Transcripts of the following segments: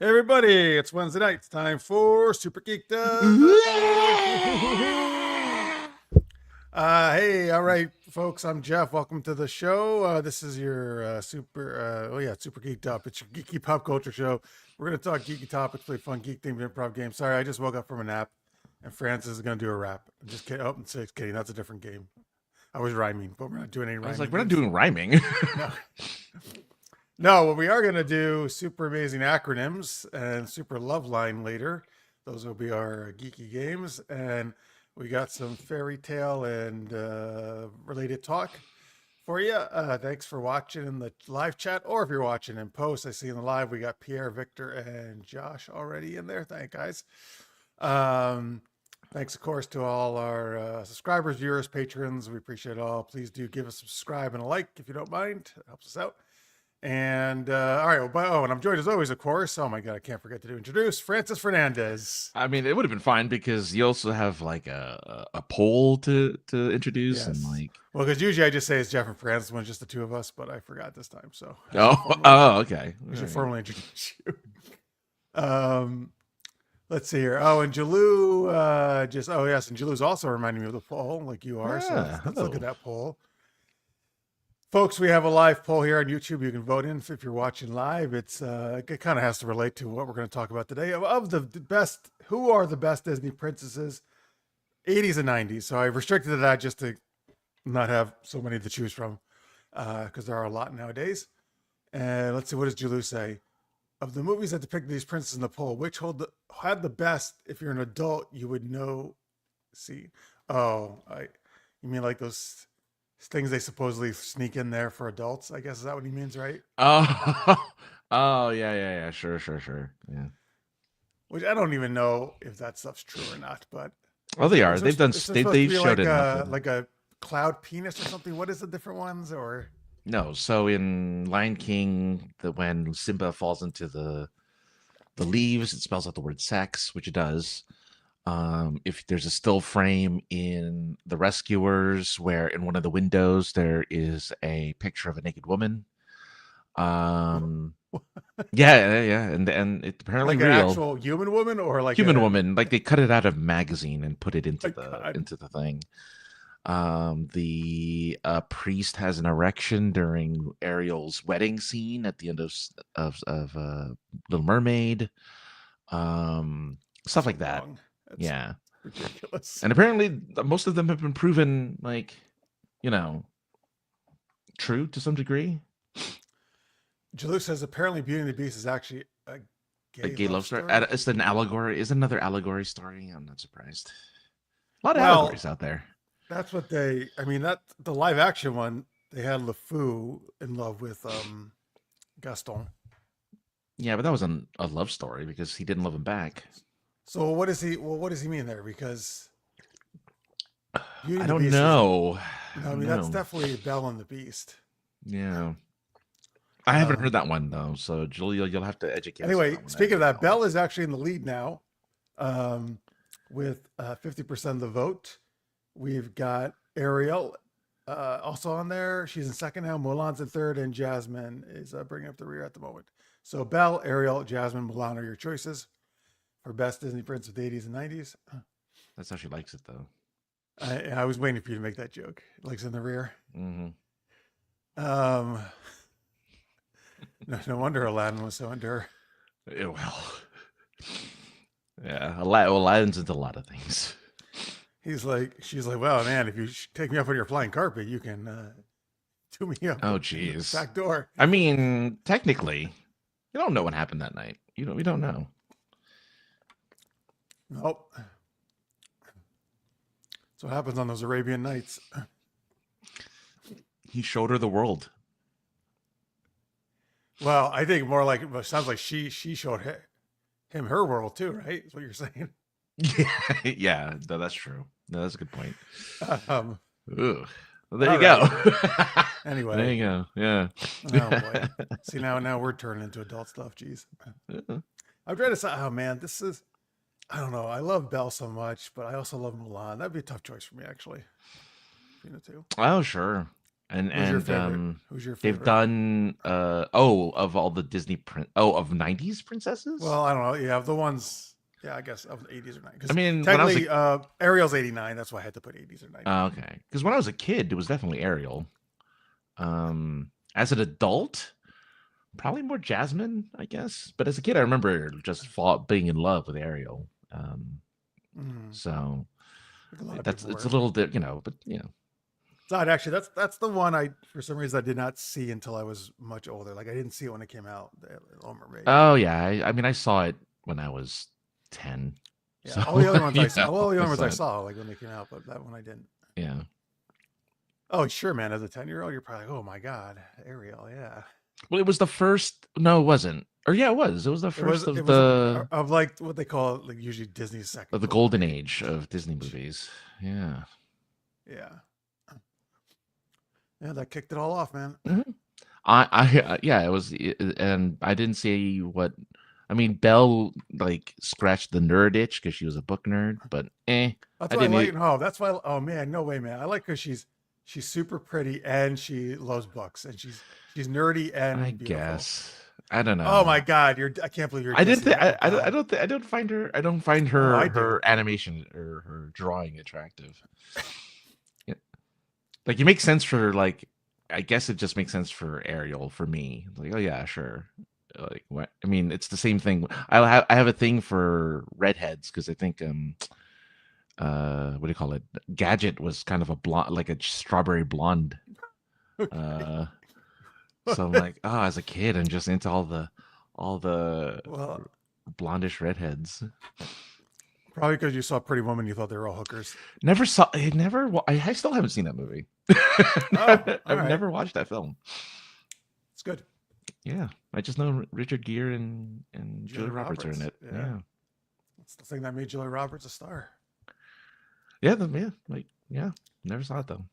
Hey everybody, it's Wednesday night. It's time for Super Geeked Up. Hey, all right, folks. I'm Jeff. Welcome to the show. This is your Super Geeked Up. It's your geeky pop culture show. We're gonna talk geeky topics, play fun geek themed improv games. Sorry, I just woke up from a nap, and Francis is gonna do a rap. I'm just kidding. Oh, just kidding. That's a different game. I was rhyming, but we're not doing any rhyming. I was like, we're not doing rhyming. No. No, what we are going to do super amazing acronyms and super Loveline later. Those will be our geeky games. And we got some fairy tale and related talk for you. Thanks for watching in the live chat, or if you're watching in post. I see in the live we got Pierre, Victor, and Josh already in there. Thank guys. Thanks, of course, to all our subscribers, viewers, patrons. We appreciate it all. Please do give us a subscribe and a like if you don't mind. It helps us out. And all right, and I'm joined as always, of course. Oh my God, I can't forget to introduce Francis Fernandez. I mean, it would have been fine because you also have like a poll to introduce. Yes. And like, well, because usually I just say it's Jeff and Francis when it's just the two of us, but I forgot this time. So okay. I should formally introduce you. Let's see here. Oh, and Jalou and Jalou's also reminding me of the poll, like you are. So let's look at that poll. Folks, we have a live poll here on YouTube. You can vote in if you're watching live. It kind of has to relate to what we're going to talk about today. Of the best, who are the best Disney princesses, 80s and 90s? So I restricted that just to not have so many to choose from, because there are a lot nowadays. And let's see, what does Jalou say? Of the movies that depict these princesses in the poll, which had the best? If you're an adult, you would know. See, you mean like those things they supposedly sneak in there for adults? I guess is that what he means, right? Yeah. Sure. Yeah. Which I don't even know if that stuff's true or not, but they are. They've done. They've showed it like a cloud penis or something. What is the different ones or? No, so in Lion King, when Simba falls into the leaves, it spells out the word sex, which it does. If there's a still frame in The Rescuers where in one of the windows there is a picture of a naked woman. Yeah, and it's apparently like real. An actual human woman or like human woman, like they cut it out of a magazine and put it into the thing. The priest has an erection during Ariel's wedding scene at the end of Little Mermaid. Stuff like that. Yeah, ridiculous. And apparently most of them have been proven true to some degree. Jalou says apparently Beauty and the Beast is actually a gay love story. It's an allegory. Is another allegory story. I'm not surprised. A lot of allegories out there. That's what the live action one, they had LeFou in love with Gaston. Yeah, but that was a love story because he didn't love him back. So what does he mean there? Because I don't know. That's definitely Belle and the Beast. Yeah. I haven't heard that one though, so Julia, you'll have to educate. Anyway, speaking of that, Belle is actually in the lead now, with 50% of the vote. We've got Ariel also on there. She's in second now. Mulan's in third, and Jasmine is bringing up the rear at the moment. So Belle, Ariel, Jasmine, Mulan are your choices for best Disney princess of the 80s and 90s. That's how she likes it, though. I was waiting for you to make that joke. Likes in the rear. Mm-hmm. No wonder Aladdin was so into her. Yeah, Aladdin's into a lot of things. She's like, well, man, if you take me up on your flying carpet, you can do me up. Oh, geez. Back door. I mean, technically, you don't know what happened that night. We don't know. Nope. That's what happens on those Arabian Nights. He showed her the world. Well, I think more like it sounds like she showed him her world too, right? That's what you're saying. Yeah, that's true. No, that's a good point. Well, there you go. Anyway, there you go. Yeah. Oh boy. See, now we're turning into adult stuff. Jeez. I'm trying to say, oh man, this is. I don't know. I love Belle so much, but I also love Mulan. That'd be a tough choice for me, actually. Between the two. Oh, sure. Who's your favorite? Who's your they've favorite? done of all the Disney of 90s princesses. Well, I don't know. Yeah, the ones. Yeah, I guess of the 80s or 90s. I mean, technically, Ariel's 89. That's why I had to put 80s or 90s. Okay, because when I was a kid, it was definitely Ariel. As an adult, probably more Jasmine, I guess. But as a kid, I remember just being in love with Ariel. So it's a little bit, but It's not actually. That's the one I, for some reason, I did not see until I was much older. Like I didn't see it when it came out. The Little Mermaid. Oh yeah, I mean I saw it when I was 10. Yeah, so, all the other ones I saw. All the other ones I saw, like when they came out, but that one I didn't. Yeah. Oh sure, man. As a 10-year-old, you're probably like, oh my god, Ariel. Yeah. Well, it was the first. No, it wasn't. Or yeah, it was. It was the first of like what they call like usually Disney's second. Of the golden age of Disney movies. Yeah. Yeah. Yeah, that kicked it all off, man. Yeah, it was, and I didn't see what. I mean, Belle like scratched the nerd itch because she was a book nerd, but That's why I like. Oh, that's why. Oh man, no way, man. I like because she's super pretty and she loves books and she's nerdy and I beautiful. guess I don't know. Oh my god, I can't believe you're. I didn't think. I don't find her her animation or her drawing attractive. Yeah. Like it makes sense for like. I guess it just makes sense for Ariel for me. Like, oh yeah, sure. Like what? I mean, it's the same thing. I have a thing for redheads because I think what do you call it? Gadget was kind of a blonde, like a strawberry blonde. So I'm like, oh, as a kid, I'm just into all the blondish redheads. Probably because you saw Pretty Woman, you thought they were all hookers. I still haven't seen that movie. I've never watched that film. It's good. Yeah, I just know Richard Gere and Julia Roberts are in it. Yeah. That's the thing that made Julia Roberts a star. Yeah, never saw it though.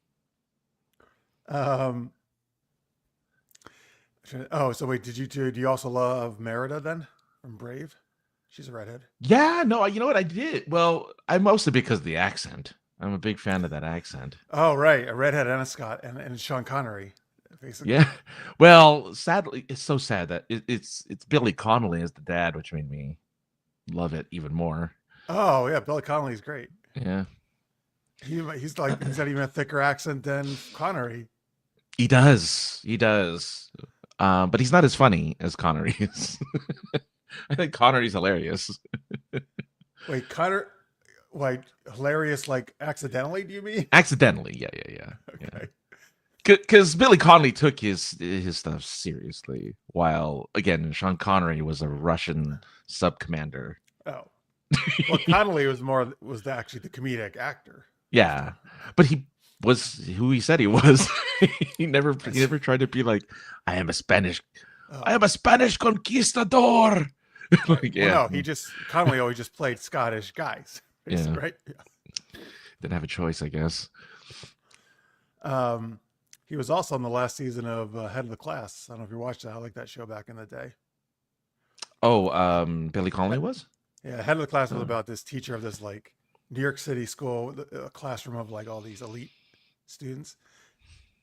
So wait, do you also love Merida then from Brave? She's a redhead. Yeah, no, you know what I did? Well, I mostly because of the accent. I'm a big fan of that accent. Oh, right. A redhead and a Scot and Sean Connery, basically. Yeah. Well, sadly, it's so sad that it's Billy Connolly as the dad, which made me love it even more. Oh, yeah. Billy Connolly's great. Yeah. He's got even a thicker accent than Connery. He does. But he's not as funny as Connery is. I think Connery's hilarious. Wait, hilarious like accidentally, do you mean? Accidentally, yeah. Okay. Because Billy Connolly took his stuff seriously, while again Sean Connery was a Russian sub commander. Oh, well, Connolly was actually the comedic actor. Yeah, but he was who he said he was. he never tried to be like, I am a Spanish conquistador. Like, well, no, Connolly always just played Scottish guys. Yeah. Right? Yeah. Didn't have a choice, I guess. He was also on the last season of Head of the Class. I don't know if you watched that. I like that show back in the day. Oh, Billy Connolly was? Yeah, Head of the Class was about this teacher of this like New York City school, a classroom of like all these elite students,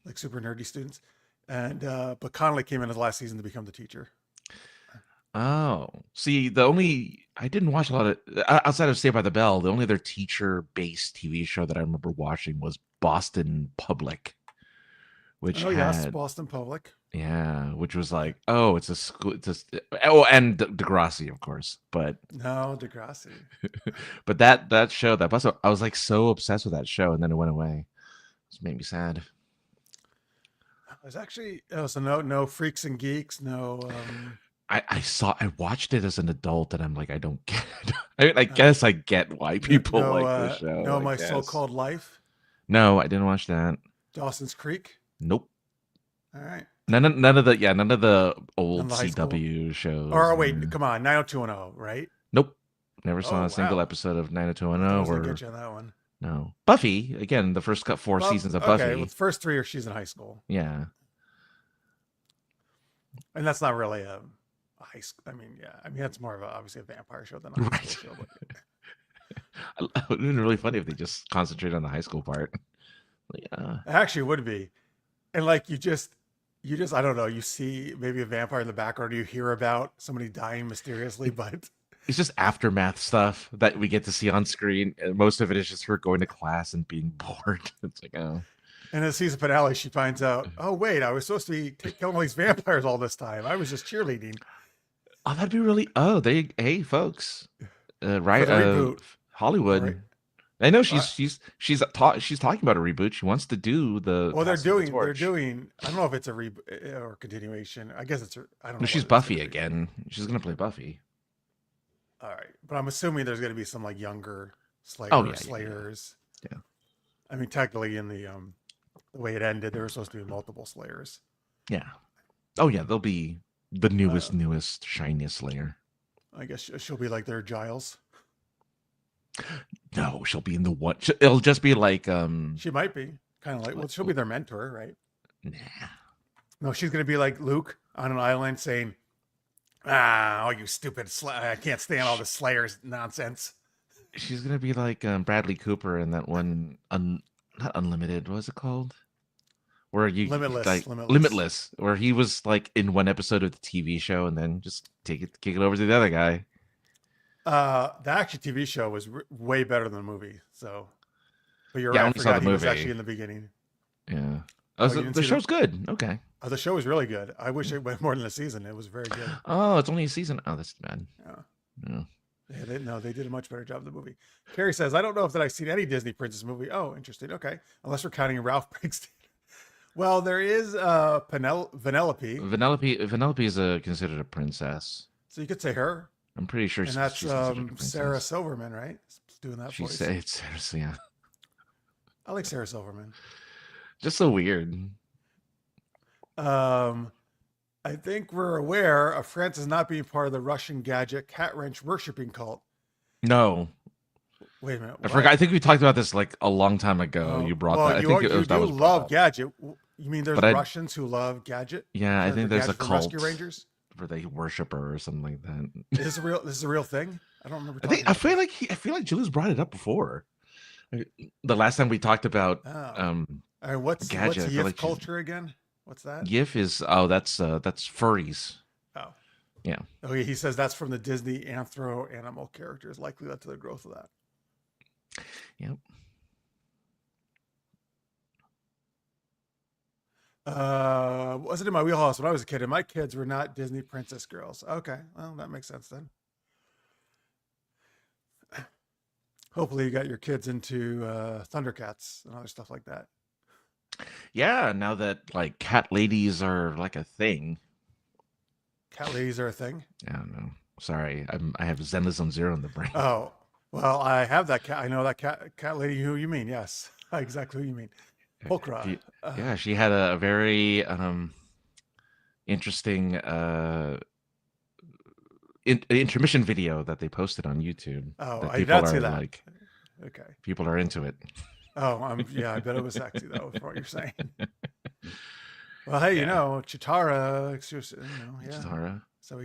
like super nerdy students. And but Connolly came in as last season to become the teacher. Oh, see, I didn't watch a lot of outside of Saved by the Bell. The only other teacher-based TV show that I remember watching was Boston Public, which Boston Public. Yeah, which was like, it's a school. And Degrassi, of course, but no Degrassi. But that show, I was like so obsessed with that show, and then it went away. It made me sad. There's actually so no Freaks and Geeks, no. I watched it as an adult, and I'm like, I don't get it. I guess I get why people like the show. No, My So-Called Life. No, I didn't watch that. Dawson's Creek. Nope. All right. None of the old CW shows. Or wait, come on, 90210, right? Nope. Never saw a single episode of 90210. Or get you on that one. No. Buffy, again, the first 4 seasons of Buffy. Okay, well, the first 3 are she's in high school. Yeah. And that's not really a high school. I mean, yeah. I mean, that's more of obviously a vampire show than a high school show. But... It would be really funny if they just concentrated on the high school part. Yeah. It actually would be. And like you just I don't know, you see maybe a vampire in the background, or you hear about somebody dying mysteriously, but It's just aftermath stuff that we get to see on screen. And most of it is just her going to class and being bored. It's like, oh, in the season finale, she finds out, oh wait, I was supposed to be killing all these vampires all this time. I was just cheerleading oh, that'd be really. Oh, hey, folks, for right? the reboot. All right. Hollywood. I know Uh, she's talking about a reboot. She wants to do the well, passing of the they're torch. doing. I don't know if it's a reboot or continuation. I guess it's. I don't No, know she's what it's going Buffy to be. again. She's gonna play Buffy. All right, but I'm assuming there's going to be some like younger Oh yeah, Slayers. yeah. I mean, technically, in the way it ended, there were supposed to be multiple Slayers. Yeah. Oh yeah, they'll be the Uh, newest, shiniest Slayer. I guess she'll be like their Giles. No, she'll be in the one. It'll just be like She might be kind of like. Well, she'll be their mentor, right? Nah. No, she's going to be like Luke on an island saying, "Ah, oh, you stupid! I can't stand all this Slayers nonsense." She's gonna be like Bradley Cooper in that one. Not Unlimited. What was it called? Where you Limitless, where he was like in one episode of the TV show and then just kick it over to the other guy. The actual TV show was way better than the movie. So, but you're Yeah, I right. I only saw forgot the he was movie. actually in the beginning. Yeah. Oh, The show's good. Okay. Oh, the show was really good. I wish it went more than a season. It was very good. Oh, it's only a season. Oh, that's bad. Yeah. Yeah, they did a much better job of the movie. Carrie says, I don't know if that I've seen any Disney princess movie. Oh, interesting. Okay. Unless we're counting Ralph Breaks Down. Well, there is Vanellope. Vanellope is considered a princess. So you could say her. I'm pretty sure and that's Sarah Silverman, right? Doing that voice. It's yeah. I like Sarah Silverman. Just so weird. I think we're aware of Francis not being part of the Russian gadget cat wrench worshipping cult. No. Wait a minute. I forgot. I think we talked about this like a long time ago. You brought that. I think you do love gadget. You mean there's Russians who love gadget? Yeah, I think there's a cult. Rescue Rangers? Where they worship her or something like that. This is a real thing? I don't remember. I feel like Julie's brought it up before. The last time we talked about what's YIF culture again? What's that? YIF is that's furries. Oh. Yeah. Oh, yeah, he says that's from the Disney anthro animal characters, likely led to the growth of that. Yep. Wasn't in my wheelhouse when I was a kid, and my kids were not Disney princess girls. Okay, well, that makes sense then. Hopefully you got your kids into Thundercats and other stuff like that. Yeah, now that like cat ladies are like a thing. Cat ladies are a thing? I don't know. Sorry, I have Zenlism Zero in the brain. Oh, well, I have that cat. I know that cat lady who you mean. Yes, exactly who you mean. Pulchra. Yeah, she had a very interesting intermission video that they posted on YouTube. Oh, I did not see that. Like, okay, people are into it. Oh, yeah, I bet it was sexy though, from what you're saying. Well, hey, Chitara, yeah. Chitara. So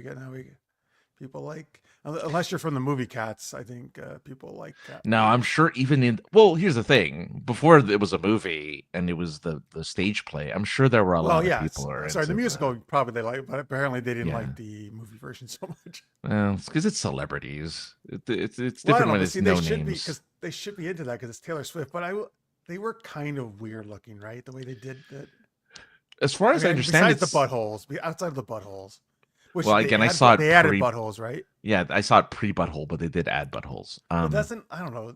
people like, unless you're from the movie Cats, I think people like that. No, I'm sure even here's the thing. Before it was a movie and it was the stage play, I'm sure there were a lot of people who are sorry, the musical probably they like, but apparently they didn't like the movie version so much. Well, it's because it's celebrities. It's different when it's no names. Because they should be into that because it's Taylor Swift, but they were kind of weird looking, right? The way they did it. As far as I understand, besides the buttholes, outside of the buttholes. Which I saw it. They added buttholes, right? Yeah, I saw it pre-butthole, but they did add buttholes. I don't know.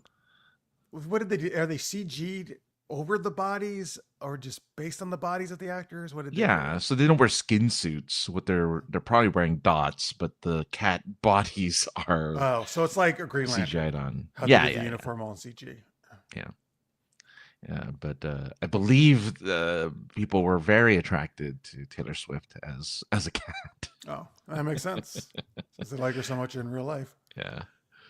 What did they do? Are they CG'd over the bodies, or just based on the bodies of the actors? What did they do? So they don't wear skin suits. They're probably wearing dots, but the cat bodies are. Oh, so it's like a Green Lantern. CGI'd on. How they did the uniform all in CG. Yeah. Yeah, but I believe people were very attracted to Taylor Swift as a cat. Oh, that makes sense. Since they like her so much in real life. Yeah.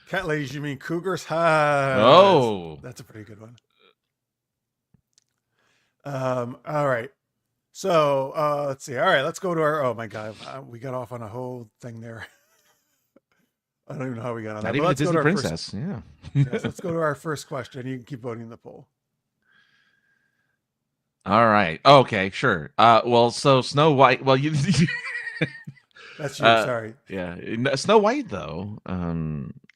Cat ladies, you mean cougars? Ha! Oh, that's a pretty good one. All right. So let's see. All right, let's go to our. Oh my God, we got off on a whole thing there. I don't even know how we got on that. Not even a Disney princess. Yeah. Yes, let's go to our first question. You can keep voting in the poll. All right. Okay, sure. Well, so Snow White. Well, you. That's you. Sorry. Yeah. Snow White though,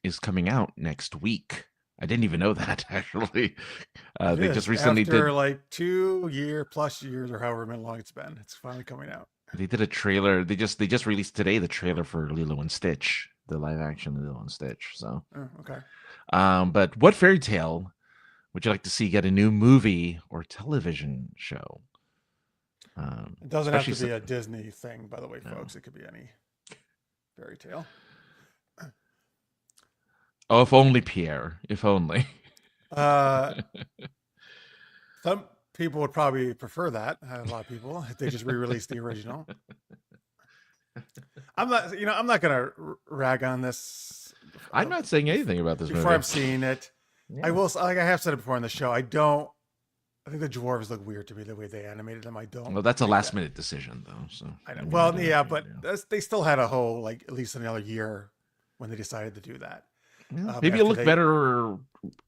is coming out next week. I didn't even know that actually. It They just is recently after did. like 2+ years or however long it's been. It's finally coming out. They did a trailer. They just released today the trailer for Lilo and Stitch, the live action Lilo and Stitch. So, Oh, okay. but what fairy tale would you like to see get a new movie or television show? It doesn't have Especially to be a Disney thing, by the way, folks. It could be any fairy tale. oh, if only Pierre. If only. Uh, some people would probably prefer that. A lot of people, if they just re-release the original. I'm not gonna rag on this. I'm not saying anything about this before movie. I'm seeing it. Yeah. I will, like I have said it before on the show. I think the dwarves look weird to me the way they animated them. I don't. Well, that's a last minute decision, though. So I know. Well, yeah, but they still had a whole like at least another year when they decided to do that. Yeah. Maybe it looked better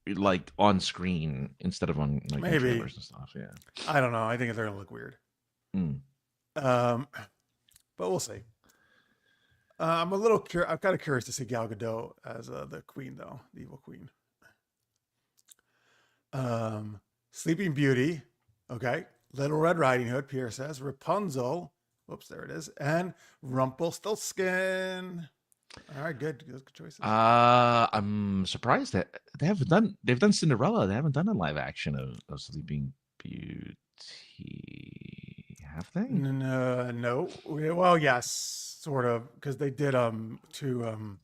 like on screen instead of on like maybe trailers and stuff. Yeah. I don't know. I think they're gonna look weird. But we'll see. I'm a little curious. I'm kind of curious to see Gal Gadot as the queen, though, the evil queen. Sleeping Beauty, okay. Little Red Riding Hood, Pierre says. Rapunzel, whoops, there it is, and Rumpelstiltskin. All right, good choices. I'm surprised that they've done Cinderella. They haven't done a live action of Sleeping Beauty, have they? No. Well, yes, sort of, because they did what the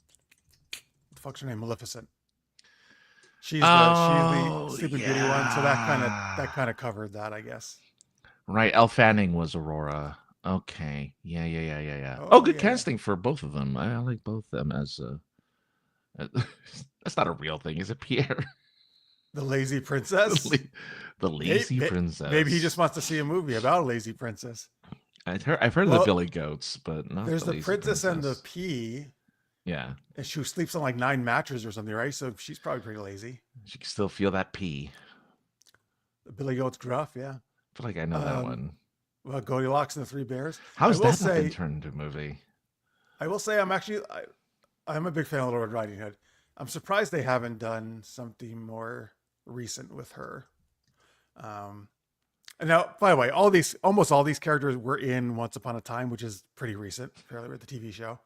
fuck's her name? Maleficent. She's the Sleeping Beauty one, so that kind of covered that, I guess. Right, Elle Fanning was Aurora. Okay, yeah. Oh, good casting for both of them. I like both of them as. That's not a real thing, is it, Pierre? The lazy princess. The lazy princess. Maybe he just wants to see a movie about a lazy princess. I've heard of the Billy Goats, but not there's the princess and the pea. Yeah. And she sleeps on like 9 mattresses or something, right? So she's probably pretty lazy. She can still feel that pee. The Billy Goat's gruff, yeah. I feel like I know that one. Well, Goldilocks and the Three Bears. How's that not been turned into a movie? I will say I'm a big fan of Little Red Riding Hood. I'm surprised they haven't done something more recent with her. And now, by the way, almost all these characters were in Once Upon a Time, which is pretty recent, fairly with the TV show.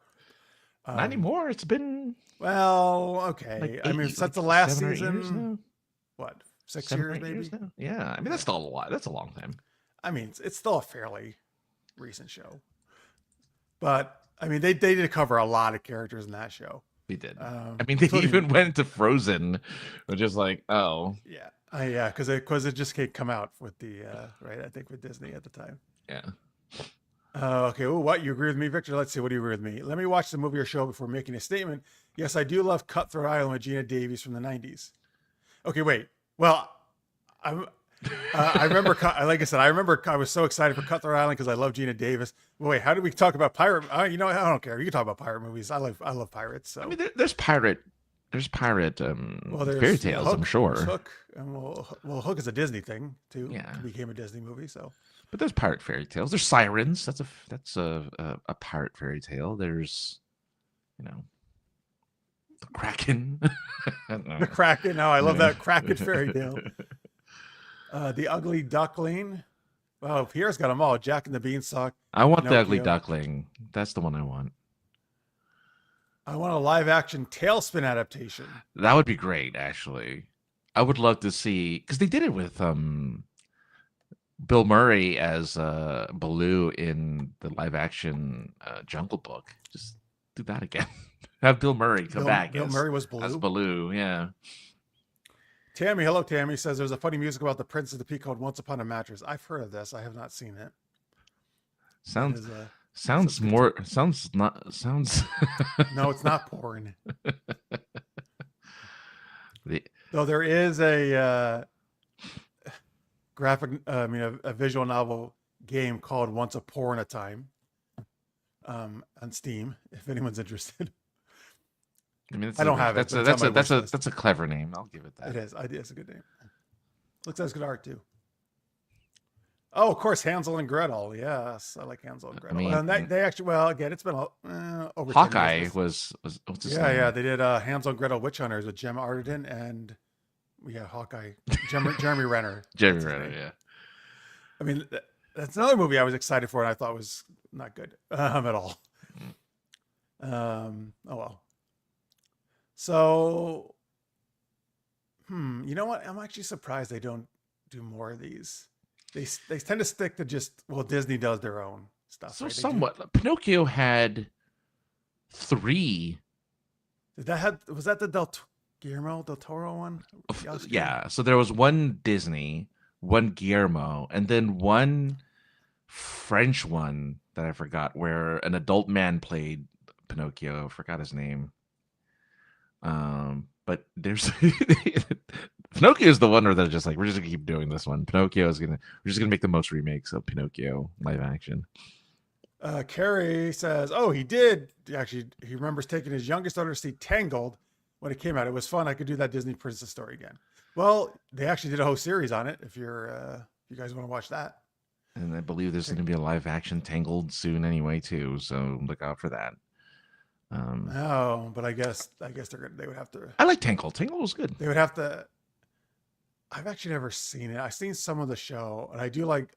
Not anymore. It's been okay. Like I mean, since the last season, what 6 years maybe? Years now? Yeah, I mean that's still a lot. That's a long time. I mean, it's still a fairly recent show, but I mean, they did cover a lot of characters in that show. They did. I mean, they even went to Frozen, which is like, oh, yeah, because it just can't come out with the right. I think with Disney at the time. Yeah. Okay. Well, what you agree with me, Victor? Let's see. What do you agree with me? Let me watch the movie or show before making a statement. Yes, I do love Cutthroat Island with Gina Davies from the '90s. Okay, wait. Well, I remember, like I said, I was so excited for Cutthroat Island because I love Gina Davis. Well, wait, how do we talk about pirate? I don't care. You can talk about pirate movies. I love pirates. So I mean, there's pirate there's fairy tales. Hook, I'm sure. Hook, and Hook is a Disney thing too. Yeah, it became a Disney movie. So, but there's pirate fairy tales. There's sirens. That's a pirate fairy tale. There's, the Kraken. The Kraken. No, I love that Kraken fairy tale. The Ugly Duckling. Well, Pierre's got them all. Jack and the Beanstalk. I want the Ugly Duckling. That's the one I want. I want a live-action Tailspin adaptation. That would be great, actually. I would love to see, because they did it with Bill Murray as Baloo in the live-action Jungle Book. Just do that again. Have Bill Murray come back. Bill Murray was Baloo. As Baloo, yeah. Tammy, hello, Tammy, says there's a funny music about the Prince of the Peak called Once Upon a Mattress. I've heard of this. I have not seen it. Sounds No, it's not porn. Though there is a a visual novel game called Once Upon a Time on Steam, if anyone's interested. I mean, I don't have it. That's a clever name. I'll give it that. It is. It's a good name. Looks like it's good art too. Oh, of course, Hansel and Gretel. Yes, I like Hansel and I Gretel. mean, And they actually, well, again, it's been over 10 years. Hawkeye was what's his Yeah, yeah, name? they did Hansel and Gretel Witch Hunters with Gemma Arterton and Hawkeye, Jeremy Renner. Jeremy That's his Renner. name. Yeah. I mean, that's another movie I was excited for and I thought was not good at all. Oh well. So, you know what? I'm actually surprised they don't do more of these. They tend to stick to just, well, Disney does their own stuff. So Right? somewhat, Pinocchio had 3. Was that the Guillermo del Toro one? Yeah. So there was one Disney, one Guillermo, and then one French one that I forgot, where an adult man played Pinocchio. I forgot his name. But there's Pinocchio is the one where they're just like, we're just gonna keep doing this one. We're just gonna make the most remakes of Pinocchio live action. Carrie says, "Oh, he did actually. He remembers taking his youngest daughter to see Tangled when it came out. It was fun. I could do that Disney princess story again." Well, they actually did a whole series on it. If you guys want to watch that, and I believe there's going to be a live action Tangled soon anyway too. So look out for that. Oh, but I guess they would have to. I like Tangled. Tangled was good. They would have to. I've actually never seen it. I've seen some of the show, and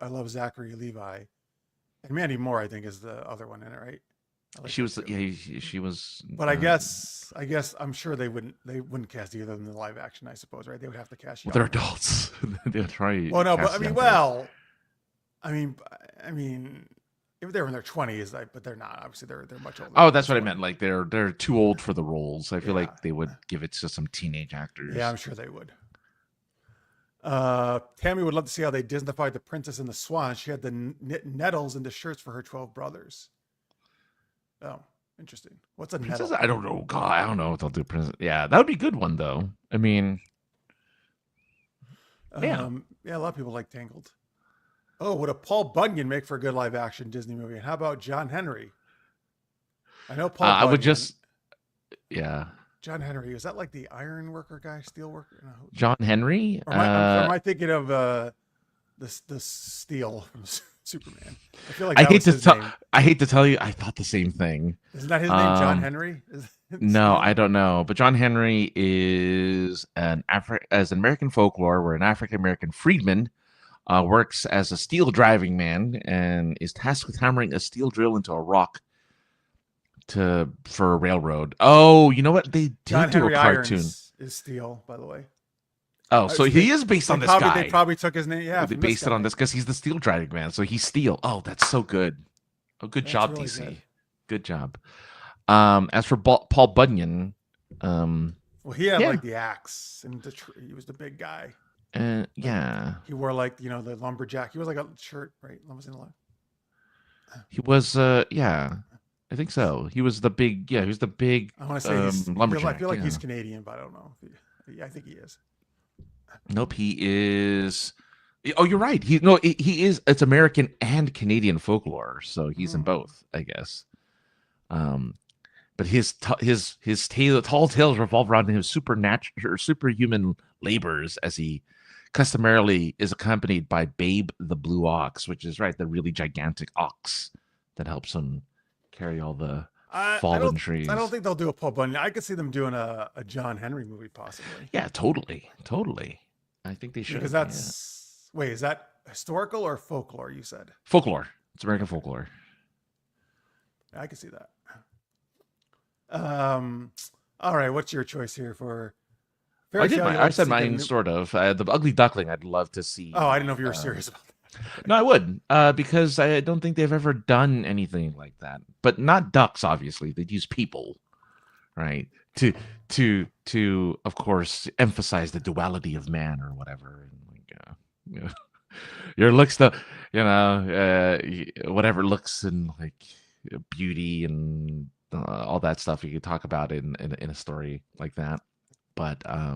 I love Zachary Levi. And Mandy Moore, I think, is the other one in it, right? Like she was, yeah, she was. But I guess I'm sure they wouldn't cast either of them in the live action. I suppose, right? They would have to cast. Well, they're adults. They'll try. Well, no, but I mean, if they were in their 20s, but they're not. Obviously, they're much older. Oh, that's what I meant. Like they're too old for the roles. I feel like they would give it to some teenage actors. Yeah, I'm sure they would. Tammy would love to see how they Disneyfied the Princess and the Swan. She had to knit nettles into shirts for her 12 brothers. Oh, interesting. What's a Princess? nettle? I don't know. God, I don't know what they'll do. Princess. Yeah, that would be a good one though. I mean, yeah, a lot of people like Tangled. Oh, would a Paul Bunyan make for a good live action Disney movie? And how about John Henry? I know Paul Bunyan. I would just, yeah. John Henry, is that like the iron worker guy, steel worker? No. John Henry? Or am I thinking of the Steel from Superman? I feel like I hate to tell you, I thought the same thing. Isn't that his name, John Henry? No, I don't know. But John Henry is as an American folklore, where an African American freedman works as a steel driving man and is tasked with hammering a steel drill into a rock for a railroad. Oh, you know what? They did John do Henry a cartoon. Irons is steel, by the way. Oh, so he is based on this guy. They probably took his name. Yeah, they based it on this because he's the steel driving man. So he's steel. Oh, that's so good. Oh, good job, really DC. Good job. As for Paul Bunyan, well, he had like the axe, and he was the big guy. Yeah, he wore like the lumberjack. He was like a shirt, right? He was, yeah, I think so. He was the big, he was the big. I want to say lumberjack. I feel like he's Canadian, but I don't know. Yeah, I think he is. Nope, he is. Oh, you're right. He is. It's American and Canadian folklore, so he's in both, I guess. But his tall tales revolve around his superhuman labors, as he customarily is accompanied by Babe the Blue Ox, which is the really gigantic ox that helps him carry all the fallen trees. I don't think they'll do a Paul Bunyan. I could see them doing a John Henry movie, possibly. Yeah, totally. I think they should. Because wait, is that historical or folklore? You said folklore. It's American folklore. I can see that. All right, what's your choice here for? I said mine, sort of. The Ugly Duckling. I'd love to see. Oh, I didn't know if you were serious about that. No, I would, because I don't think they've ever done anything like that. But not ducks, obviously. They'd use people, right? To of course emphasize the duality of man or whatever. And your looks, whatever looks and like beauty and all that stuff you could talk about in a story like that. But I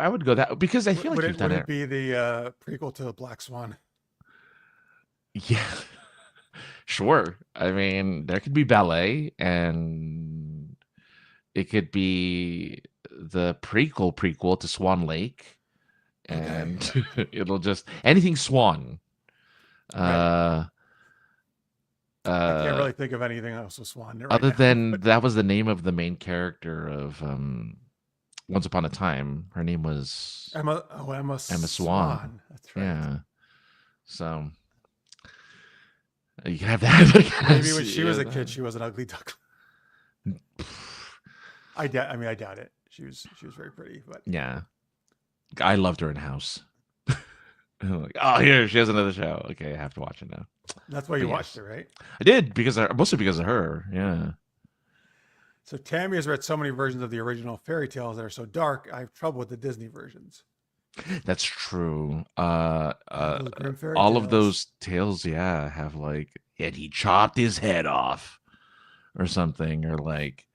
would go that, because I feel like you've done it. Would it be the prequel to Black Swan? Yeah, sure. I mean, there could be ballet, and it could be the prequel to Swan Lake, and it'll just anything swan. Right. Uh, I can't uh, really think of anything else with Swan right other now. than that was the name of the main character of Once Upon a Time. Her name was Emma Emma Swan. Swan. That's right. Yeah. So you can have that. I Maybe guess. when she was a Yeah. kid, she was an ugly duckling. I doubt it. She was very pretty, but Yeah. I loved her in House. I'm like, oh, here she has another show. Okay, I have to watch it now. that's why you But watched yes, it, right? I did mostly because of her. Yeah, So Tammy has read so many versions of the original fairy tales that are so dark. I have trouble with the Disney versions. that's true. Those grim fairy All of tales. those tales, yeah, have like, and he chopped his head off or something, or like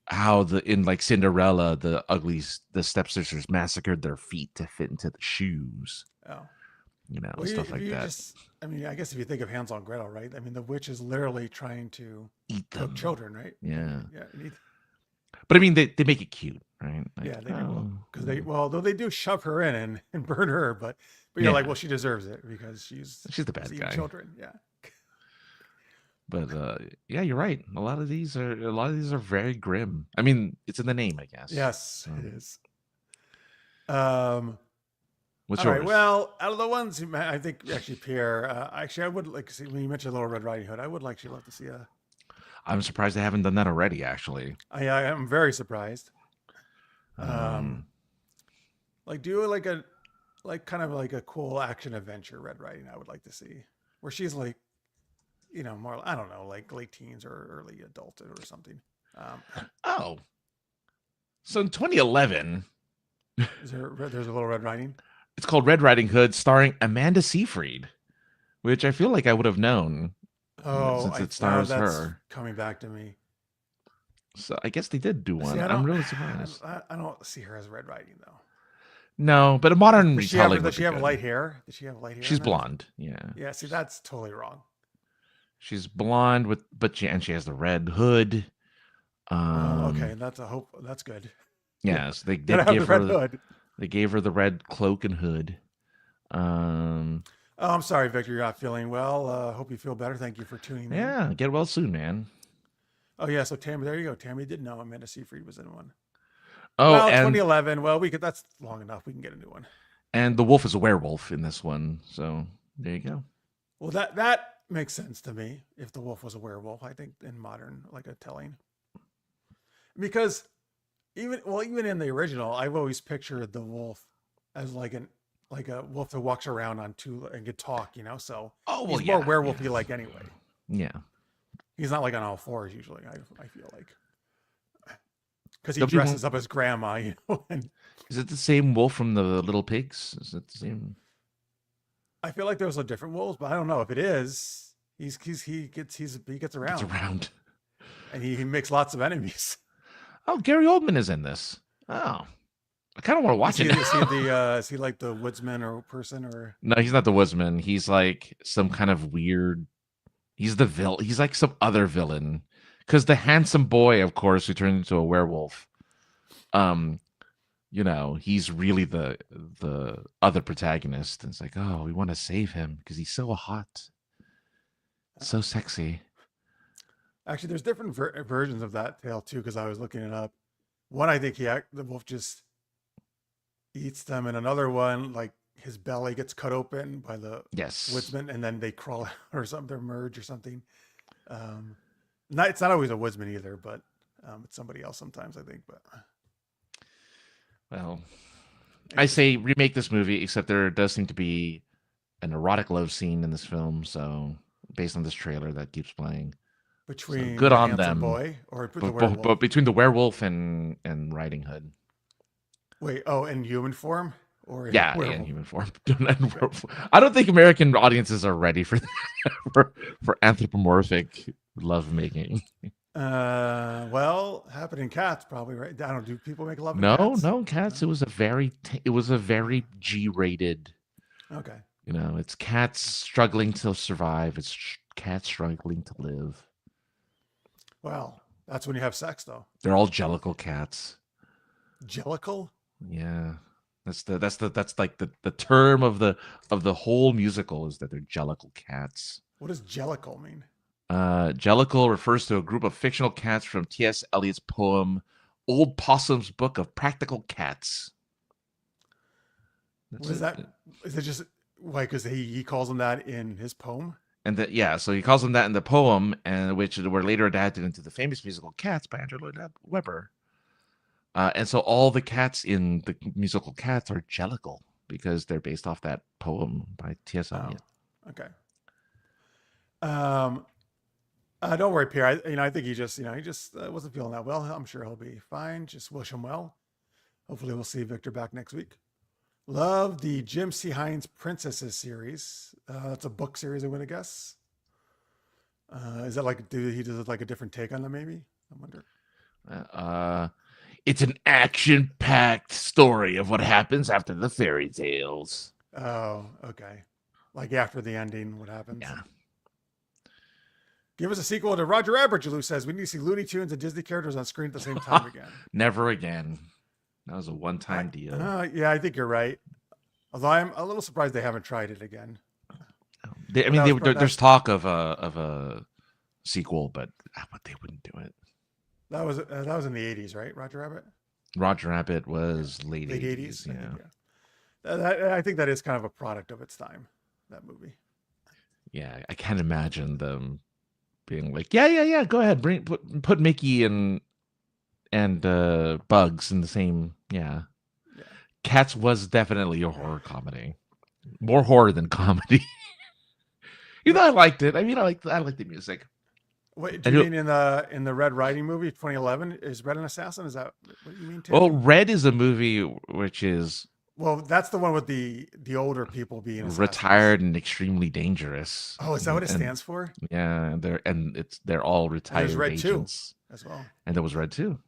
how in like Cinderella, the stepsisters massacred their feet to fit into the shoes. Oh, well, Stuff if like you that. just, I mean, I guess if you think of Hansel and Gretel, right? I mean, the witch is literally trying to Eat cook them. children, right? Yeah. Yeah. But I mean, they make it cute, right? Like, Yeah, they do. oh, Because though they do shove her in and burn her, but you're like, yeah, well, she deserves it because she's she's the bad eating guy. children. Yeah. But yeah, you're right. A lot of these are very grim. I mean, it's in the name, I guess. Yes, So, it is. what's All right. yours? Well, out of the ones, I think actually Pierre. Actually, I would like to see when you mentioned Little Red Riding Hood. I would actually love to see a. I'm surprised they haven't done that already. Actually, I am very surprised. um, Like do like kind of like a cool action adventure Red Riding. I would like to see where she's like, more. I don't know, like late teens or early adulthood or something. oh, so in 2011, There's a Little Red Riding. it's called Red Riding Hood, starring Amanda Seyfried, which I feel like I would have known Oh, since it now stars that's her. coming back to me. So I guess they did do See, one. I'm really surprised. I don't see her as Red Riding though. No, but a modern retelling Does would she be have good. light hair? Does she have light hair? She's in that? blonde. Yeah. Yeah. See, that's totally wrong. She's blonde and she has the red hood. Well, okay, that's a hope. That's good. Yes, they Gotta did have the give red her. hood. They gave her the red cloak and hood. Oh, I'm sorry, Victor. You're not feeling well. Hope you feel better. Thank you for tuning in. Yeah, get well soon, man. Oh yeah, so Tammy, there you go. Tammy did know Amanda Seyfried was in one. Oh, Well, and 2011. Well, we could. That's long enough. We can get a new one. the wolf is a werewolf in this one, so there you go. Well, that makes sense to me. If the wolf was a werewolf, I think in modern like a telling, because even in the original, I've always pictured the wolf as like a wolf that walks around on two and can talk. So he's more werewolfy like anyway. Yeah, He's not like on all fours usually. I feel like because he There'll be dresses up as grandma. And is it the same wolf from the Little Pigs? Is it the same? I feel like there's a different wolves, but I don't know if it is. He gets around. It's around. And he makes lots of enemies. Oh, Gary Oldman is in this. Oh, I kind of want to watch it. Is he like the woodsman or person or? No, he's not the woodsman. He's like some kind of weird. He's the villain. He's like some other villain. Because the handsome boy, of course, who turned into a werewolf, he's really the other protagonist. And it's like, oh, we want to save him because he's so hot, so sexy. Actually, there's different versions of that tale too. Because I was looking it up. One, I think the wolf just eats them, and another one, like his belly gets cut open by the woodsman, and then they crawl out or something, they merge or something. It's not always a woodsman either, but it's somebody else sometimes, I think. But well, I say remake this movie, except there does seem to be an erotic love scene in this film. So based on this trailer that keeps playing, between good the on handsome them, boy or the werewolf? But between the werewolf and Riding Hood. Wait, in human form or in human form. I don't think American audiences are ready for for anthropomorphic lovemaking. Well, happening cats probably, right? I don't do people make love? No, cats. No? It was a very G-rated. Okay. It's cats struggling to survive. It's cats struggling to live. Well, that's when you have sex, though. They're all jellicle cats. Jellicle? Yeah. That's like the term of the whole musical is that they're jellicle cats. What does jellicle mean? Jellicle refers to a group of fictional cats from T.S. Eliot's poem Old Possum's Book of Practical Cats. What is that? Is it just like because he calls them that in his poem? And so he calls them that in the poem, and which were later adapted into the famous musical Cats by Andrew Lloyd Webber. And so all the cats in the musical Cats are jellicle because they're based off that poem by T.S. Eliot. Oh, okay. Don't worry, Pierre. I think he just wasn't feeling that well. I'm sure he'll be fine. Just wish him well. Hopefully, we'll see Victor back next week. Love the Jim C. Hines Princesses series. That's a book series, I'm going to guess. Is that like, he does like a different take on them, maybe? I wonder. It's an action-packed story of what happens after the fairy tales. Oh, okay. Like after the ending, what happens? Yeah. Give us a sequel to Roger Rabbit, Jalou says. We need to see Looney Tunes and Disney characters on screen at the same time again. Never again. That was a one-time deal. Yeah, I think you're right. Although I'm a little surprised they haven't tried it again. There's talk of a sequel, but they wouldn't do it. That was in the 80s, right? Roger Rabbit? Roger Rabbit was late 80s. Yeah. I think that is kind of a product of its time, that movie. Yeah, I can't imagine them being like, yeah, go ahead, put Mickey and Bugs in the same. Yeah. Cats was definitely a horror comedy, more horror than comedy. I liked it. I like the music. Wait, do you mean in the Red Riding movie 2011? Is Red an assassin? Is that what you mean? Well, Red is a movie which is that's the one with the older people being assassins. Retired and extremely dangerous. Oh, is that what it stands for? Yeah, they're all retired. There's Red agents 2 as well, and there was Red 2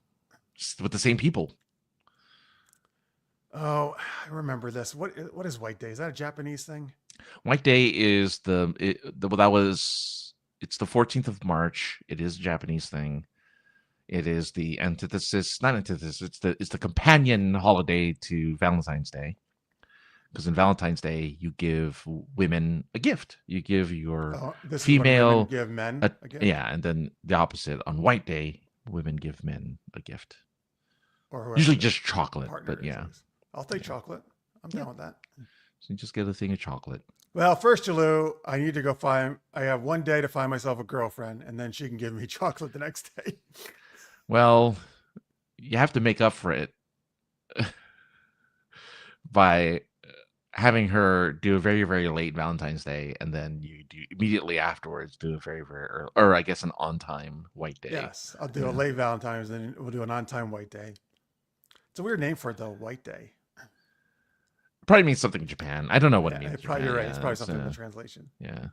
with the same people. Oh, I remember this. What is White Day? Is that a Japanese thing? White Day is it's the 14th of March. It is a Japanese thing. It is the not antithesis. It's the companion holiday to Valentine's Day. Because in Valentine's Day, you give women a gift. You give your female give men a gift. Yeah, and then the opposite on White Day, women give men a gift. Or usually just chocolate, but yeah. I'll take chocolate. I'm down with that. So you just get a thing of chocolate. Well, first, Jalou, I need to go I have one day to find myself a girlfriend, and then she can give me chocolate the next day. Well, you have to make up for it by having her do a very, very late Valentine's Day, and then you do immediately afterwards do a very, very early, or I guess an on-time White Day. Yes, I'll do a late Valentine's, and then we'll do an on-time White Day. It's a weird name for it, though, White Day. Probably means something in Japan. I don't know what it means. You're right. It's probably something in the translation. Yeah.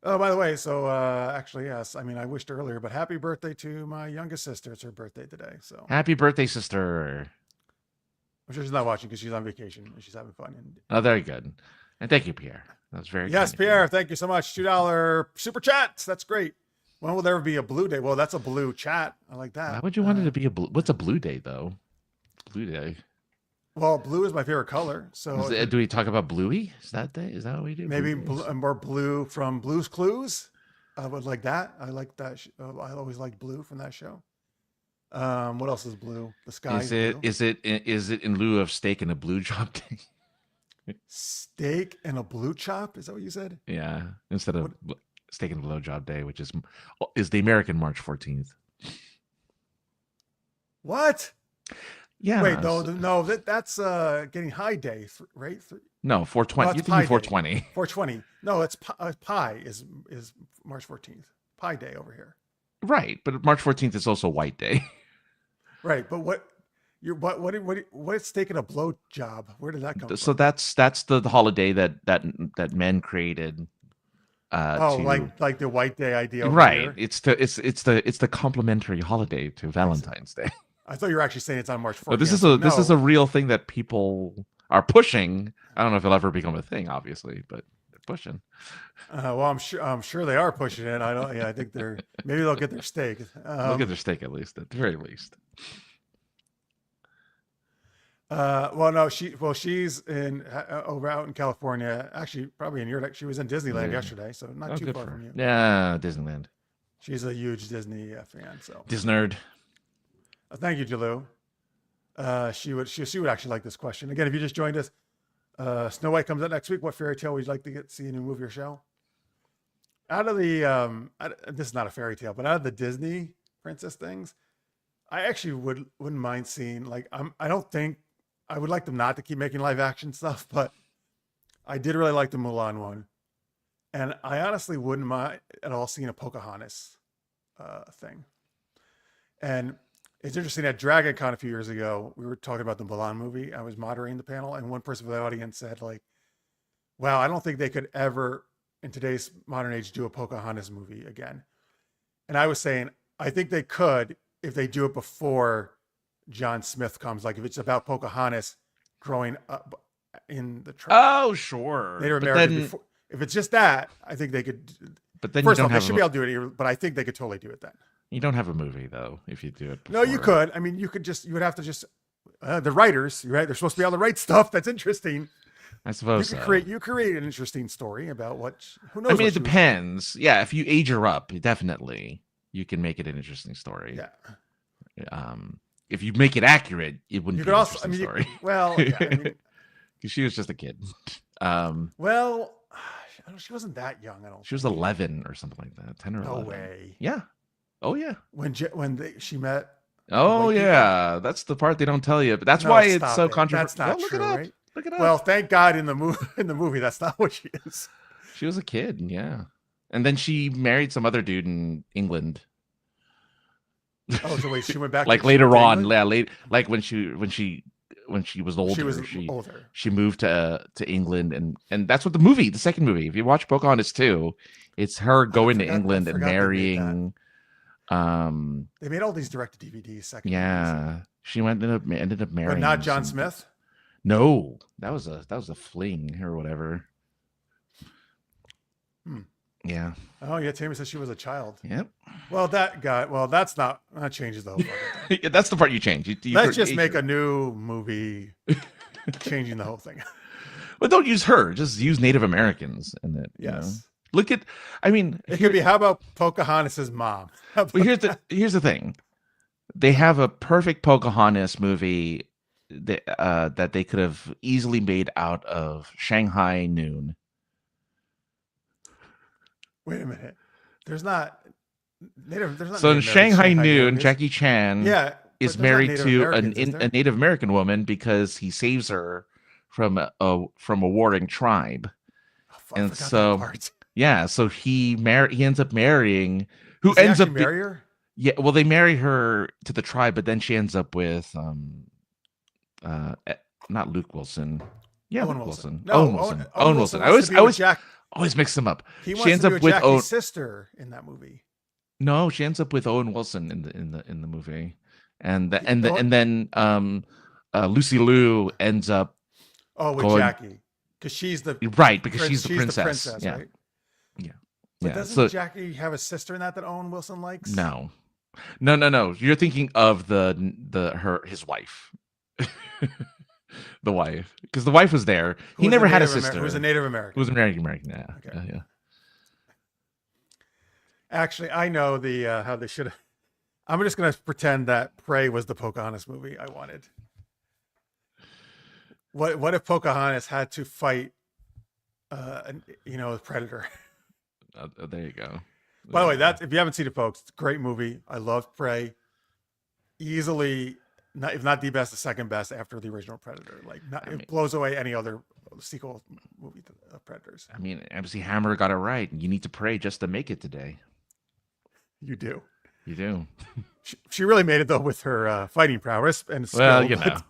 Oh, by the way, so actually, yes. I mean, I wished earlier, but happy birthday to my youngest sister. It's her birthday today. So happy birthday, sister. I'm sure she's not watching because she's on vacation and she's having fun. Oh, very good. And thank you, Pierre. That was very Yes, Pierre. Thank you so much. $2 super chats. That's great. When will there be a blue day? Well, that's a blue chat. I like that. Why would you want it to be a blue? What's a blue day, though? Blue day. Well, blue is my favorite color. So do we talk about Bluey? Is that what we do? Maybe more blue from Blue's Clues. I would like that. I like that. I always liked blue from that show. What else is blue? The sky. Is it in lieu of steak and a blue chop day? Steak and a blue chop? Is that what you said? Yeah. Instead of steak and a blow job day, which is the American March 14th. What? Yeah. Wait, no, that's getting high day, right? No, 420. You think 420? 420. No, it's Pi is March 14th. Pi Day over here. Right, but March 14th is also White Day. Right, but what's taking a blow job? Where did that come from? So that's the holiday that men created. Like the White Day idea. Right. It's the complimentary holiday to Valentine's Day. I thought you were actually saying it's on March 14th. This is a real thing that people are pushing. I don't know if it'll ever become a thing, obviously, but they're pushing. Well, I'm sure they are pushing it. I think maybe they'll get their steak. They'll get their steak at the very least. Well, no, she's in over out in California. Actually, probably in your. She was in Disneyland yesterday, so not too Good far for her. from you. Yeah, Disneyland. She's a huge Disney fan. So Disnerd. thank you, Jalou. She would actually like this question. Again, if you just joined us, Snow White comes out next week. What fairy tale would you like to see a new movie or show? Out of the this is not a fairy tale, but out of the Disney princess things, I actually wouldn't mind seeing like I don't think I would like them not to keep making live action stuff, but I did really like the Mulan one, and I honestly wouldn't mind at all seeing a Pocahontas thing. And it's interesting at Dragon Con a few years ago, we were talking about the Mulan movie. I was moderating the panel, and one person from the audience said, like, wow, I don't think they could ever in today's modern age do a Pocahontas movie again. And I was saying, I think they could if they do it before John Smith comes. Like if it's about Pocahontas growing up in the Oh, sure. Native Americans before. If it's just that, I think they could. But then first off, they should be able to do it, but I think they could totally do it then. You don't have a movie though if you do it before. No, you could. I mean, you would have to just the writers, right? They're supposed to be able to write stuff that's interesting. I suppose you create an interesting story about who knows. I mean, it depends. Yeah, if you age her up, definitely you can make it an interesting story. Yeah. If you make it accurate, it wouldn't be an interesting story. Because she was just a kid. Well, she wasn't that young. I don't. She was 11 or something like that. 10 or 11. No way. Yeah. Oh yeah. When she met. Oh yeah, people. That's the part they don't tell you. But that's why it's so controversial. That's not true, right? Look it up. Well, thank God in the movie that's not what she is. She was a kid, yeah. And then she married some other dude in England. Oh, so wait, she went back like later on, like when she was older. She moved to England, and that's what the second movie. If you watch Pocahontas 2, it's her going to England and marrying. They made all these direct DVDs. Second, movies. She ended up marrying, but not John Smith. No, that was a fling or whatever. Yeah. Oh yeah, Tammy says she was a child. Yep. Well, that changes the whole thing. Yeah, that's the part you change. Let's just make a new movie changing the whole thing. But don't use her. Just use Native Americans in it. Yes. You know? Look at. I mean, it could be. How about Pocahontas' mom? Well, here's the thing. They have a perfect Pocahontas movie that they could have easily made out of Shanghai Noon. Wait a minute. There's not Native. There's not. So in Shanghai Noon, Jackie Chan is married to a Native American woman because he saves her from a warring tribe, and so so he ends up marrying who ends up marry her. Yeah, well, they marry her to the tribe, but then she ends up with not Luke Wilson. Yeah, Owen Luke Wilson. No, Owen Wilson. I always mix them up. She ends up with Jackie's sister in that movie. No, she ends up with Owen Wilson in the movie, and then Lucy Liu ends up. Oh, with Jackie, because she's the she's the princess. Yeah. Right? Yeah. But doesn't Jackie have a sister in that Owen Wilson likes? No. You're thinking of his wife. The wife, because the wife was there. He never had a sister. Who was a Native American. Who was an American. Yeah. Okay. Yeah. Actually, I know how they should have. I'm just going to pretend that Prey was the Pocahontas movie I wanted. What if Pocahontas had to fight, a predator? There you go. By the way, if you haven't seen it, folks, it's a great movie. I love Prey. Easily, if not the best, the second best after the original Predator. It blows away any other sequel movie to Predators. I mean, MC Hammer got it right. You need to pray just to make it today. You do. You do. She really made it though with her fighting prowess and skill. Well,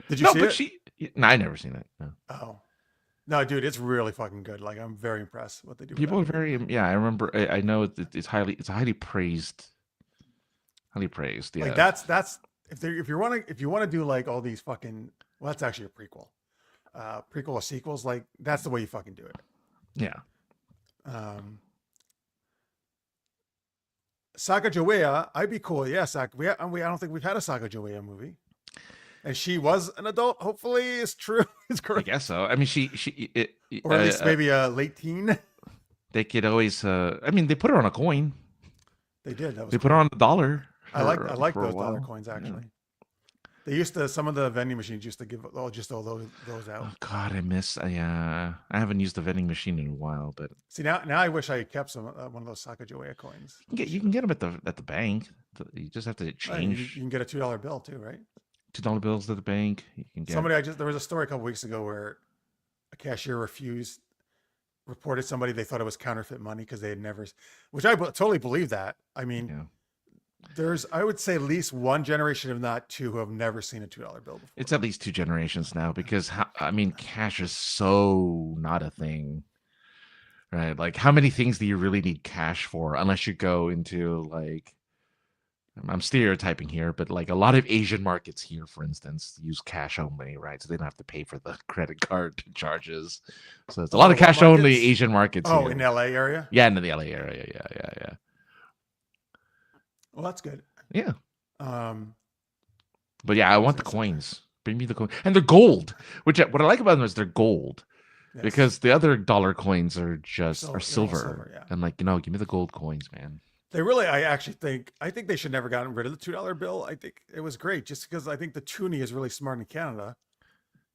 Did you see it? No, I never seen it. No. Oh. No, dude, it's really fucking good. Like, I'm very impressed with what they do. People are very, I remember. I know it's highly praised. Highly praised. Yeah. Like that's if you want to do like all these fucking, well, that's actually a prequel or sequels. Like that's the way you fucking do it. Yeah. Sacagawea, I'd be cool. Yeah, I don't think we've had a Sacagawea movie. And she was an adult. Hopefully, it's true. It's I correct. guess so. I mean, Or at least maybe a late teen. they could always. I mean, they put her on a coin. They did. That was They put cool. her on the dollar. I like for a those dollar while. coins actually. Yeah. They used to, some of the vending machines used to give just all those out. Oh God, I miss. I haven't used the vending machine in a while, but See, now I wish I had kept some one of those Sacagawea coins. you can get them at the bank. You just have to You change can get a $2 bill too, right? $2 bills at the bank. You can get There was a story a couple weeks ago where a cashier reported somebody they thought it was counterfeit money because they had never, which I totally believe that. I mean, yeah. there's, I would say at least one generation, if not two, who have never seen a $2 bill before. It's at least 2 generations now because I mean, cash is so not a thing, right? Like, how many things do you really need cash for? Unless you go into like, I'm stereotyping here, but like a lot of Asian markets here, for instance, use cash only, right? So they don't have to pay for the credit card charges. So it's a lot of cash only Asian markets. Oh, here. in the LA area? Yeah, in the LA area. Yeah. Well, that's good. Yeah. But yeah, I want the coins. Bring me the coin, and they're gold. What I like about them is they're gold, because the other dollar coins are silver. Yeah. And like, give me the gold coins, man. They really, I think they should never gotten rid of the $2 bill. I think it was great just because I think the toonie is really smart in Canada.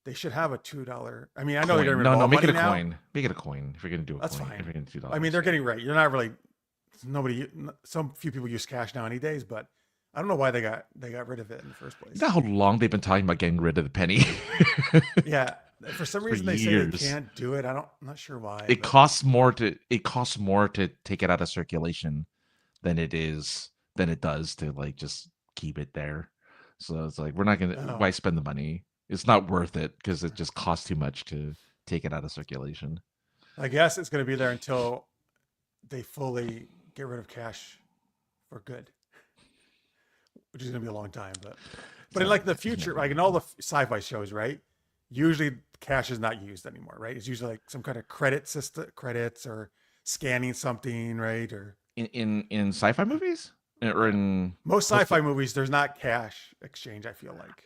They should have a $2. I mean, I know they're getting rid of all make it a now. coin. Make it a coin if you're gonna do a That's coin. fine. If you're gonna do $2. I mean, they're getting right. You're not really some few people use cash now any days, but I don't know why they got rid of it in the first place. You know how long they've been talking about getting rid of the penny? Yeah, for some reason they say they can't do it. I'm not sure why. It costs more to take it out of circulation than it does to like just keep it there. So it's like, we're not gonna why spend the money? It's not worth it because it just costs too much to take it out of circulation. I guess it's going to be there until they fully get rid of cash for good, which is going to be a long time. But in like the future, like in all the sci-fi shows, right? Usually cash is not used anymore, right? It's usually like some kind of credit system, credits, or scanning something, right? Or in sci-fi movies, or in most sci-fi movies, there's not cash exchange. I feel like.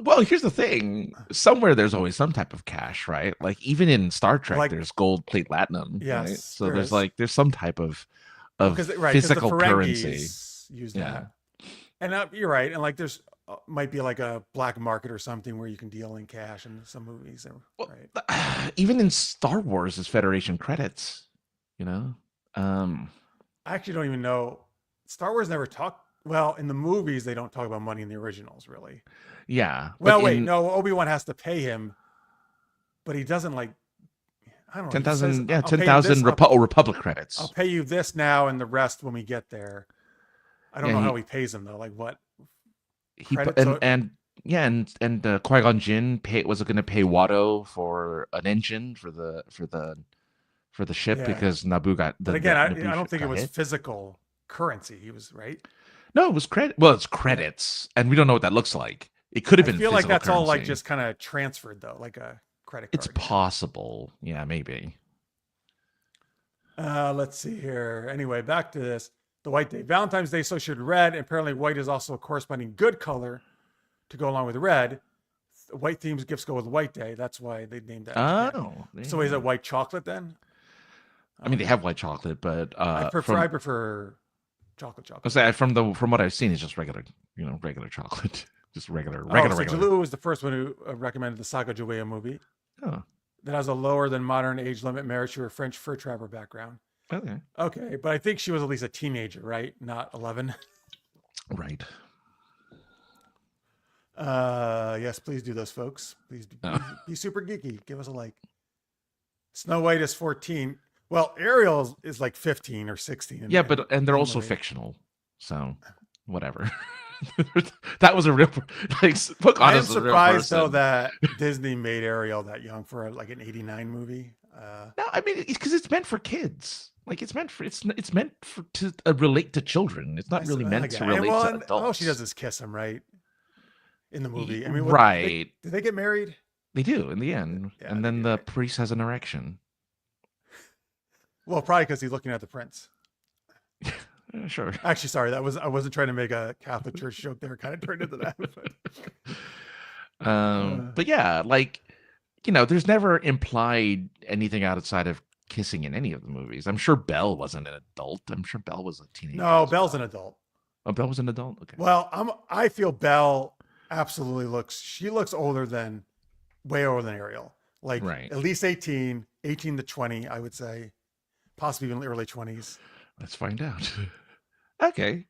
Well, here's the thing. Somewhere there's always some type of cash, right? Like even in Star Trek, there's gold, plate, platinum. Yes. Right? So there's some type of physical currency. Use that. And you're right. And like there's might be like a black market or something where you can deal in cash in some movies. Right. Even in Star Wars, is Federation credits. I actually don't even know. Star Wars never talked. Well, in the movies, they don't talk about money in the originals, really. Yeah. Well, wait, no. Obi-Wan has to pay him, but he doesn't like. I don't know. 10,000. Yeah, 10,000 Republic credits. I'll pay you this now, and the rest when we get there. I don't know how he pays him though. Like what? And Qui-Gon Jinn was going to pay Watto for an engine for the ship because Naboo got. But again, I don't think it was physical currency. He was right. No, it was credit. Well, it's credits, and we don't know what that looks like. It could have been. I feel like that's currency. all like just kind of transferred though, like a credit card. It's possible. Yeah, maybe. Let's see here. Anyway, back to this. The white day. Valentine's Day associated with red. Apparently, white is also a corresponding good color to go along with red. White themes gifts go with white day. That's why they named that. Oh. So is it white chocolate then? I mean, they have white chocolate, but I prefer chocolate. I say from what I've seen, it's just regular chocolate, just regular. So Jalou was the first one who recommended the Sacagawea movie. Oh. That has a lower than modern age limit marriage to her French fur trapper background. Okay, but I think she was at least a teenager, right? Not 11. Right. Yes, please do those, folks. Please be super geeky. Give us a like. Snow White is 14. Well, Ariel is like 15 or 16. Yeah, but they're also fictional, so whatever. That was a real I'm surprised though that Disney made Ariel that young for like an 89 movie. No, I mean because it's meant for kids. Like it's meant to relate to children. It's not really meant to relate to adults. Oh, she does is kiss him, right? In the movie. I mean, right. Did they get married? They do in the end. Yeah, and then the priest has an erection. Well, probably because he's looking at the prince. Sure. Actually, sorry, I wasn't trying to make a Catholic Church joke there. It kind of turned into that. But yeah, like, there's never implied anything outside of kissing in any of the movies. I'm sure Belle wasn't an adult. I'm sure Belle was a teenager. No, as Belle's well. an adult. Oh, Belle was an adult. Okay. Well, I feel Belle absolutely looks older than way older than Ariel. Like Right. at least 18 to 20, I would say, possibly even early 20s. Let's find out. Okay.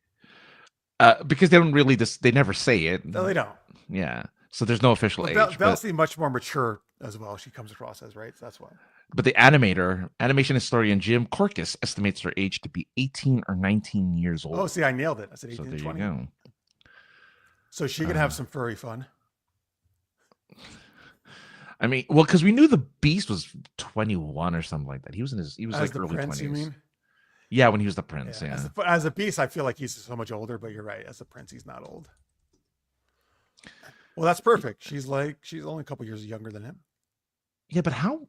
Because they don't really they never say it. No, they don't. Yeah. So there's no official age. Belle seems much more mature as well. She comes across as, right? So that's why. But the animation historian Jim Korkis estimates her age to be 18 or 19 years old. Oh, see, I nailed it. I said 18 so to 20. You go. So she can have some furry fun. I mean, well, because we knew the Beast was 21 or something like that. He was as like the early prince, 20s. You mean? Yeah, when he was the prince. Yeah. As a Beast, I feel like he's so much older, but you're right. As a prince, he's not old. Well, that's perfect. She's only a couple years younger than him. Yeah, but how?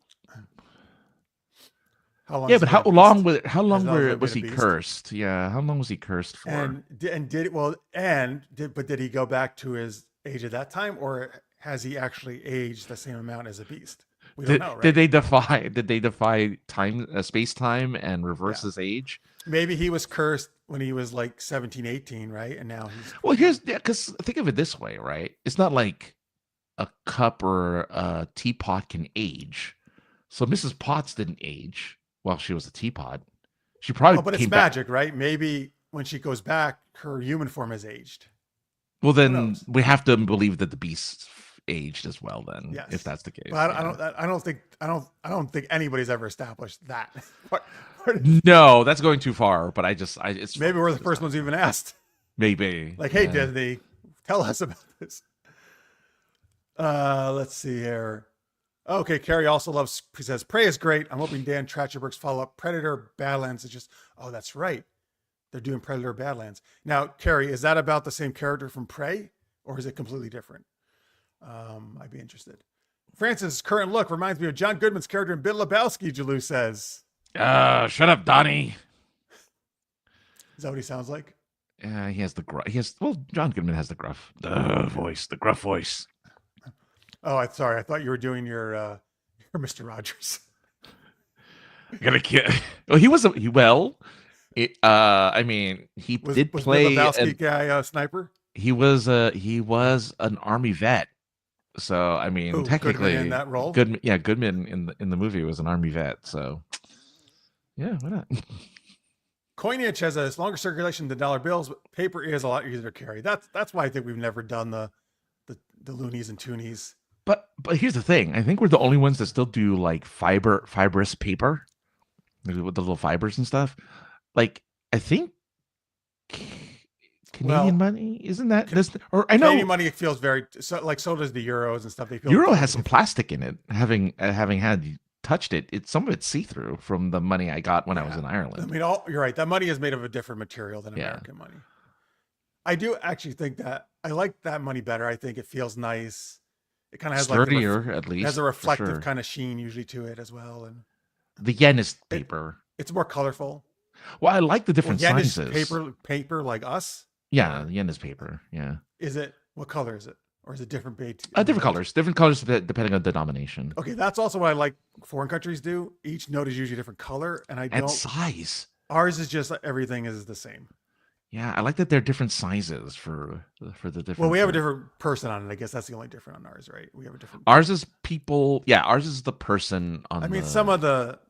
How long? Yeah, but how long was he cursed? Yeah, how long was he cursed for? Did he go back to his age at that time, or has he actually aged the same amount as a Beast? We don't know, right? Did they defy time, space time, and reverse his age? Maybe he was cursed when he was like 17, 18, right? And now he's because think of it this way, right? It's not like a cup or a teapot can age. So Mrs. Potts didn't age while she was a teapot. She probably but it's magic, right? Maybe when she goes back, her human form has aged. Well, then we have to believe that the Beast aged as well. Then, yes. If that's the case, but I don't think anybody's ever established that. No, that's going too far. But it's maybe we're the first ones even asked. Maybe like, hey, Disney, tell us about this. Let's see here. Okay, Carrie also loves. He says Prey is great. I'm hoping Dan Trachtenberg's follow-up Predator Badlands is just. Oh, that's right. They're doing Predator Badlands now. Carrie, is that about the same character from Prey, or is it completely different? I'd be interested. Francis' current look reminds me of John Goodman's character in Big Lebowski. Jalou says. Shut up, Donnie. Is that what he sounds like? Yeah, he has the gruff. John Goodman has the gruff voice, the gruff voice. Oh, sorry. I thought you were doing your Mr. Rogers. Gonna kid. Well, he was I mean, he did play the Lebowski guy sniper. He was an army vet. So I mean, technically, Goodman in that role. Goodman in the movie was an army vet. So yeah, why not? Coinage has a longer circulation than dollar bills, but paper is a lot easier to carry. That's why I think we've never done the loonies and toonies. But here's the thing. I think we're the only ones that still do like fibrous paper with the little fibers and stuff. Like I think Canadian money isn't that? Or I know Canadian money feels very so does the euros and stuff. They feel Euro has some plastic in it. Having had touched it, some of it's see through from the money I got when I was in Ireland. I mean, you're right. That money is made of a different material than American money. I do actually think that I like that money better. I think it feels nice. It kind of has sturdier, at least. It has a reflective kind of sheen usually to it as well, and the yen is paper. It's more colorful. Well, I like the different yen sizes. Is paper like us. Yeah, yen is paper. Yeah. Is it? What color is it? Or is it different? Different colors. Different colors depending on the denomination. Okay, that's also what I like. Foreign countries do. Each note is usually a different color, and size. Ours is just everything is the same. Yeah, I like that they're different sizes for the different. Well, we have a different person on it. I guess that's the only different on ours, right? We have a different. Ours is people. Yeah, ours is the person on. I mean, some of the,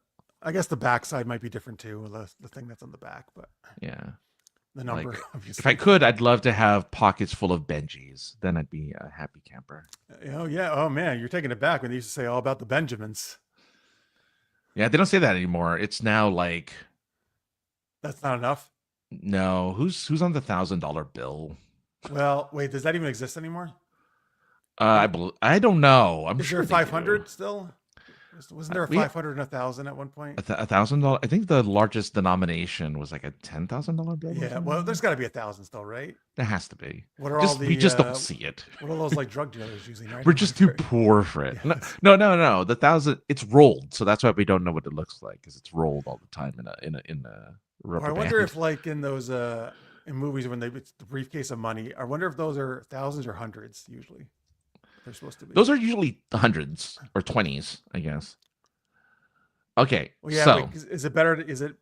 I guess the back side might be different too. The thing that's on the back, but yeah, the number. Obviously. If I could, I'd love to have pockets full of Benjis. Then I'd be a happy camper. Oh yeah. Oh man, you're taking it back when they used to say all about the Benjamins. Yeah, they don't say that anymore. It's now like. That's not enough. No, who's on the $1,000 bill? Well, wait, does that even exist anymore? I don't know. I'm Is sure there 500 still? Wasn't there a 500 and 1,000 at one point? $1,000. I think the largest denomination was like a $10,000 bill. Yeah, well, there's got to be 1,000 still, right? There has to be. What are we just don't see it. What are those like drug dealers using? Right? We're just too poor for it. Yeah. No. The 1,000. It's rolled, so that's why we don't know what it looks like because it's rolled all the time in a rubber I wonder band. if like in those in movies when it's the briefcase of money. I wonder if those are thousands or hundreds usually. They're supposed to be. Those are usually the hundreds or 20s, I guess. Okay, Well, yeah, so but is it better? Is it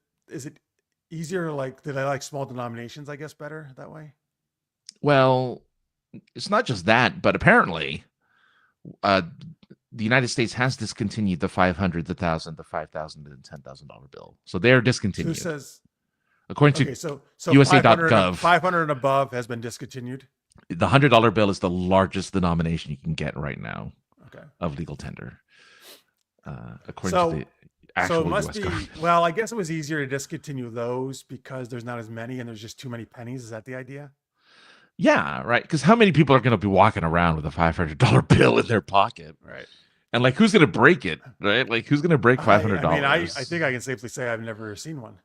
easier? Like, did I like small denominations? I guess better that way. well, it's not just that, but apparently, uh, the United States has discontinued the 500, the 1,000, the 5,000, and $10,000 bill. So they're discontinued. Who says? According Okay, to so USA.gov, 500 and above has been discontinued. the $100 bill is the largest denomination you can get right now of legal tender. According to the actual so it must US be. government. Well, I guess it was easier to discontinue those because there's not as many and there's just too many pennies. Is that the idea? Yeah, right. Because how many people are going to be walking around with a $500 bill in their pocket? Right. And like, who's going to break it? Right? Like, who's going to break $500? I mean, I think I can safely say I've never seen one.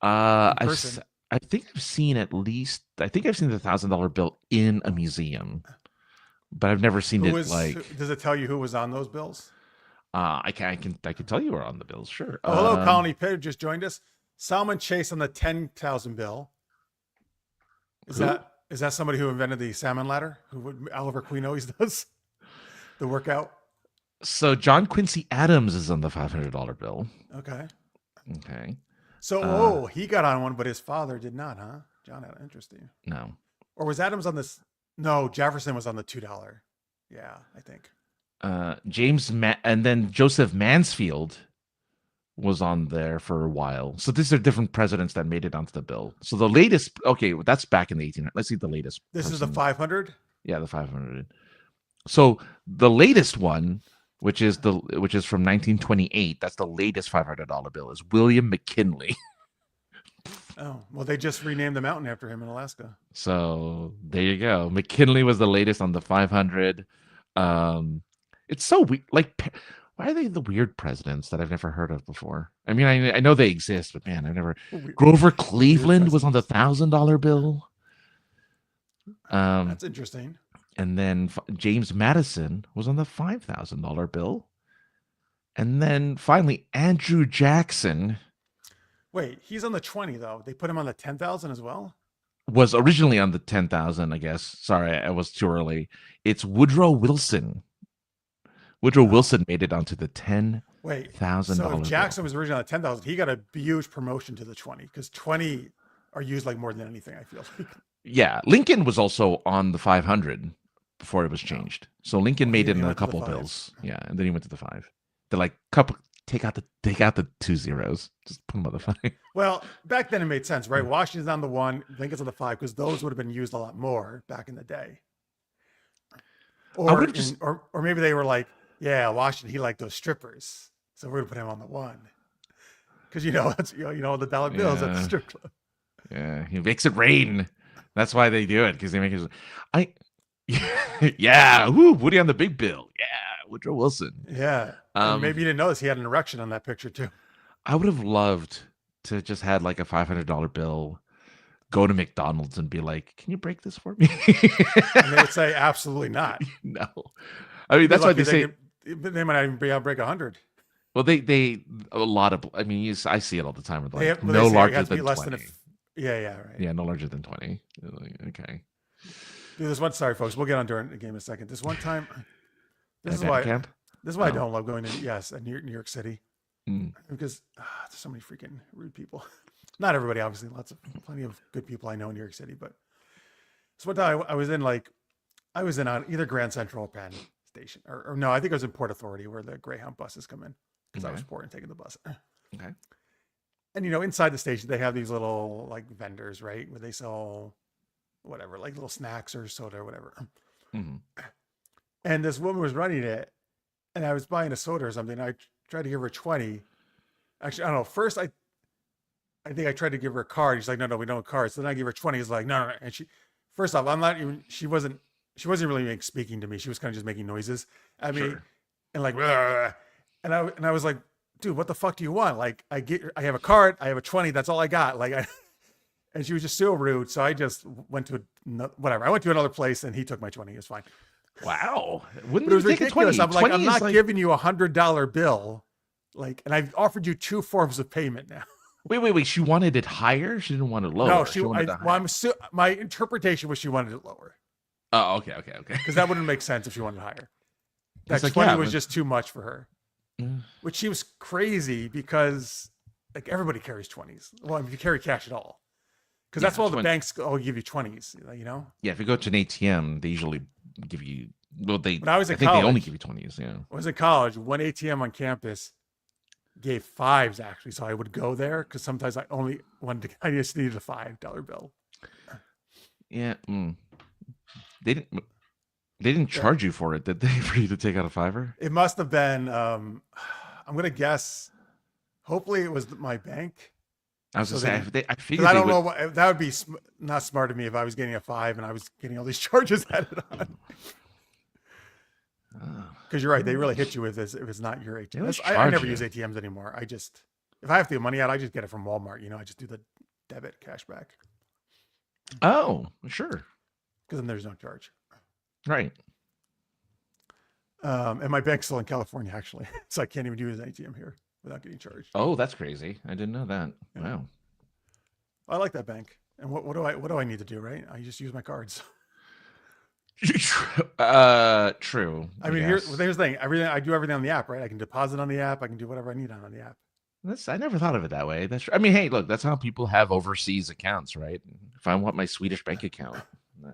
I think I've seen at least. I think I've seen the $1,000 bill in a museum, but I've never seen does it tell you who was on those bills? I can tell you who are on the bills. Sure. Oh, hello, Colony Pitt just joined us. Salmon Chase on the 10,000 bill. Is that somebody who invented the salmon ladder? Who Oliver Queen always does the workout? So John Quincy Adams is on the $500 bill. Okay. So he got on one, but his father did not, huh? John Adams, interesting. No. Or was Adams on this? No, Jefferson was on the $2. Yeah, I think. And then Joseph Mansfield was on there for a while. So these are different presidents that made it onto the bill. So the latest, that's back in the 1800s. Let's see the latest. This is the 500? Yeah, the 500. So the latest one, which is from 1928, that's the latest $500 bill, is William McKinley. Oh, well, they just renamed the mountain after him in Alaska. So there you go. McKinley was the latest on the 500. It's so weird. Like, why are they the weird presidents that I've never heard of before? I mean, I know they exist, but man, I've never. Grover Cleveland was on the $1,000 bill. That's interesting. And then James Madison was on the $5,000 bill. And then finally, Andrew Jackson. Wait, he's on the 20 though. They put him on the 10,000 as well. Was originally on the 10,000, I guess. Sorry, I was too early. It's Woodrow Wilson. Woodrow Wilson made it onto the $10,000. So if Jackson was originally on the 10,000, he got a huge promotion to the 20 because 20 are used like more than anything. I feel like. Yeah, Lincoln was also on the 500 before it was changed. So Lincoln made it in a couple bills. Yeah, and then he went to the 5. They're like, take out the 2 zeros. Just put them on the 5. Well, back then it made sense, right? Washington's on the 1, Lincoln's on the 5, because those would have been used a lot more back in the day. Or maybe they were like, yeah, Washington, he liked those strippers, so we're gonna put him on the 1. Because that's the dollar bills at the strip club. Yeah, he makes it rain. That's why they do it, because they make it. Yeah, Woody on the big bill. Yeah, Woodrow Wilson. Yeah. Maybe you didn't notice he had an erection on that picture too. I would have loved to just had like a $500 bill, go to McDonald's and be like, "Can you break this for me?" And they would say, "Absolutely not." No, I mean that's why they say they might not even be able to break 100. Well, I see it all the time. With like no larger than 20. Right. Yeah, no larger than 20. Okay. Dude, this one. Sorry, folks. We'll get on during the game in a second. This one time. This is why I don't love going to New York City, because there's so many freaking rude people. Not everybody, obviously. Plenty of good people I know in New York City, but so one time I was in either Grand Central or Penn Station, or no, I think I was in Port Authority where the Greyhound buses come in because I was poor and taking the bus. Okay. And inside the station they have these little like vendors, right, where they sell whatever, like little snacks or soda or whatever. Mm-hmm. And this woman was running it, and I was buying a soda or something. I tried to give her 20. Actually, I don't know. First, I think I tried to give her a card. She's like, no, we don't have cards. So then I give her 20. He's like, no. And first off, she wasn't really speaking to me. She was kind of just making noises at me, and like, and I was like, dude, what the fuck do you want? Like, I have a card. I have a 20. That's all I got. Like, and she was just so rude. So I just went to whatever. I went to another place, and he took my 20. It was fine. Wow. But it was ridiculous. I'm like, I'm not giving you $100 bill. Like, and I've offered you 2 forms of payment now. Wait. She wanted it higher? She didn't want it lower. No, my interpretation was she wanted it lower. Oh, okay. Because that wouldn't make sense if she wanted higher. That It's 20 was just too much for her. Mm. Which she was crazy because like everybody carries 20s. Well, if you carry cash at all. Because that's all the banks give you 20s, you know? Yeah, if you go to an ATM, they usually give you, well, when I was I at think college, they only give you 20s, yeah. When I was at college, one ATM on campus gave fives actually. So I would go there because sometimes I just needed a $5 bill. Yeah. They didn't charge you for it, did they, for you to take out a $5? It must have been, I'm going to guess, hopefully it was my bank. I was going to say, I figured I don't know what, that would be not smart of me if I was getting a 5 and I was getting all these charges added on. Because you're right, they really hit you with this if it's not your ATM. I never use ATMs anymore. If I have the money out, I just get it from Walmart. You know, I just do the debit cashback. Oh, sure. Because then there's no charge. Right. And my bank's still in California, actually. So I can't even use an ATM here without getting charged. Oh, that's crazy. I didn't know that. Yeah. Wow. I like that bank. And what do I need to do, right? I just use my cards. True. I mean, here's the thing. I do everything on the app, right? I can deposit on the app. I can do whatever I need on the app. I never thought of it that way. That's true. I mean, hey, look, that's how people have overseas accounts, right? If I want my Swedish bank account,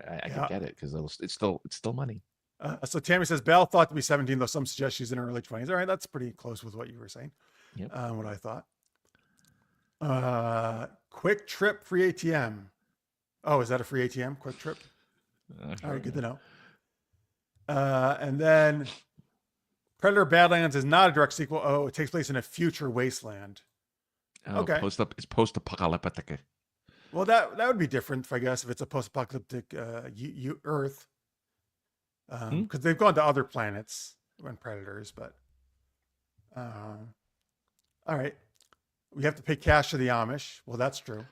I can get it because it's still money. So Tammy says Belle thought to be 17, though some suggest she's in her early 20s. All right, that's pretty close with what you were saying. Yep. What I thought. Quick Trip free ATM. Oh, is that a free ATM? Quick Trip. All right, good to know. And then Predator Badlands is not a direct sequel. Oh, it takes place in a future wasteland. Okay. It's post-apocalyptic. Well, that would be different, I guess, if it's a post-apocalyptic Earth. Because they've gone to other planets when Predators, but all right. We have to pay cash to the Amish. Well, that's true.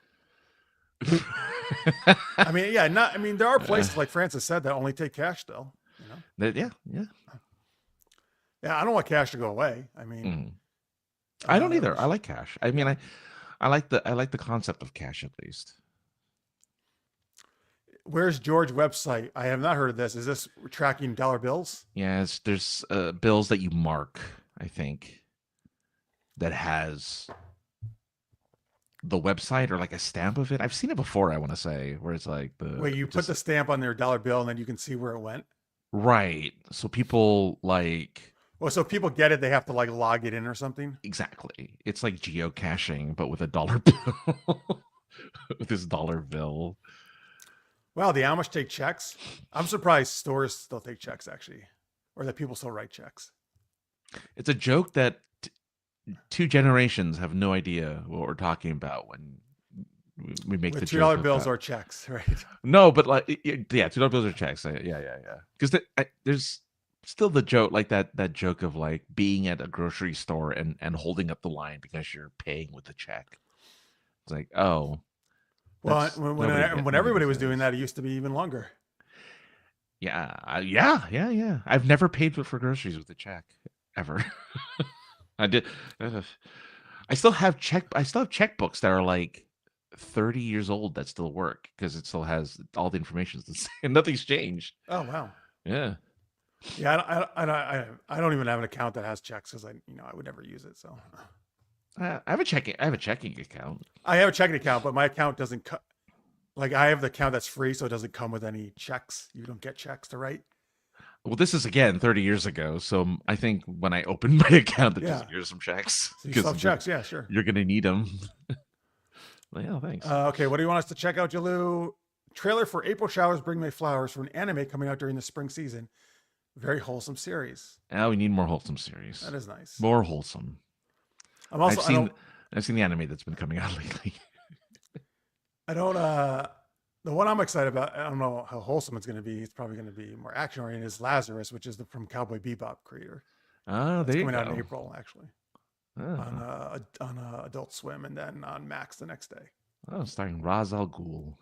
I mean, there are places like Francis said that only take cash still. You know? Yeah. Yeah, I don't want cash to go away. I mean, I don't either. I like cash. I mean, I like the concept of cash at least. Where's George's website? I have not heard of this. Is this tracking dollar bills? Yes, there's bills that you mark, I think, that has the website or like a stamp of it. I've seen it before, I want to say, where it's like wait, you put the stamp on their dollar bill and then you can see where it went. Right. So people like. Well, so if people get it, they have to like log it in or something. Exactly. It's like geocaching, but with a dollar bill. With this dollar bill. Wow, the Amish take checks. I'm surprised stores still take checks, actually, or that people still write checks. It's a joke that two generations have no idea what we're talking about when we make the $2 bills or checks, right? No, but like, yeah, $2 bills or checks. Yeah. Because there's still the joke, like that joke of like being at a grocery store and holding up the line because you're paying with a check. It's like, oh. Well, when everybody was doing that, it used to be even longer. Yeah. I've never paid for groceries with a check ever. I did. I still have checkbooks that are like 30 years old that still work because it still has all the information the same. Nothing's changed. Oh wow. Yeah. Yeah. I don't even have an account that has checks because I would never use it. So. I have a checking account. I have a checking account, but my account doesn't like I have the account that's free, so it doesn't come with any checks. You don't get checks to write. Well, this is again 30 years ago, so I think when I opened my account, here's some checks. So you still have checks, yeah, sure. You're gonna need them. Well, yeah, thanks. Okay, what do you want us to check out, Jalou? Trailer for April Showers Bring Me Flowers for an anime coming out during the spring season. Very wholesome series. We need more wholesome series. That is nice. More wholesome. I've seen the anime that's been coming out lately. The one I'm excited about, I don't know how wholesome it's going to be. It's probably going to be more action oriented. Is Lazarus, which is from Cowboy Bebop creator. Oh, there you go. Coming out in April, actually, on Adult Swim, and then on Max the next day. Oh, starring Ra's al Ghul.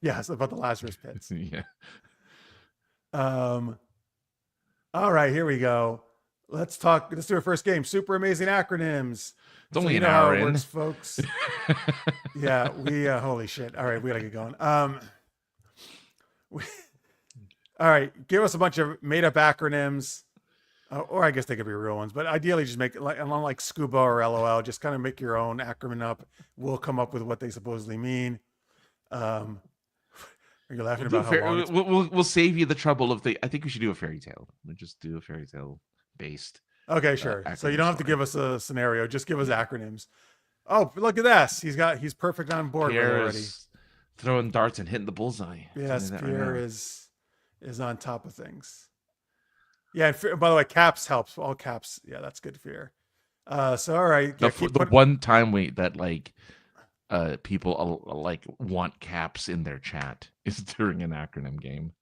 Yeah, it's about the Lazarus pits. Yeah. All right, here we go. Let's do our first game. Super amazing acronyms. It's only an hour in, folks. Yeah, we holy shit. All right, we gotta get going. All right, give us a bunch of made up acronyms, or I guess they could be real ones, but ideally just make it like Scuba or LOL. Just kind of make your own acronym up. We'll come up with what they supposedly mean. Are you laughing about how long? We'll save you the trouble of the. I think we should do a fairy tale. We'll just do a fairy tale based. Okay, sure. So you don't have to give us a scenario. Just give us Yeah. acronyms. Oh, look at this. He's perfect on board Pierre already. is throwing darts and hitting the bullseye. Yes, Pierre is on top of things. Yeah, and by the way, caps helps. All caps. Yeah, that's good, Pierre. So all right. Yeah, The one time that like people like want caps in their chat is during an acronym game.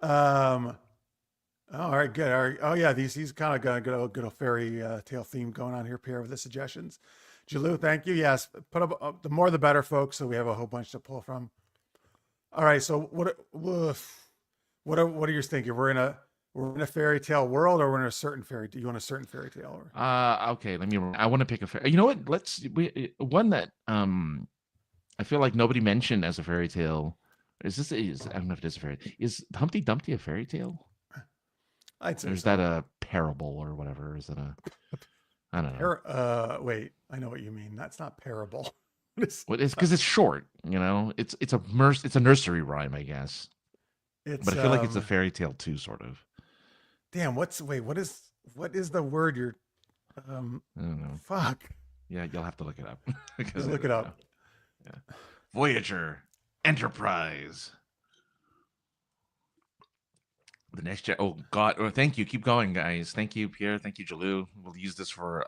All right, good. All right. Oh yeah, he's kind of got a good fairy tale theme going on here, Pierre, with the suggestions. Jalu, thank you. Yes, put up the more the better, folks. So we have a whole bunch to pull from. All right. So what are you thinking? We're in a fairy tale world, or we're in a certain fairy? Do you want a certain fairy tale? Or? Okay. I want to pick a fairy. You know what? One that I feel like nobody mentioned as a fairy tale. I don't know if it is a fairy. Is Humpty Dumpty a fairy tale? I'd say. Or is that a parable or whatever? Is it I don't know. Wait, I know what you mean. That's not parable. It's because it's short. You know, it's a nursery rhyme, I guess. But I feel like it's a fairy tale too, sort of. Damn. What is the word you're? I don't know. Fuck. Yeah, you'll have to look it up. Look it up. Yeah. Voyager, Enterprise. The next gen. Oh God! Oh, thank you. Keep going, guys. Thank you, Pierre. Thank you, Jalu. We'll use this for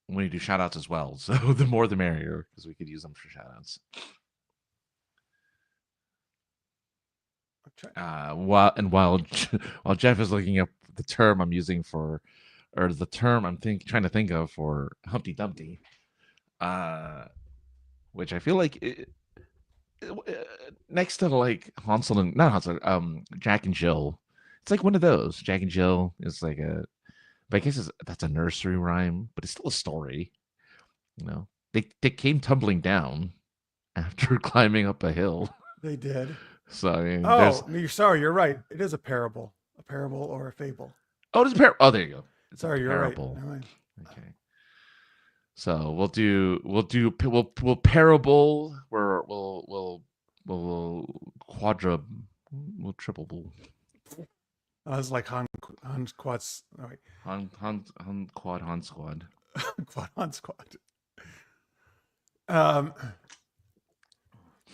when you do shout outs as well. So the more the merrier, because we could use them for shout outs. While Jeff is looking up the term I'm using for, or the term I'm trying to think of for Humpty Dumpty, which I feel like next to like Hansel and not Hansel, Jack and Jill, it's like one of those. Jack and Jill is like but I guess that's a nursery rhyme, but it's still a story. You know, they came tumbling down after climbing up a hill. They did. So I mean, you're right. It is a parable or a fable. Oh, it's a parable. Oh, there you go. It's sorry, a parable. You're right. Okay. So we'll parable. We'll triple. It's like Han quads. Oh, wait. Han squad. Quad Han squad.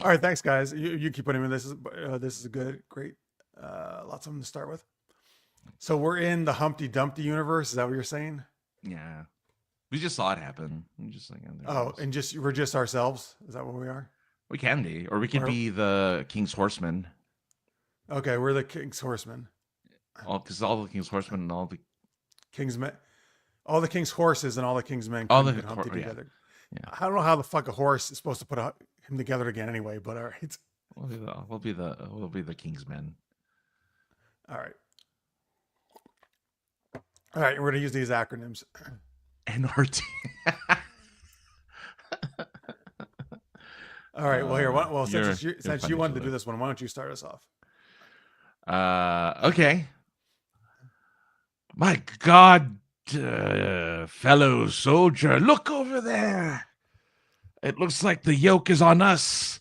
All right, thanks, guys. You keep putting in. This is a great. Lots of them to start with. So we're in the Humpty Dumpty universe. Is that what you're saying? Yeah, we just saw it happen. We just like we're just ourselves. Is that what we are? We can be, or we could be the King's Horsemen. Okay, we're the King's Horsemen. Because all the King's Horsemen and all the King's men, all the King's horses and all the King's men can put Humpty together. Yeah. I don't know how the fuck a horse is supposed to put him together again anyway, but all right. We'll be the King's men. All right. All right, we're gonna use these acronyms. NRT. All right. Well, here. Well, since you wanted to do this one, why don't you start us off? Okay. My God, fellow soldier, look over there. It looks like the yoke is on us.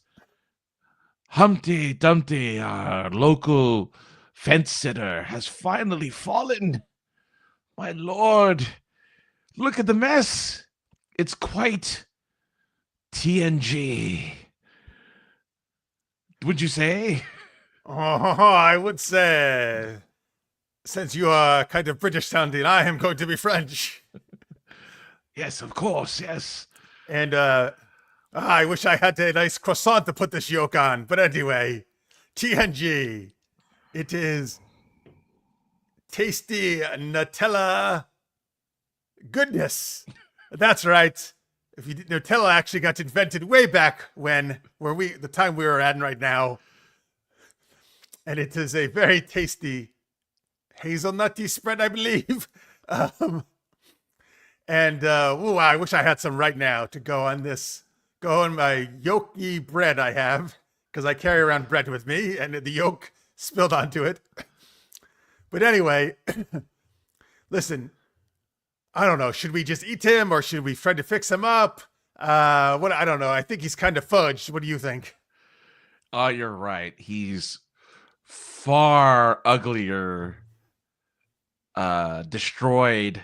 Humpty Dumpty, our local fence sitter, has finally fallen. My lord, look at the mess. It's quite TNG. Would you say? Oh, I would say, since you are kind of British sounding, I am going to be French. Yes, of course, yes. And I wish I had a nice croissant to put this yoke on. But anyway, TNG. It is tasty Nutella goodness. That's right. Nutella actually got invented way back the time we are at right now. And it is a very tasty hazelnutty spread, I believe. I wish I had some right now to go on this go in my yolky bread I have, because I carry around bread with me, and the yolk spilled onto it. But anyway, listen, I don't know. Should we just eat him, or should we try to fix him up? What I don't know. I think he's kind of fudged. What do you think? Oh, you're right. He's far uglier, destroyed.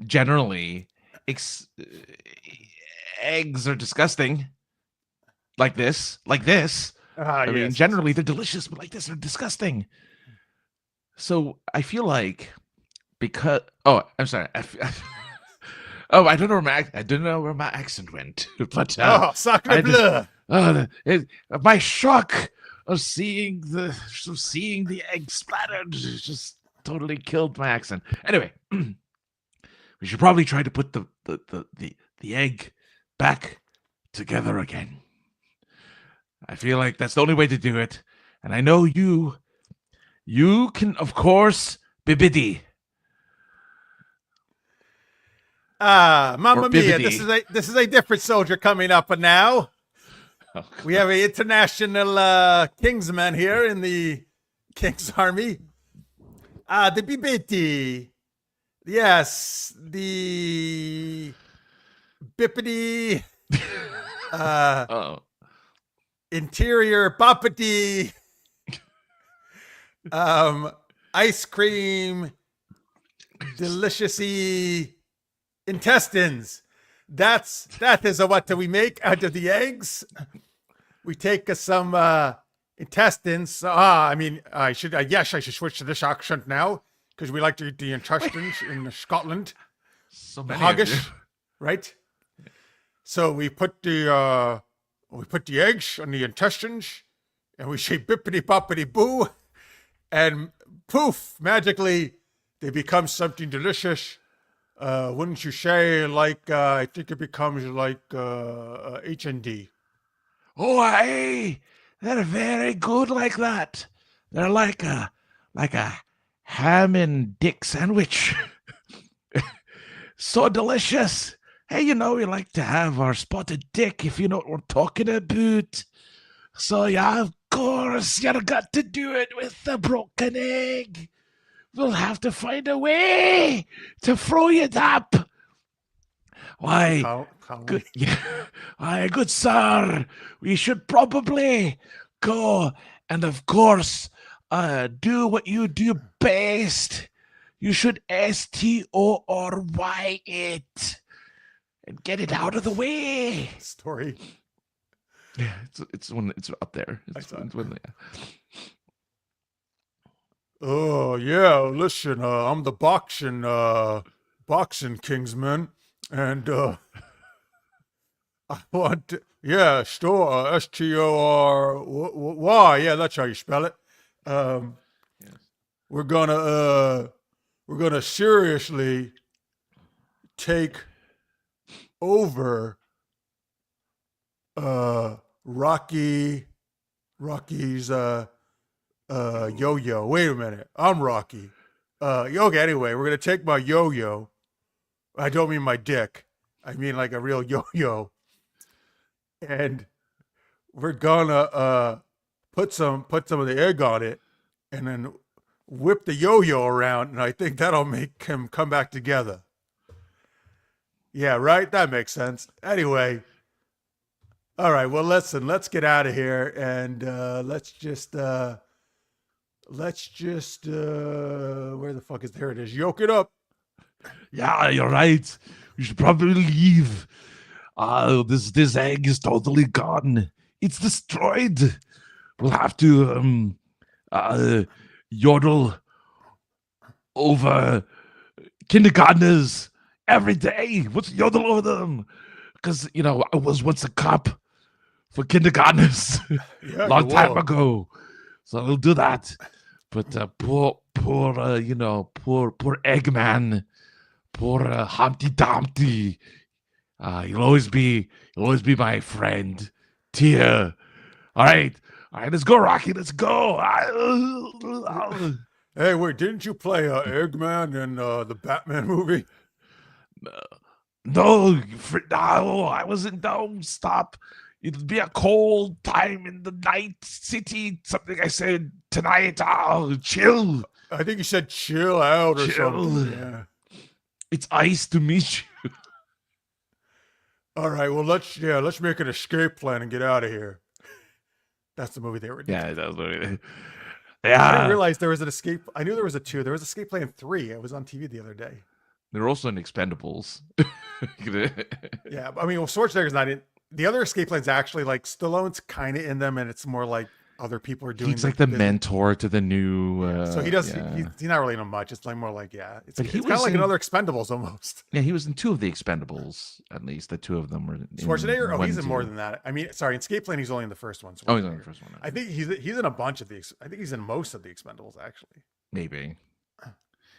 Generally, eggs are disgusting. Like this. I mean, generally they're delicious, but like this, they're disgusting. So I feel like because I'm sorry. I don't know where my accent went, but sacre bleu! My shock of seeing the egg splattered just totally killed my accent. Anyway, we should probably try to put the egg back together again. I feel like that's the only way to do it, and I know you can, of course, bibbidi. Mamma mia! This is a different soldier coming up now. Oh, we have an international kingsman here in the King's Army. The bibiti. Yes, the bippity. Interior boppity. Ice cream. Deliciousy. Intestines. That is what do we make out of the eggs? We take some intestines. I should switch to this accent now because we like to eat the intestines in Scotland. So many Hoggish, right? So we put the eggs on the intestines, and we say bippity boppity boo, and poof! Magically, they become something delicious. Wouldn't you say? Like I think it becomes like H&D. Oh, aye, they're very good like that. They're like a ham and dick sandwich. So delicious. Hey, we like to have our spotted dick, if you know what we're talking about. So yeah, of course, you got to do it with the broken egg. We'll have to find a way to throw it up. Why, good sir, we should probably go and, of course, do what you do best. You should STORY it and get it out of the way. Story. Yeah, it's up there. Oh yeah, listen, I'm the boxing kingsman, and I want STORY. Yeah, that's how you spell it. Yes. We're gonna seriously take over Rocky's yo-yo. Wait a minute. I'm Rocky. Okay, anyway, we're gonna take my yo-yo. I don't mean my dick. I mean like a real yo-yo. And we're gonna put some of the egg on it and then whip the yo-yo around, and I think that'll make him come back together. Yeah, right? That makes sense. Anyway. All right, well listen, let's get out of here and let's just where the fuck is there it is. Yoke it up. Yeah, you're right. We should probably leave. This egg is totally gone. It's destroyed. We'll have to yodel over kindergartners every day. Let's yodel over them. Because, I was once a cop for kindergartners long time ago. So we'll do that. But poor Eggman, poor Humpty Dumpty. He'll always be my friend. Tear. All right, let's go, Rocky. Let's go. Hey, wait, didn't you play Eggman in the Batman movie? No, no, I wasn't. No, stop. It'll be a cold time in the night city. Something I said tonight. Oh, chill. I think you said chill out or Chill. something. Yeah. It's ice to meet you. All right. Well, let's make an escape plan and get out of here. That's the movie they were doing. Yeah, that was what I didn't realize there was an escape. I knew there was a 2. There was Escape Plan 3. It was on TV the other day. They're also in Expendables. Yeah, I mean, well, Schwarzenegger's not in. The other Escape Plans actually like Stallone's kind of in them, and it's more like other people are doing. He's like the mentor to the new. So he does. He's not really in them much. It's like more like it's But kind of like another Expendables almost. Yeah, he was in 2 of the Expendables. At least the 2 of them were. Schwarzenegger. Oh, he's in more than that. I mean, sorry, in Escape Plan he's only in the first one. Oh, he's only in the first one. I think he's in a bunch of these. I think he's in most of the Expendables actually. Maybe.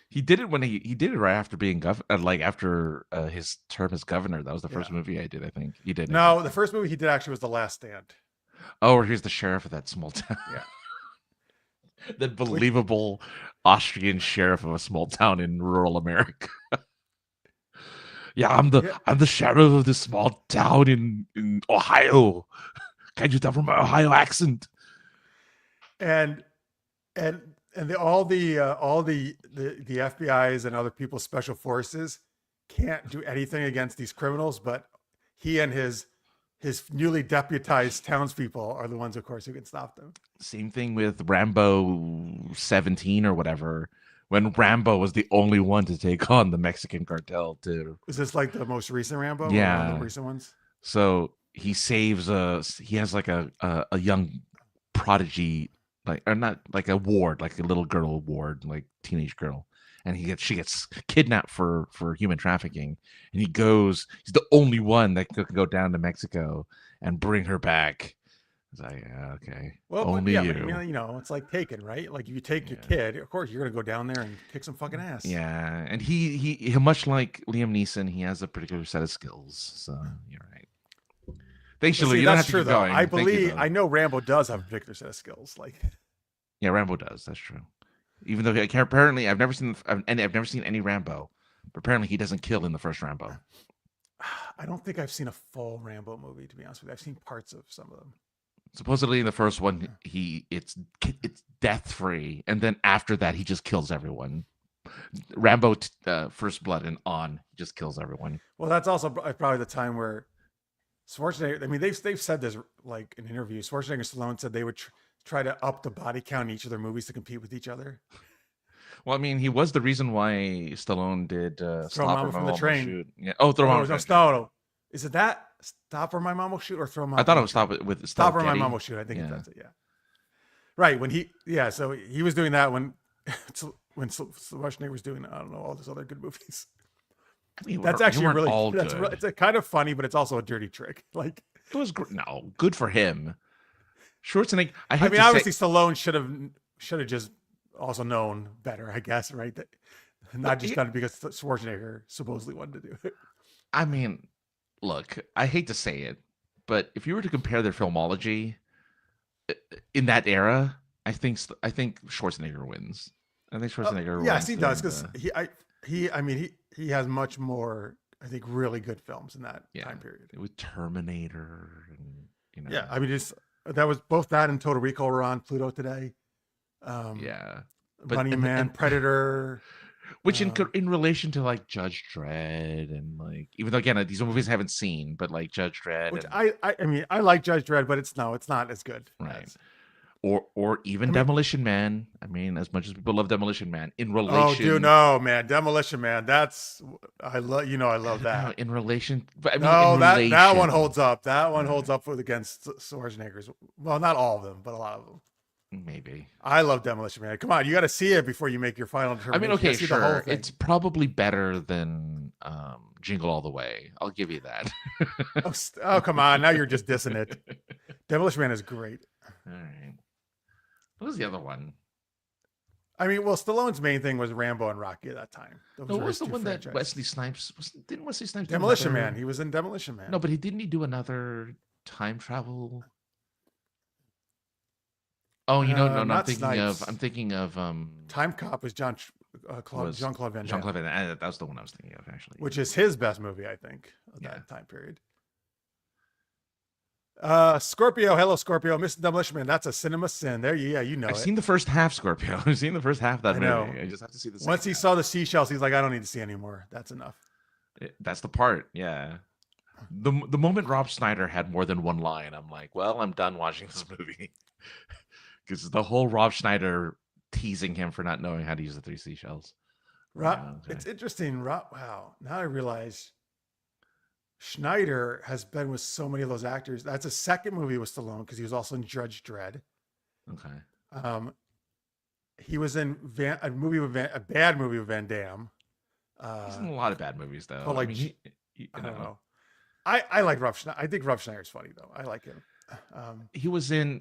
He did it when he did it right after being like after his term as governor. That was the first movie I did. I think he did. No, the first movie he did actually was The Last Stand. Oh, or he's the sheriff of that small town. Yeah, the believable Austrian sheriff of a small town in rural America. Yeah, I'm the sheriff of this small town in Ohio. Can't you tell from my Ohio accent? And all the FBI's and other people's special forces can't do anything against these criminals, but he and his newly deputized townspeople are the ones, of course, who can stop them. Same thing with Rambo 17 or whatever, when Rambo was the only one to take on the Mexican cartel too. Is this like the most recent Rambo? Yeah, one of the recent ones. So he saves he has like a young prodigy, like, or not, like a ward, like a little girl ward, like teenage girl, and she gets kidnapped for human trafficking, and he's the only one that can go down to Mexico and bring her back. It's like, yeah, okay, well, only you. But, I mean, it's like Taken, right? Like if you take your kid, of course you're gonna go down there and kick some fucking ass. Yeah, and he much like Liam Neeson, he has a particular set of skills. So you're right. Thanks, Julie. You don't have to keep going. I know Rambo does have a particular set of skills. Like, yeah, Rambo does. That's true. Even though apparently I've never seen any Rambo, but apparently he doesn't kill in the first Rambo. I don't think I've seen a full Rambo movie, to be honest with you. I've seen parts of some of them. Supposedly in the first one, it's death free, and then after that, he just kills everyone. Rambo, First Blood, and on just kills everyone. Well, that's also probably the time where Schwarzenegger. I mean, they've said this like in interviews. Schwarzenegger and Stallone said they would try to up the body count in each of their movies to compete with each other. Well, I mean, he was the reason why Stallone did Throw Mama from the Train. Shoot. Yeah. Oh, Throw Mama. No. Is it that Stop or My Mom Will Shoot or Throw Mama? I thought it was Stop or My Mom Will Shoot. I think that's it. Yeah. Right. So he was doing that when Schwarzenegger was doing, I don't know, all those other good movies. I mean, that's actually really all good. It's a kind of funny, but it's also a dirty trick. Like, it was good for him. Schwarzenegger. I mean, obviously Stallone should have just also known better, I guess, right? That not just done it because Schwarzenegger supposedly wanted to do it. I mean, look, I hate to say it, but if you were to compare their filmology in that era, I think Schwarzenegger wins. I think Schwarzenegger wins. Yes, he does, because he has much more, I think, really good films in that time period. With Terminator and Yeah, I mean, that was both that and Total Recall were on Pluto today. Bunny Man, Predator. Which in relation to like Judge Dredd and like, even though again these movies I haven't seen, but like Judge Dredd, which I mean I like Judge Dredd, but it's not as good, right? Or even Demolition Man. I mean, as much as people love Demolition Man, in relation, man, Demolition Man. I love that. In relation, but I mean, that one holds up. That one holds up against Schwarzenegger's. Well, not all of them, but a lot of them. Maybe. I love Demolition Man. Come on, you got to see it before you make your final determination. I mean, okay, sure. It's probably better than Jingle All the Way. I'll give you that. oh, come on. Now you're just dissing it. Demolition Man is great. All right. What was the other one? I mean, well, Stallone's main thing was Rambo and Rocky at that time. What was the one that Wesley Snipes didn't Wesley Snipes Demolition Man? He was in Demolition Man. No, but didn't he do another time travel? Oh, no, I'm thinking of Time Cop was Jean-Claude Van Damme. Jean-Claude Van Damme. That was the one I was thinking of, actually. Which is his best movie, I think, of that time period. Scorpio, hello Scorpio, Mr. Demolition Man. That's a cinema sin. There, you know. I've seen the first half, Scorpio. I've seen the first half of that movie. I just have to see the second Once he saw the seashells, he's like, I don't need to see anymore. That's enough. That's the part, yeah. The moment Rob Schneider had more than one line, I'm like, well, I'm done watching this movie. Because the whole Rob Schneider teasing him for not knowing how to use the 3 seashells. It's interesting. Wow. Now I realize Schneider has been with so many of those actors. That's a second movie with Stallone because he was also in Judge Dredd. Okay. He was in a bad movie with Van Damme. He's in a lot of bad movies, though. Like, I don't know. I like Rob Schneider. I think Rob Schneider's funny, though. I like him. He was in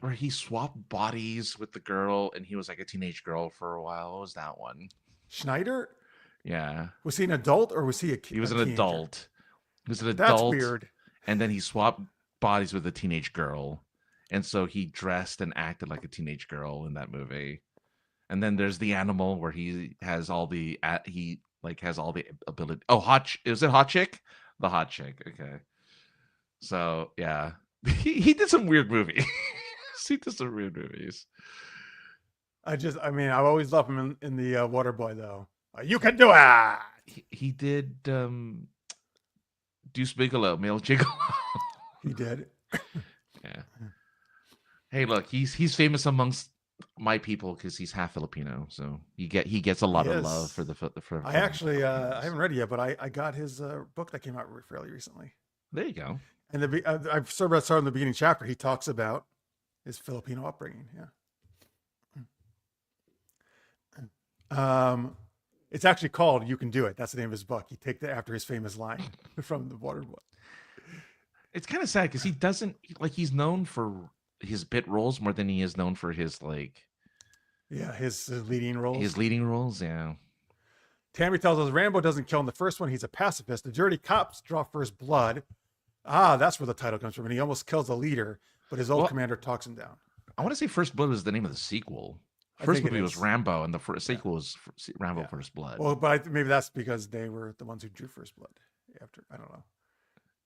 where he swapped bodies with the girl, and he was like a teenage girl for a while. What was that one? Schneider? Yeah. Was he an adult or was he a kid? He was an adult. He was an adult. That's weird. And then he swapped bodies with a teenage girl, and so he dressed and acted like a teenage girl in that movie. And then there's The Animal, where he has all the ability. Oh, is it Hot Chick? The Hot Chick. Okay. So yeah, he did some weird movies. He did some weird movies. I've always loved him in the Waterboy, though. You can do it. He did Deuce Bigelow, Male Gigolo. He did. Yeah. Hey, look, he's famous amongst my people because he's half Filipino, so he gets a lot of love for the. I actually I haven't read it yet, but I got his book that came out fairly recently. There you go. And I've started in the beginning chapter. He talks about his Filipino upbringing. Yeah. It's actually called "You Can Do It." That's the name of his book. He takes it after his famous line from the Waterboy. It's kind of sad because he doesn't he's known for his bit roles more than he is known for his his leading roles. His leading roles, yeah. Tammy tells us Rambo doesn't kill in the first one. He's a pacifist. The dirty cops draw first blood. That's where the title comes from. And he almost kills the leader, but his old commander talks him down. I want to say First Blood was the name of the sequel. First movie was Rambo, and the sequel was Rambo First Blood. Well, but maybe that's because they were the ones who drew First Blood. After I don't know.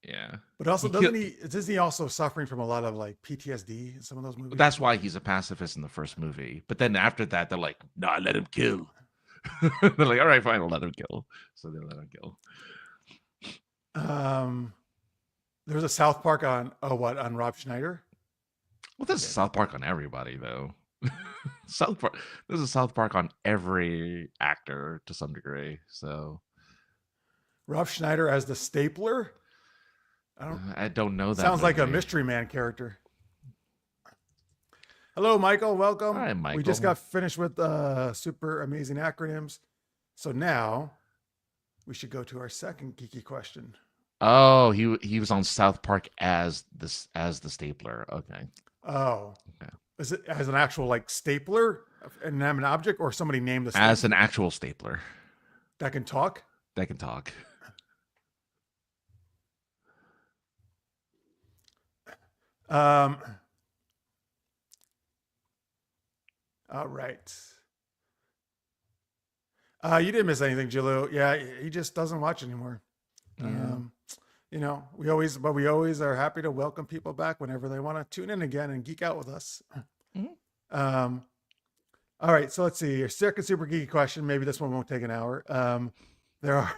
Yeah, but also isn't he also suffering from a lot of like PTSD in some of those movies? That's why he's a pacifist in the first movie. But then after that, they're like, "Nah, let him kill." They're like, "All right, fine, we'll let him kill." So they let him kill. There was a South Park on Rob Schneider. Well, there's a South Park on everybody though. South Park. There's a South Park on every actor to some degree. So Rob Schneider as the Stapler. I don't know that. Sounds like a Mystery Man character. Hello, Michael. Welcome. Hi, Michael. We just got finished with super amazing acronyms. So now we should go to our second geeky question. Oh, he was on South Park as the Stapler. Okay. Oh. Okay. Is it as an actual like stapler and an object, or somebody named the stapler? As an actual stapler that can talk? That can talk. All right. You didn't miss anything, Jilu. Yeah, he just doesn't watch anymore. Yeah. We always are happy to welcome people back whenever they want to tune in again and geek out with us. Mm-hmm. All right, so let's see. Your second super geeky question. Maybe this one won't take an hour. There are.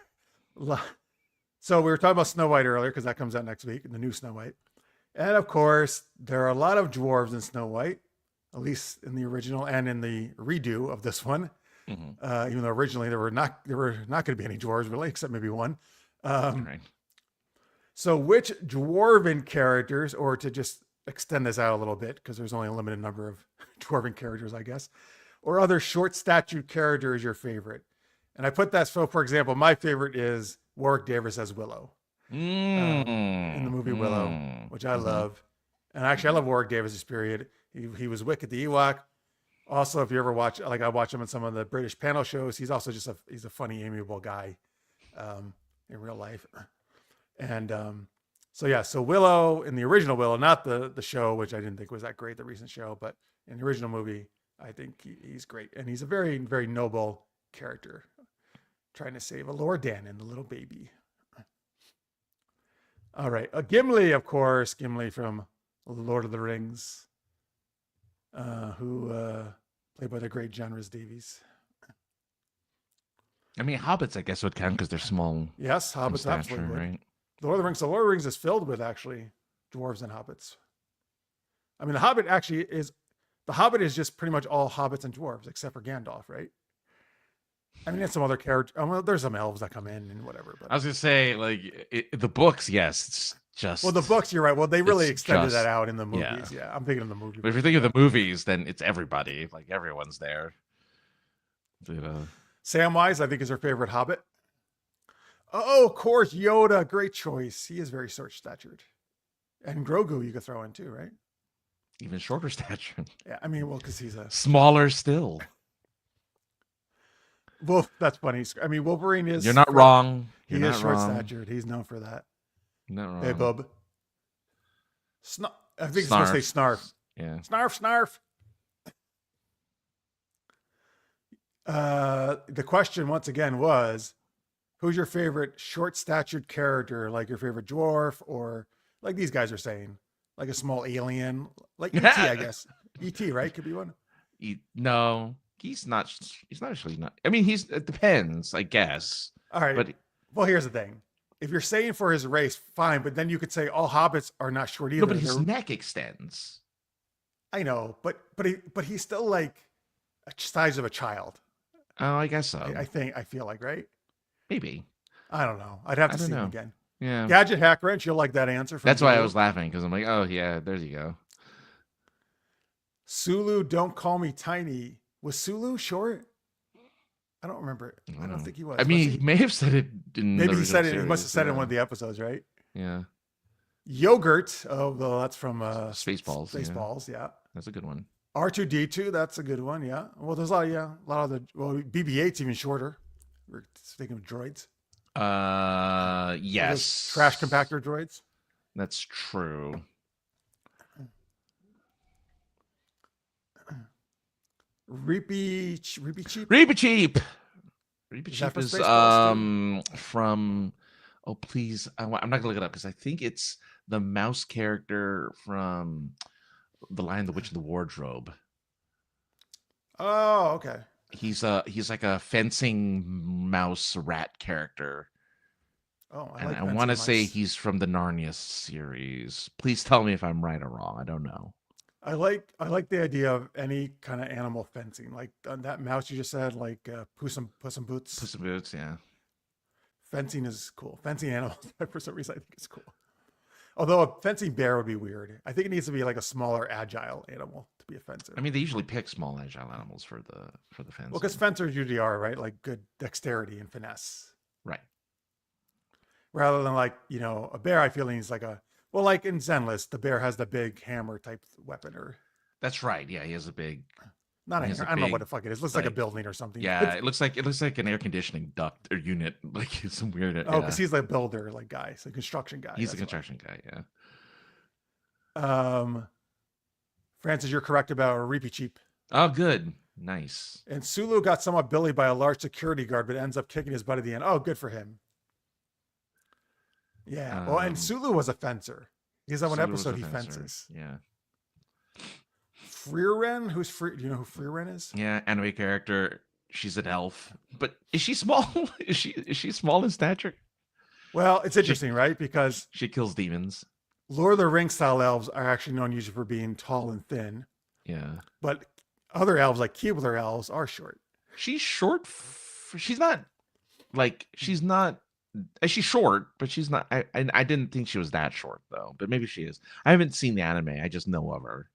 So we were talking about Snow White earlier because that comes out next week, the new Snow White. And of course, there are a lot of dwarves in Snow White, at least in the original and in the redo of this one. Mm-hmm. Even though originally there were not going to be any dwarves really, except maybe one. Right. So which dwarven characters, or to just extend this out a little bit, because there's only a limited number of dwarven characters, I guess, or other short-statured character is your favorite? And I put that, so for example, my favorite is Warwick Davis as Willow. In the movie Willow, which I love. And actually, I love Warwick Davis's period. He was Wicket the Ewok. Also, if you ever watch, I watch him in some of the British panel shows. He's also just he's a funny, amiable guy in real life. And so Willow in the original Willow, not the show, which I didn't think was that great, the recent show, but in the original movie, I think he's great. And he's a very, very noble character trying to save a Lordan and the little baby. All right. Gimli, of course. Gimli from Lord of the Rings, who played by the great John Rhys Davies. I mean, hobbits, I guess, would count because they're small. Yes, hobbits stature, absolutely would. right? The Lord of the Rings. The Lord of the Rings is filled with actually dwarves and hobbits. I mean, the Hobbit actually is. The Hobbit is just pretty much all hobbits and dwarves except for Gandalf, right? I mean, there's some other characters. Well, there's some elves that come in and whatever. But I was gonna say, like the books, yes, it's just. well, the books, you're right. Well, they really extended just, that out in the movies. Yeah, I'm thinking of the movie. But if you're thinking of the movies, then it's everybody. Like everyone's there. You know. Samwise, I think, is her favorite Hobbit. Oh, of course, Yoda. Great choice. He is very short-statured. And Grogu, you could throw in too, right? Even shorter stature. Yeah, I mean, well, because he's a smaller still. Well, that's funny. I mean, Wolverine is. You're not wrong. He is short-statured. He's known for that. Not wrong. Hey, bub. I think it's supposed to say snarf. Yeah. Snarf, snarf. The question once again was, who's your favorite short-statured character? Like your favorite dwarf, or like these guys are saying, like a small alien, like ET, I guess. ET, right? Could be one. No, he's not. He's not actually not. I mean, it depends, I guess. All right. But well, here's the thing. If you're saying for his race, fine, but then you could say all hobbits are not short either. No, but his neck extends. I know, but he's still like a size of a child. Oh, I guess so. I feel like, right? Maybe. I don't know. I'd have to see him again. Yeah. Gadget Hack Wrench, you'll like that answer. That's why I was laughing, because I'm like, oh yeah, there you go. Sulu, don't call me tiny. Was Sulu short? I don't remember. I don't think he was. I mean, he may have said it in maybe he said it. Series, He must have said it in one of the episodes, right? Yeah. Yogurt. Oh, well, that's from Spaceballs. Spaceballs, yeah. That's a good one. R2D2, that's a good one, yeah. Well, there's a lot of the. Well, BB-8's even shorter. We're speaking of droids. Yes. Trash compactor droids. That's true. Reapy Cheap. Reapy Cheap is from. Oh please, I'm not gonna look it up because I think it's the mouse character from The Lion, the Witch, and the Wardrobe. Oh, okay. He's like a fencing mouse rat character. Oh, I want to say he's from the Narnia series. Please tell me if I'm right or wrong. I don't know. I like the idea of any kind of animal fencing, like that mouse you just said, like Puss in Boots. Puss in Boots, yeah. Fencing is cool. Fencing animals, for some reason, I think is cool. Although a fencing bear would be weird. I think it needs to be like a smaller, agile animal to be a fencer. I mean, they usually pick small, agile animals for the fence. Well, because fencers usually are, right? Like good dexterity and finesse. Right. Rather than like, a bear, I feel he's like like in Zenless, the bear has the big hammer type weapon or. That's right. Yeah, he has a big. Not a hammer. I don't know what the fuck it is. It looks like a building or something. Yeah, it looks like an air conditioning duct or unit. Like it's some weird. Oh, because he's like a builder, like guy. He's a construction guy. He's a construction guy. Yeah. Francis, you're correct about Reapy Cheap. Oh, good. Nice. And Sulu got somewhat bullied by a large security guard, but ends up kicking his butt at the end. Oh, good for him. Yeah. Well, and Sulu was a fencer. He's on one episode he fences. Yeah. Freeren, do you know who Freeren is? Yeah, anime character. She's an elf, but is she small? is she small in stature? Well, it's interesting, right? Because she kills demons. Lord of the Rings style elves are actually known usually for being tall and thin. Yeah. But other elves, like Keebler elves, are short. She's short. She's not like she's not. She's short, but she's not. I didn't think she was that short though, but maybe she is. I haven't seen the anime. I just know of her.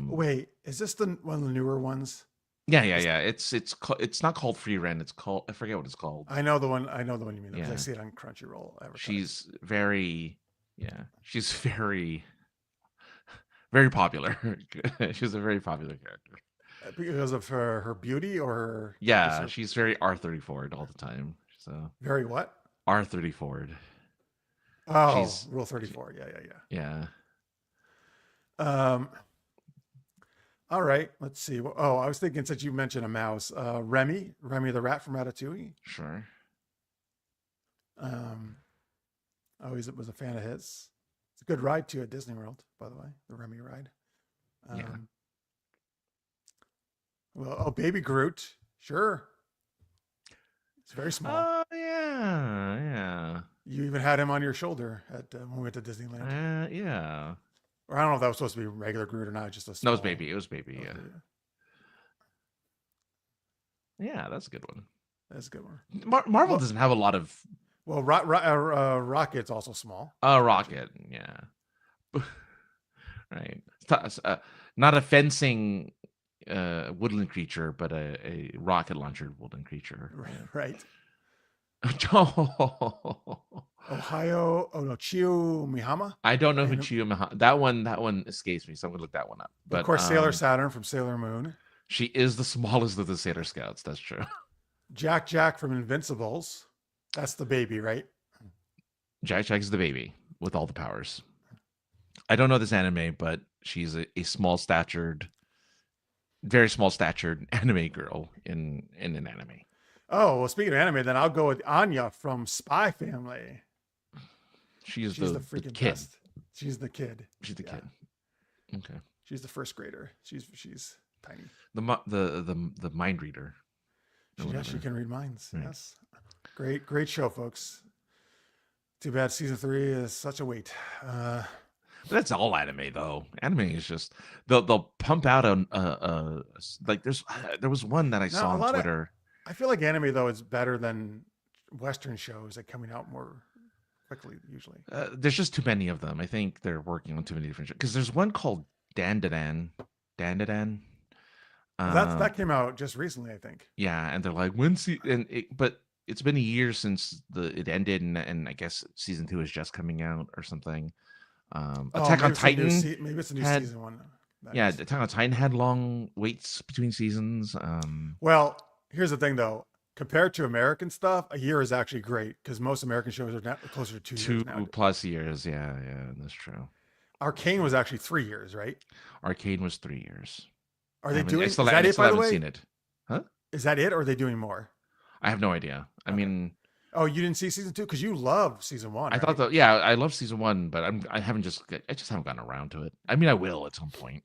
Wait, is this one of the newer ones? Yeah. It's not called Free Rent. It's called, I forget what it's called. I know the one you mean. Yeah. I see it on Crunchyroll. She's very very popular. She's a very popular character because of her beauty or she's very R34 all the time. So very what? R34. Oh, Rule 34. Yeah. Yeah. All right, let's see. Oh, I was thinking since you mentioned a mouse, Remy the rat from Ratatouille. Sure. Always was a fan of his. It's a good ride too at Disney World, by the way, the Remy ride. Yeah. Well, Baby Groot, sure. It's very small. Oh yeah. You even had him on your shoulder at when we went to Disneyland. Yeah. Or I don't know if that was supposed to be regular Groot or not. Just a small. No, it was baby. Yeah. Yeah, that's a good one. That's a good one. Marvel doesn't have a lot of. Well, Rocket's also small. Rocket, yeah. Right. Not a fencing woodland creature, but a rocket launcher woodland creature. Right. Ohio. Oh no, Chiyo Mihama. I don't know who Chiyo Mihama. That one escapes me, so I'm gonna look that one up. But of course, Sailor Saturn from Sailor Moon. She is the smallest of the Sailor Scouts. That's true. Jack from Invincibles. That's the baby, right? Jack is the baby with all the powers. I don't know this anime, but she's a very small statured anime girl in an anime. Oh, well, speaking of anime, then I'll go with Anya from Spy Family. She's the freaking kid. Best. She's the kid. She's the kid. Okay. She's the first grader. She's tiny. The mind reader. She can read minds. Right. Yes. Great show, folks. Too bad season 3 is such a wait. But that's all anime, though. Anime is just they'll pump out like there was one that I saw on Twitter. I feel like anime though is better than Western shows that coming out more quickly usually. There's just too many of them. I think they're working on too many different shows. Because there's one called Dandadan. That came out just recently, I think. Yeah, and they're like but it's been a year since it ended, and I guess season 2 is just coming out or something. Attack on Titan. Maybe it's a new season 1. Yeah, Attack on Titan had long waits between seasons. Well, here's the thing though. Compared to American stuff, a year is actually great because most American shows are closer to 2 years now. 2+ years. Yeah, that's true. Arcane was actually 3 years, right? Arcane was 3 years. Are they doing? Is that it? By the way, seen it. Huh? Is that it, or are they doing more? I have no idea. I mean, oh, you didn't see season 2 because you love season 1. I thought that. Yeah, I love season 1, but I just haven't gotten around to it. I mean, I will at some point.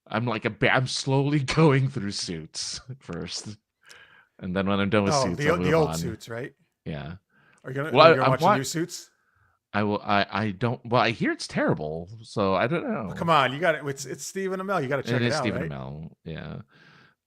I'm slowly going through Suits first, and then when I'm done with Suits, the old Suits, right? Yeah. Are you gonna watch the new Suits? I will. I don't. Well, I hear it's terrible, so I don't know. Oh, come on, you got it. It's Stephen Amell. You got to check it out. It is Stephen Amell. Yeah.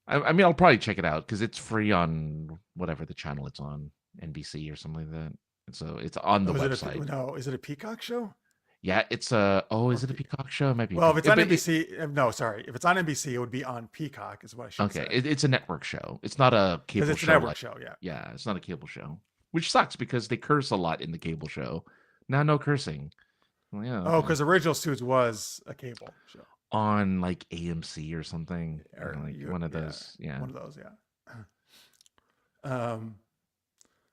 I mean, I'll probably check it out because it's free on whatever the channel it's on, NBC or something like that. So it's on the website. Is it a Peacock show? Yeah, it's a. Oh, is it a Peacock show? It might be. Well, if it's on NBC, no, sorry. If it's on NBC, it would be on Peacock. Is what I should say. Okay, it's a network show. It's not a cable show. It's a network show. Yeah. Yeah, it's not a cable show, which sucks because they curse a lot in the cable show. Now, no cursing. Well, yeah. Oh, because Original Suits was a cable show on like AMC or something, or one of those. Yeah, one of those. Yeah.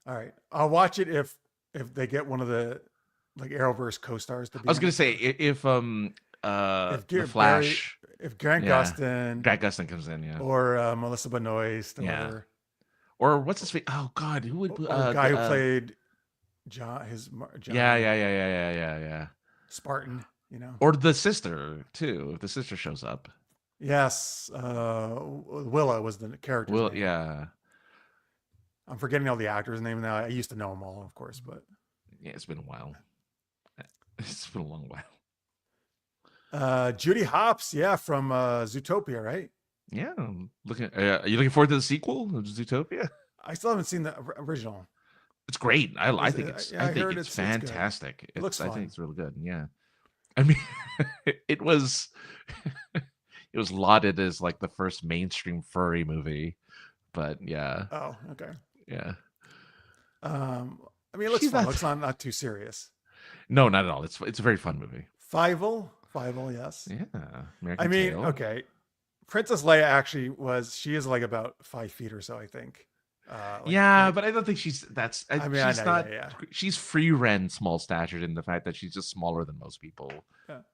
All right, I'll watch it if they get one of the like Arrowverse co-stars to be. I was gonna say if the Flash, if Grant Gustin comes in, yeah, or Melissa Benoist, or what's his face? Oh God, who would the guy who played John? Yeah. Spartan, or the sister too. If the sister shows up, yes, Willa was the character. Name. Yeah. I'm forgetting all the actors' names now. I used to know them all, of course, but yeah, it's been a while. It's been a long while. Judy Hopps, from Zootopia, right? Yeah, are you looking forward to the sequel of Zootopia? I still haven't seen the original. It's great. I think it's fantastic. It looks fun. I think it's really good. Yeah, I mean, it was lauded as like the first mainstream furry movie, but yeah. Oh, okay. Yeah. I mean, it looks fun. It looks not too serious. No, not at all. It's a very fun movie. Fievel, yes. Yeah. Okay. Princess Leia actually she is like about 5 feet or so, I think. But I don't think she's not. Yeah. She's free ren small statured in the fact that she's just smaller than most people,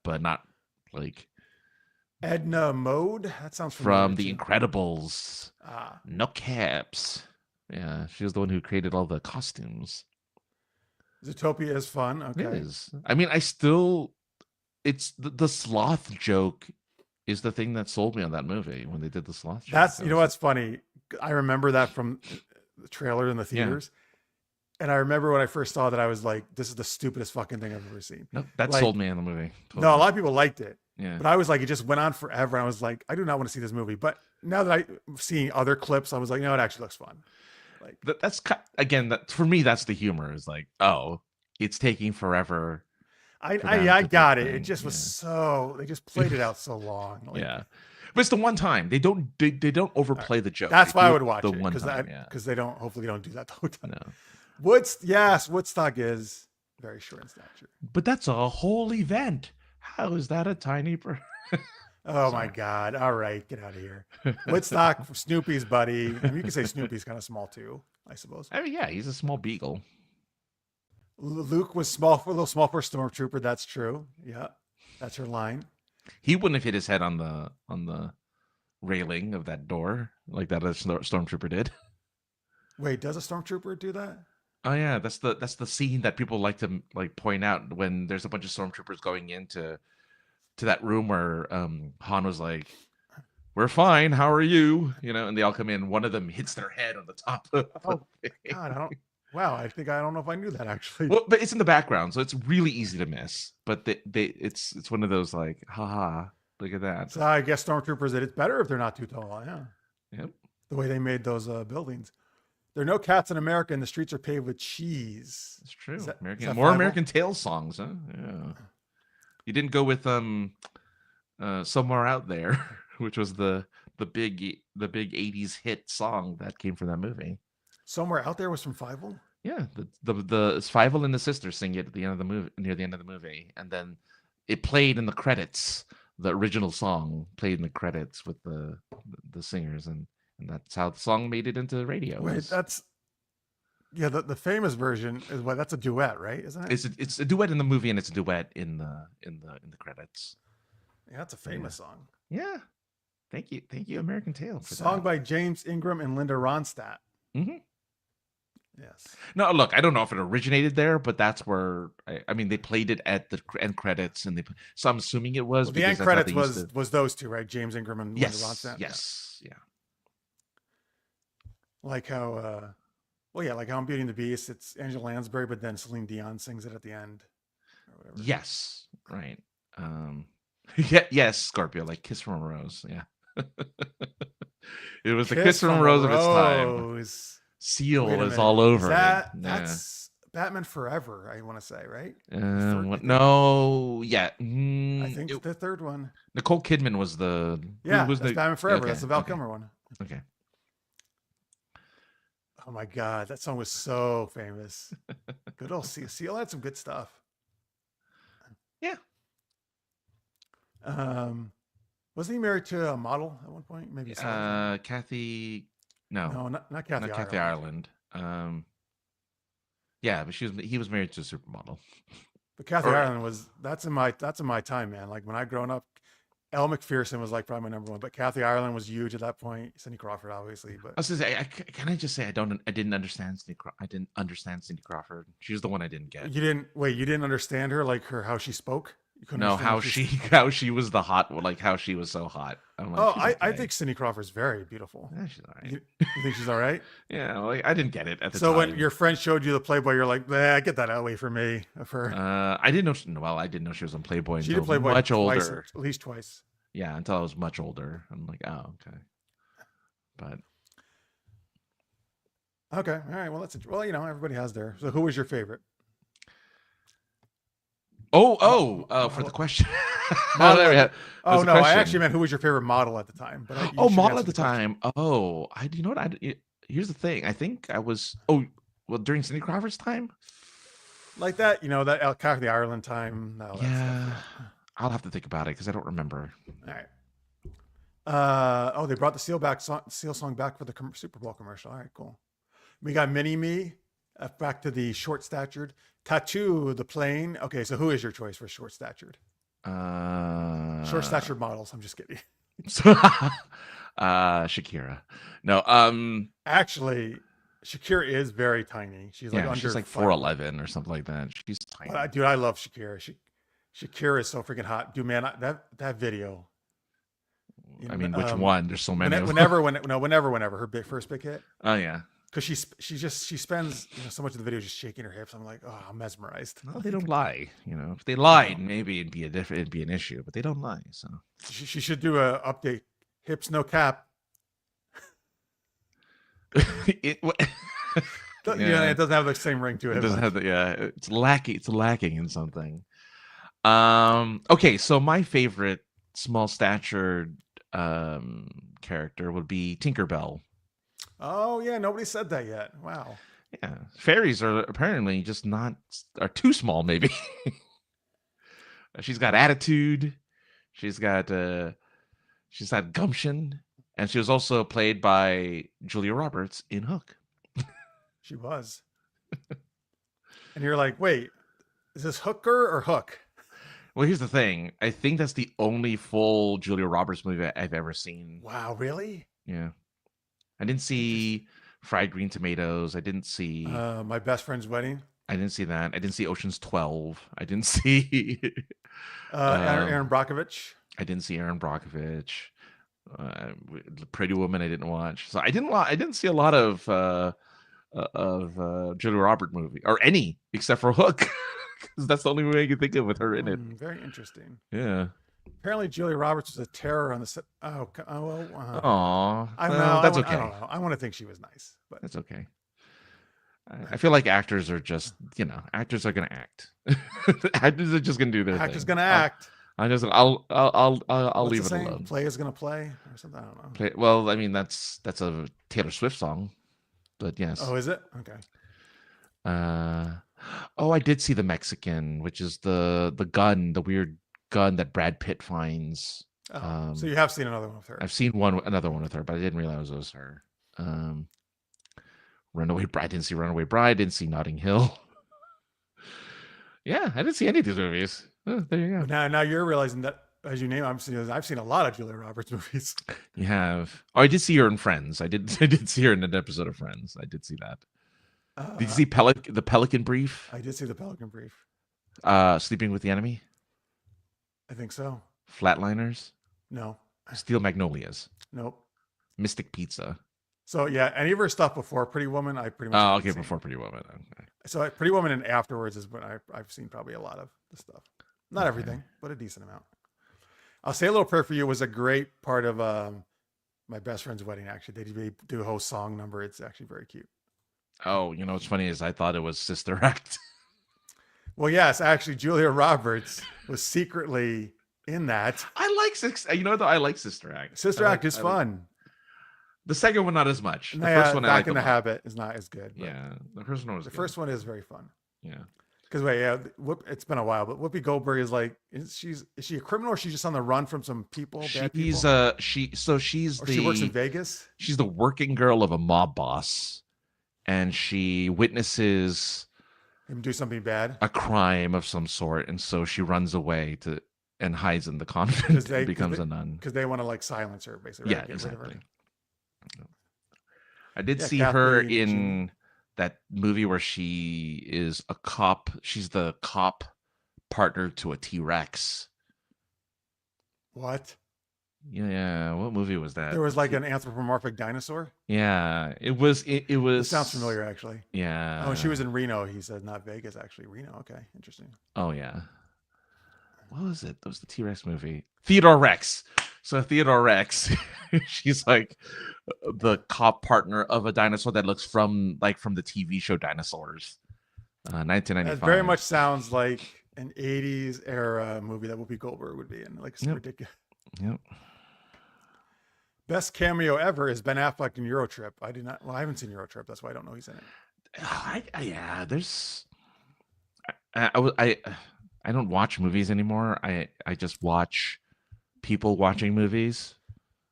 but not like Edna Mode. That sounds familiar from The too. Incredibles. Ah, No caps. Yeah, she was the one who created all the costumes. Zootopia is fun. It Okay. is. I mean, I still. It's the sloth joke is the thing that sold me on that movie when they did the sloth joke. That's, you know what's funny? I remember that from the trailer in the Yeah. theaters. And I remember when I first saw that, I was like, this is the stupidest fucking thing I've ever seen. No, that Like, sold me on the movie. No, a Totally. lot of people liked it. Yeah. But I was like, it just went on forever. And I was like, I do not want to see this movie. But now that I'm seeing other clips, I was like, no, it actually looks fun. Like, That's again, that for me, that's the humor. Is like, oh, it's taking forever. I for them I to do got the it. It thing. just was Yeah. so, they just played it out so long. Like, Yeah, but it's the one time they don't overplay the joke. that's They why do I would watch the it. one Because time. Yeah, they don't, hopefully don't do that the whole time. no, Woodstock is very short in stature. but that's a whole event. How is that a tiny? Oh Sorry. my God. All right. Get out of here. Woodstock, Snoopy's buddy. I mean, you can say Snoopy's kind of small too, I suppose. I mean, yeah, he's a small beagle. Luke was small, a little small for a stormtrooper. That's true. Yeah. That's her line. He wouldn't have hit his head on the railing of that door like that a stormtrooper did. Wait, does a stormtrooper do that? Oh yeah, that's the scene that people like to like point out when there's a bunch of stormtroopers going into that room where Han was like, "We're fine. How are you?" You know, and they all come in. One of them hits their head on the top of Oh, the thing. God, I don't. Wow, I don't know if I knew that actually. Well, but it's in the background, so it's really easy to miss. But it's one of those like, haha, look at that. So I guess stormtroopers, it's better if they're not too tall. Yeah. Yep. The way they made those buildings. There are no cats in America, and the streets are paved with cheese. It's true. Is that More Fievel? American Tales songs, huh? Yeah. You didn't go with Somewhere Out There, which was the big 80s hit song that came from that movie. Somewhere Out There was from Fievel? Yeah, the Fievel and the sister sing it at the end of the movie, near the end of the movie, and then it played in the credits. The original song played in the credits with the singers, and that's how the song made it into the radio. Wait, that's the famous version is what? That's a duet, right? Isn't it? It's a duet in the movie, and it's a duet in the credits. Yeah, that's a famous song. Yeah, thank you, American Tail. For Song that. by James Ingram and Linda Ronstadt. Mm-hmm. Yes. No, look, I don't know if it originated there, but that's where I mean they played it at the end credits, and so I'm assuming it was. Well, the end credits was those two, right? James Ingram and Linda Ronstadt. Yes, yeah. Like how, like how in Beauty and the Beast, it's Angela Lansbury, but then Celine Dion sings it at the end, or whatever. Yes, right. Yeah, yes, Scorpio, like Kiss from a Rose. Yeah, it was the Kiss from a Rose of its time. Seal is all over That's Batman Forever, I want to say, right? No, yeah. I think it's the third one. Nicole Kidman was the... Yeah, that's Batman Forever. Okay, that's the Val Kilmer one. Okay. Oh my God, that song was so famous. Good old Seal. Seal had some good stuff. Yeah. Wasn't he married to a model at one point? Maybe Kathy... No, not Kathy. Not Kathy Ireland. Yeah, but he was married to a supermodel. But Kathy Ireland that's in my time, man. Like when I grown up, Elle Macpherson was like probably my number one, but Kathy Ireland was huge at that point. Cindy Crawford, obviously. But I was gonna say, can I just say I didn't understand Cindy Crawford. She was the one I didn't get. You didn't understand her, like how she spoke. No, how she was the hot, like how she was so hot. I'm like, I think Cindy Crawford's very beautiful. Yeah, she's all right. You think she's all right? Yeah, like, I didn't get it at the time. So when your friend showed you the Playboy, you're like, get that away from me. Of her. I didn't know. I didn't know she was on Playboy. She did Playboy much twice, older, at least twice. Yeah, until I was much older. I'm like, oh, okay. But okay, all right. Well, everybody has their. So who was your favorite? For the question. There we have. Oh no, I actually meant who was your favorite model at the time. But model at the time. Oh, you know what? Here's the thing. I think I was. During Cindy Crawford's time. Like that, that Kathy Ireland time. Yeah, I'll have to think about it because I don't remember. All right. They brought the Seal song back for the Super Bowl commercial. All right, cool. We got Mini Me. Back to the short-statured. Tattoo the plane. Okay, so who is your choice for short-statured? Short stature models. I'm just kidding. Shakira. No, Actually, Shakira is very tiny. She's like under she's like 5'11" 4'11" or something like that. She's tiny. But dude, I love Shakira. Shakira is so freaking hot, dude. Man, that video. I mean, which one? There's so many. Whenever her first big hit. Oh yeah. Because she spends so much of the video just shaking her hips. I'm like, oh, I'm mesmerized. Well, they don't lie. If they lied, maybe it'd be an issue. But they don't lie. So she should do a update. Hips no cap. it doesn't have the same ring to it. It doesn't have the It's lacking. It's lacking in something. Okay, so my favorite small statured character would be Tinkerbell. Oh yeah, nobody said that yet. Wow. Yeah, fairies are apparently just are too small. Maybe she's got attitude. She's got gumption, and she was also played by Julia Roberts in Hook. She was. And you're like, wait, is this Hooker or Hook? Well, here's the thing. I think that's the only full Julia Roberts movie I've ever seen. Wow, really? Yeah. I didn't see Fried Green Tomatoes. I didn't see My Best Friend's Wedding. I didn't see that. I didn't see Ocean's 12. I didn't see Aaron Brockovich. I didn't see Aaron Brockovich. Pretty Woman I didn't watch. So I didn't see a lot of Julia Roberts movie or any except for Hook. Because that's the only movie I can think of with her in it. Very interesting. Yeah. Apparently, Julia Roberts was a terror on the set. Aw. I don't know. That's okay. I don't know. I want to think she was nice, but that's okay. I feel like actors are just, actors are gonna act. Actors are just gonna do their thing. Actors gonna act. I'll leave it alone. Play is gonna play or something. I don't know. Well, I mean that's a Taylor Swift song, but yes. Oh, is it? Okay. I did see The Mexican, which is the weird gun that Brad Pitt finds. So you have seen another one with her. I've seen another one with her, but I didn't realize it was her. Runaway Bride. I didn't see Runaway Bride. Didn't see Notting Hill. Yeah, I didn't see any of these movies. Oh, there you go. Now you're realizing that as you name, I've seen a lot of Julia Roberts movies. You have. Oh, I did see her in Friends. I did see her in an episode of Friends. I did see that. Did you see the Pelican Brief? I did see the Pelican Brief. Sleeping with the Enemy? I think so. Flatliners? No. Steel Magnolias? Nope. Mystic Pizza? So yeah, any of her stuff before Pretty Woman, I pretty much. Oh, okay, before Pretty Woman. Okay. So Pretty Woman and afterwards is when I've seen probably a lot of the stuff. Not everything, but a decent amount. I'll Say a Little Prayer for You was a great part of My Best Friend's Wedding. Actually, they do a whole song number. It's actually very cute. Oh, what's funny is I thought it was Sister Act. Well, yes, actually, Julia Roberts was secretly in that. I like I like Sister Act. Sister Act is fun. The second one, not as much. The first one, Back in the Habit, is not as good. Yeah, the first one was. The first one is very fun. Yeah. Because it's been a while, but Whoopi Goldberg is like, is she a criminal or she's just on the run from some people? Bad people? She works in Vegas. She's the working girl of a mob boss, and she witnesses him do something bad, a crime of some sort, and so she runs away and hides in the convent and becomes a nun because they want to silence her, basically. Right? Yeah, exactly. I did see her in that movie where she is a cop. She's the cop partner to a T-Rex. What? Yeah, what movie was that? There was like an anthropomorphic dinosaur. Yeah, it was. It sounds familiar, actually. Yeah. Oh, she was in Reno. He said not Vegas, actually. Reno. Okay, interesting. Oh yeah. What was it? That was the T-Rex movie. Theodore Rex. So Theodore Rex, she's like the cop partner of a dinosaur that looks from the TV show Dinosaurs, 1995. That very much sounds like an 80s era movie that Whoopi Goldberg would be in. Like it's ridiculous. Yep. Best cameo ever is Ben Affleck in Eurotrip. I haven't seen Eurotrip. That's why I don't know he's in it. There's. I don't watch movies anymore. I just watch people watching movies.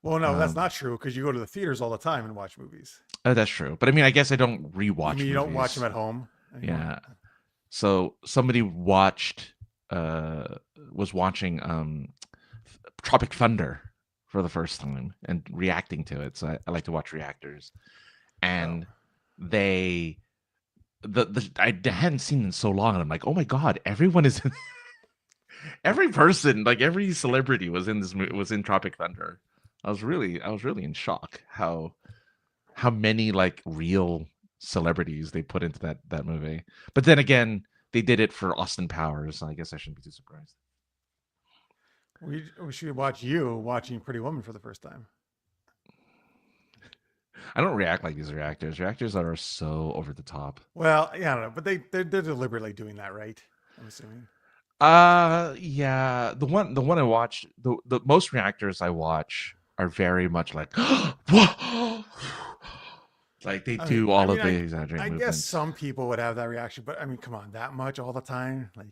Well, no, that's not true because you go to the theaters all the time and watch movies. Oh, that's true. But I mean, I guess I don't rewatch. You don't watch them at home anymore? Yeah. So somebody watched was watching Tropic Thunder for the first time and reacting to it. So I like to watch reactors, and they I hadn't seen in so long, and I'm like, oh my god, everyone is in every person, like every celebrity was in this was in Tropic Thunder. I was really in shock how many like real celebrities they put into that movie. But then again, they did it for Austin Powers, so I guess I shouldn't be too surprised. We should watch you watching Pretty Woman for the first time. I don't react like these reactors. Reactors are so over the top. Well, yeah, I don't know, but they're deliberately doing that, right? I'm assuming. Yeah. The one I watch, the most reactors I watch are very much like, whoa, like they do all of the exaggerated movements. I guess some people would have that reaction, but I mean, come on, that much all the time, like.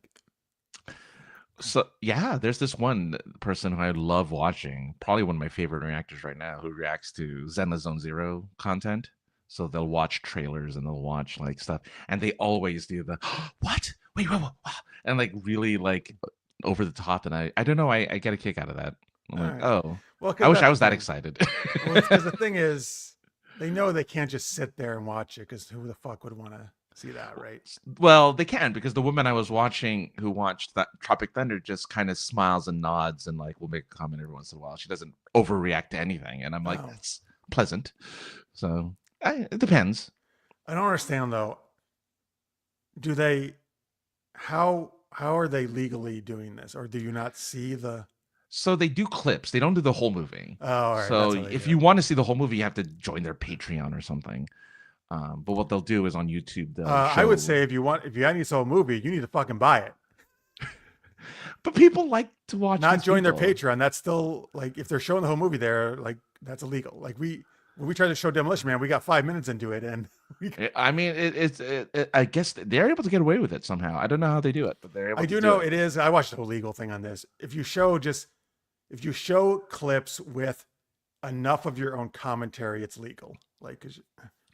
So yeah, there's this one person who I love watching, probably one of my favorite reactors right now, who reacts to Zenless Zone Zero content. So they'll watch trailers and they'll watch like stuff, and they always do the what? Wait, and like really like over the top. And I don't know, I get a kick out of that. I'm like, oh, well, I wish I was that excited. Well, because the thing is, they know they can't just sit there and watch it, because who the fuck would want to see that, right? Well, they can, because the woman I was watching who watched that Tropic Thunder just kind of smiles and nods and like will make a comment every once in a while. She doesn't overreact to anything, and I'm like, that's pleasant. So it depends. I don't understand though. Do they? How are they legally doing this, or do you not see the? So they do clips. They don't do the whole movie. Oh, all right. So if you want to see the whole movie, you have to join their Patreon or something. But what they'll do is on YouTube. I would say if you need to see a movie, you need to fucking buy it. But people like to watch. Not join their Patreon. That's still like, if they're showing the whole movie there, like that's illegal. Like when we tried to show Demolition Man, we got 5 minutes into it, and I mean, I guess they're able to get away with it somehow. I don't know how they do it, but they're able. I do know it is. I watched the whole legal thing on this. If you show clips with enough of your own commentary, it's legal. Like.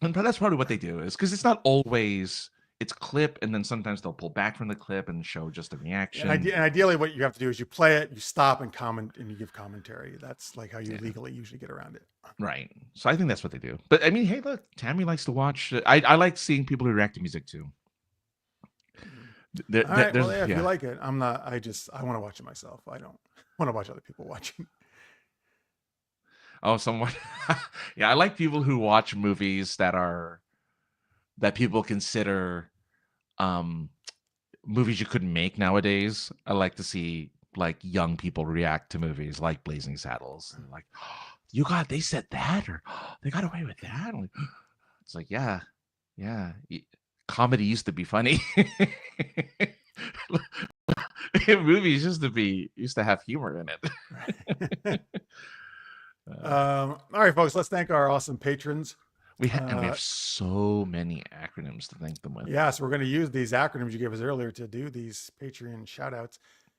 And that's probably what they do, is because it's not always, it's clip, and then sometimes they'll pull back from the clip and show just a reaction. And ideally, what you have to do is you play it, you stop and comment, and you give commentary. That's like how you legally usually get around it. Right. So I think that's what they do. But I mean, hey, look, Tammy likes to watch. I like seeing people who react to music too. All right, well, if you like it, I'm not. I want to watch it myself. I don't want to watch other people watching. Oh, someone. Yeah, I like people who watch movies that people consider movies you couldn't make nowadays. I like to see like young people react to movies like Blazing Saddles. And like, oh, they said that, or they got away with that. It's like, yeah. Comedy used to be funny. Movies used to have humor in it. All right, folks, let's thank our awesome patrons. We have so many acronyms to thank them with. Yeah, so we're going to use these acronyms you gave us earlier to do these Patreon shout outs.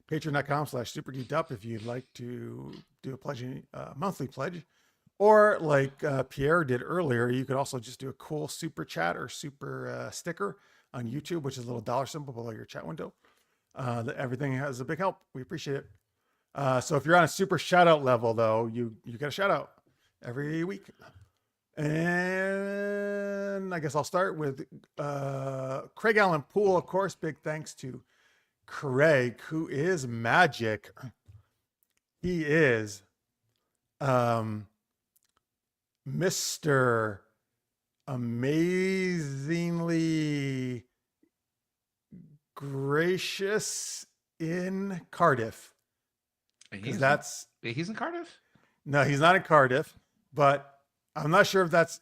Patreon.com/super-geeked-up if you'd like to do a monthly pledge, or like Pierre did earlier, you could also just do a cool super chat or super sticker on YouTube, which is a little dollar symbol below your chat window. Everything has a big help. We appreciate it. So if you're on a super shout out level, though, you get a shout out every week. And I guess I'll start with Craig Allen Poole, of course. Big thanks to Craig, who is magic. He is Mr. Amazingly Gracious in Cardiff. He's in Cardiff? No, he's not in Cardiff, but I'm not sure if that's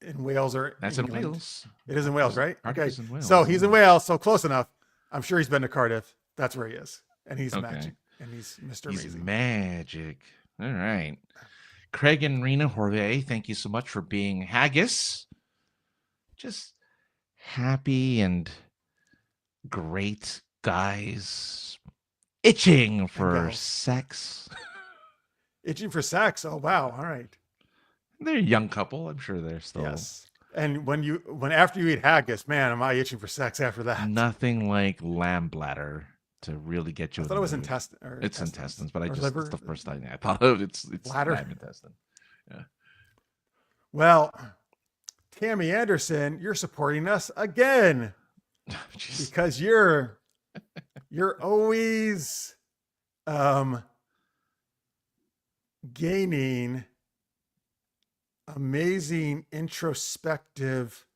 in Wales or that's England. In Wales. It is in Wales, right? Cardiff in Wales. So he's in Wales, so close enough. I'm sure he's been to Cardiff. That's where he is. And he's magic. And he's Mr. Amazing. He's magic. All right. Craig and Rena Horvey, thank you so much for being haggis. Just happy and great guys. Itching for sex. Itching for sex. Oh, wow. All right. They're a young couple. I'm sure they're still. Yes. And after you eat haggis, man, am I itching for sex after that? Nothing like lamb bladder to really get you. I thought it was intestine. It's intestines, but it's the first thing I thought of. It's bladder. Intestine. Yeah. Well, Tammy Anderson, you're supporting us again because you're always gaining amazing introspective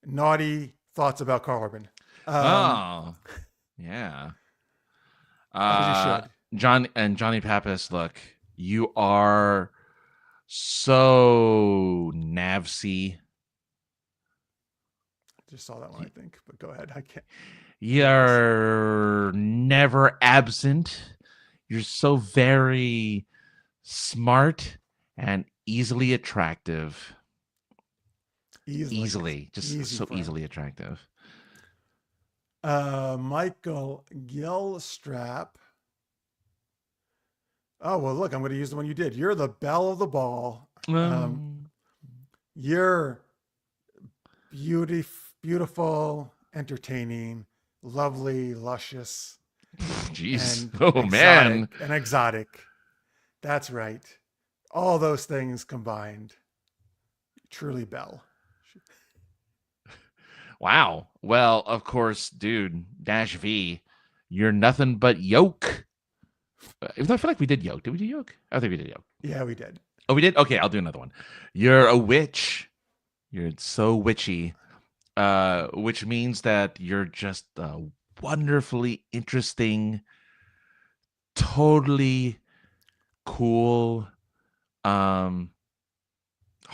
naughty thoughts about Carl Urban. Yeah. As you should. Johnny Pappas, look, you are so Navsy. Just saw that one, I think, but go ahead. I can't. You're never absent. You're so very smart and easily attractive. Easily attractive. Michael Gilstrap. Oh, well, look, I'm going to use the one you did. You're the belle of the ball. You're beautiful, entertaining, lovely, luscious. Jeez. And exotic. That's right. All those things combined. Truly belle. Wow. Well, of course, dude, Dash V, you're nothing but yolk. I feel like we did yolk. Did we do yolk? I think we did yolk. Yeah, we did. Oh, we did? Okay, I'll do another one. You're a witch. You're so witchy, which means that you're just wonderfully interesting, totally cool, hard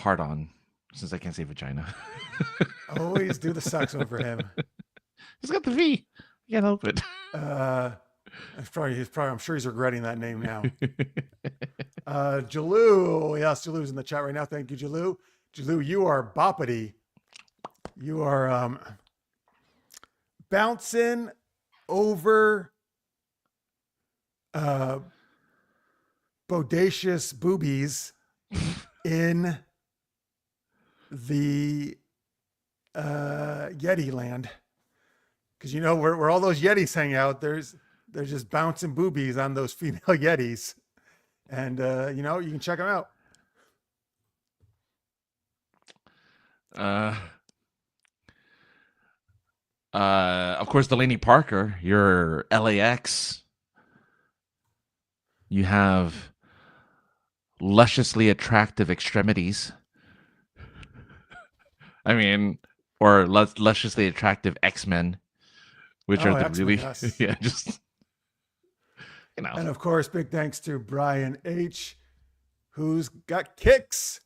on, since I can't say vagina. Always do the sex one for him. He's got the V. You can't help it. I'm sure he's regretting that name now. Jalou. Yes, Jalou's in the chat right now. Thank you, Jalou. Jalou, you are boppity. You are bouncing over bodacious boobies in the Yeti land. Because you know where all those Yetis hang out, there's just bouncing boobies on those female Yetis. And you know, you can check them out. Of course, Delaney Parker, you're LAX. You have lusciously attractive extremities. I mean, or lusciously attractive X-Men, which are the really, yes. Yeah, just, you know. And of course, big thanks to Brian H., who's got kicks.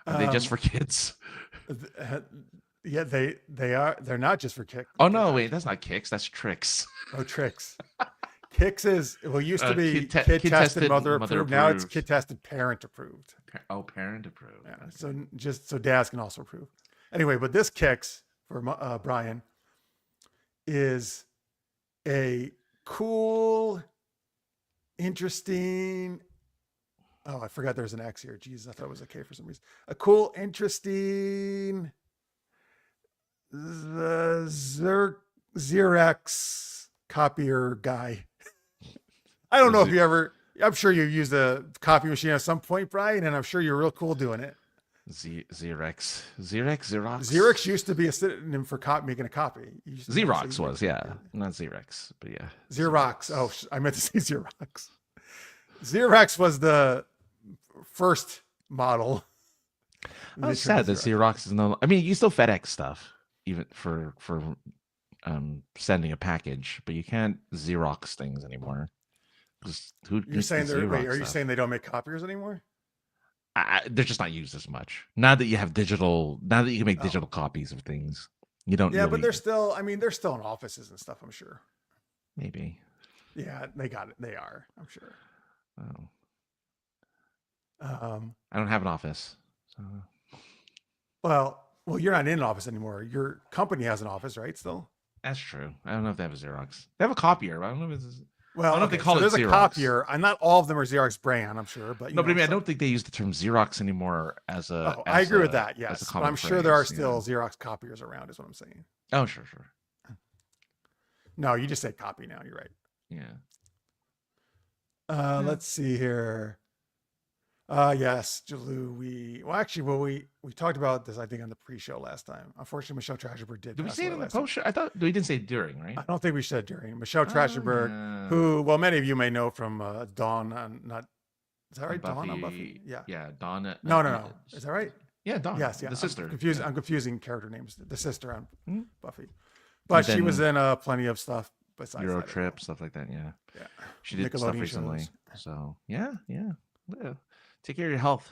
Are they just for kids? Yeah, they are. They're not just for kicks. Oh no, wait, that's not kicks. That's tricks. Oh, tricks. Kicks is used to be kid tested, mother approved. Now it's kid tested, parent approved. Parent approved. Yeah. So just so dads can also approve. Anyway, but this kicks for Brian is a cool, interesting. Oh, I forgot there's an X here. Jesus, I thought it was a K for some reason. A cool, interesting Xerox copier guy. I don't know if you ever, I'm sure you used a copy machine at some point, Brian, and I'm sure you're real cool doing it. Xerox. Xerox used to be a synonym for making a copy. Xerox was, yeah. Not Xerox, but yeah. Xerox. Oh, I meant to say Xerox. Xerox was the first model. It's sad that Xerox is no. I mean, you still FedEx stuff, even for sending a package, but you can't Xerox things anymore. You're saying are you saying they don't make copiers anymore? They're just not used as much now that you have digital. Now that you can make digital copies of things, you don't. Yeah, really... but they're still. I mean, they're still in offices and stuff. I'm sure. Maybe. Yeah, they got it. They are. I'm sure. Oh. I don't have an office. So. Well, you're not in an office anymore. Your company has an office, right? Still. That's true. I don't know if they have a Xerox. They have a copier. But I don't know if it's. Well, I don't know if they call it there's Xerox. A copier. Not all of them are Xerox brand, I'm sure, but I mean, I don't think they use the term Xerox anymore as a. I agree with that. Yes, but I'm sure there are still Xerox copiers around. Is what I'm saying. Oh, sure. No, you just said copy now. You're right. Yeah. Let's see here. Yes, Jalou. We talked about this, I think, on the pre-show last time. Unfortunately, Michelle Trachtenberg did. Did we pass say it away in the last time. post show? I thought we didn't say during, right? I don't think we said during. Michelle Trachtenberg, yeah. who, well, many of you may know from Dawn on not. Is that right? Buffy, Dawn on Buffy. Yeah. Yeah. Dawn. No. Is that right? Yeah, Dawn. Yes. Yeah. The sister. I'm confusing character names. The sister on Hmm? Buffy, but she was in plenty of stuff besides Euro that. Trip, stuff like that. Yeah. Yeah. She did stuff recently. Shows. So yeah. Take care of your health.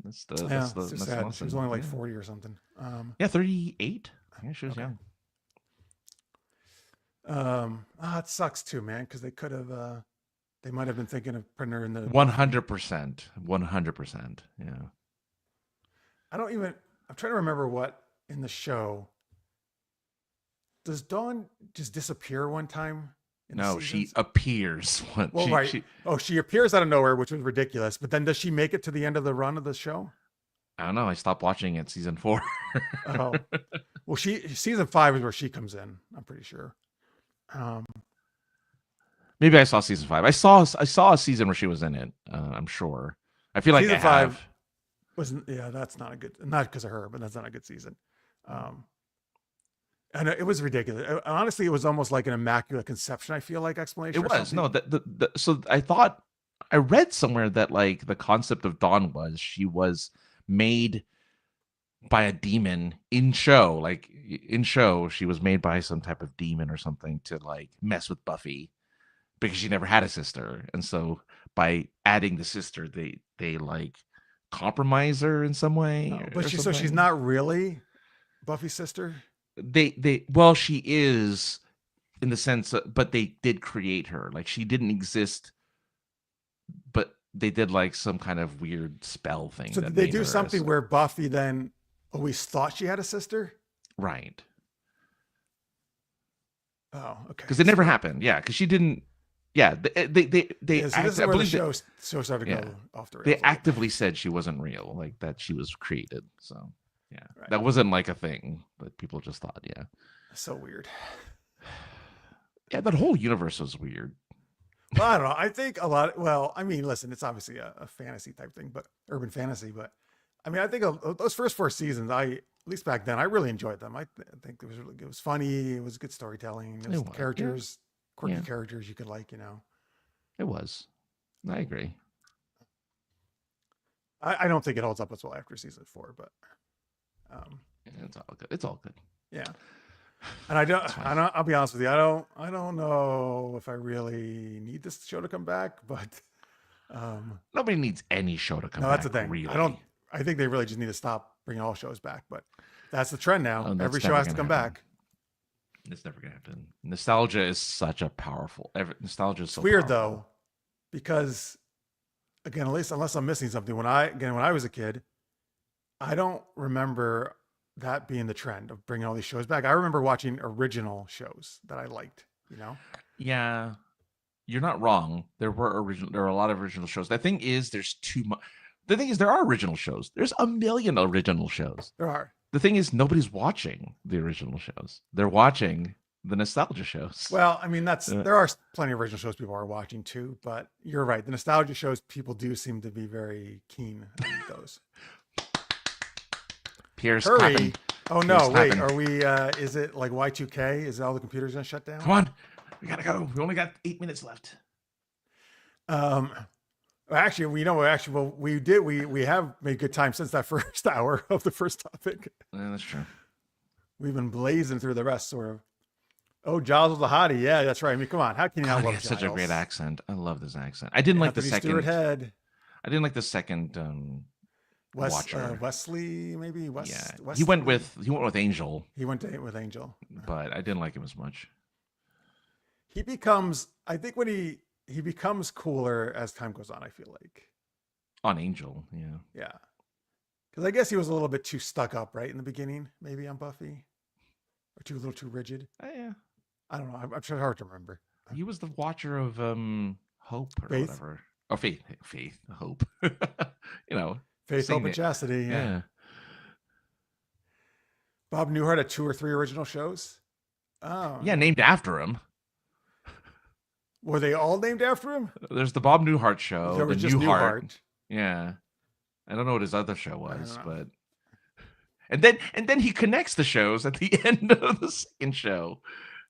That's sad. She was only like 40 or something. 38. Yeah, she was young. It sucks too, man, because they could have. They might have been thinking of putting her in the 100%. 100%. Yeah. I'm trying to remember what in the show. Does Dawn just disappear one time? No, she appears. Well, right. She appears out of nowhere, which was ridiculous. But then does she make it to the end of the run of the show? I don't know. I stopped watching it season 4. Oh, well, season 5 is where she comes in. I'm pretty sure. Maybe I saw season 5. I saw a season where she was in it. I'm sure. I feel like season I have. 5 wasn't. Yeah, that's not a good. Not because of her, but that's not a good season. And it was ridiculous. Honestly, it was almost like an immaculate conception. I feel like explanation. It was so I thought I read somewhere that like the concept of Dawn was she was made by a demon in show. Like in show, she was made by some type of demon or something to like mess with Buffy because she never had a sister, and so by adding the sister, they like compromise her in some way. But she's not really Buffy's sister. Well, she is in the sense but they did create her. Like she didn't exist, but they did like some kind of weird spell thing. So did they do something where Buffy then always thought she had a sister? Right. Oh, okay. Because it never happened. Yeah, because she didn't. Yeah, they. This is where the show started to go off the rails. They actively said she wasn't real, like that she was created. So. Yeah, right. That wasn't like a thing, but people just thought, yeah. So weird. Yeah, that whole universe was weird. Well, I don't know. I think a lot. Well, I mean, listen, it's obviously a fantasy type thing, but urban fantasy. But I mean, I think those first 4 seasons, at least back then, I really enjoyed them. I think it was funny. It was good storytelling. It was characters, quirky characters you could like, It was. I agree. I don't think it holds up as well after season 4, but. It's all good. It's all good. Yeah. And I'll be honest with you. I don't know if I really need this show to come back, but nobody needs any show to come back. No, that's the thing. Really. I think they really just need to stop bringing all shows back, but that's the trend now. Every show has to come back. It's never gonna happen. Nostalgia is such a powerful. Nostalgia is so weird powerful. though, because again, at least unless I'm missing something, when I was a kid, I don't remember that being the trend of bringing all these shows back. I remember watching original shows that I liked, Yeah, you're not wrong. There were a lot of original shows. The thing is, there's too much. The thing is, there are original shows. There's a million original shows. There are. The thing is, nobody's watching the original shows. They're watching the nostalgia shows. Well, I mean, there are plenty of original shows people are watching too, but you're right. The nostalgia shows, people do seem to be very keen on those. Pierce, hurry! Clapping. Oh no! Wait, are we? Is it like Y2K? Is all the computers gonna shut down? Come on, we gotta go. We only got 8 minutes left. Actually, we have made good time since that first hour of the first topic. Yeah, that's true. We've been blazing through the rest, sort of. Oh, Giles was a hottie. Yeah, that's right. I mean, come on, how can you not love Giles? Such a great accent. I love this accent. I didn't like the second. Stewart Head. I didn't like the second. Wesley, maybe. Wesley. He went with Angel. He went with Angel, but I didn't like him as much. He becomes, I think, when he becomes cooler as time goes on. I feel like on Angel, yeah, because I guess he was a little bit too stuck up, right, in the beginning, maybe on Buffy, or a little too rigid. Yeah, I don't know. I'm trying hard to remember. He was the watcher of Hope or Faith? Whatever. Oh, Faith, Hope. Faith, Hope, and Chastity. Yeah. Bob Newhart had 2 or 3 original shows. Oh, Yeah, named after him. were they all named after him? There's the Bob Newhart show, There the was just Newhart. Newhart. Yeah, I don't know what his other show I don't was, know. but and then he connects the shows at the end of the second show.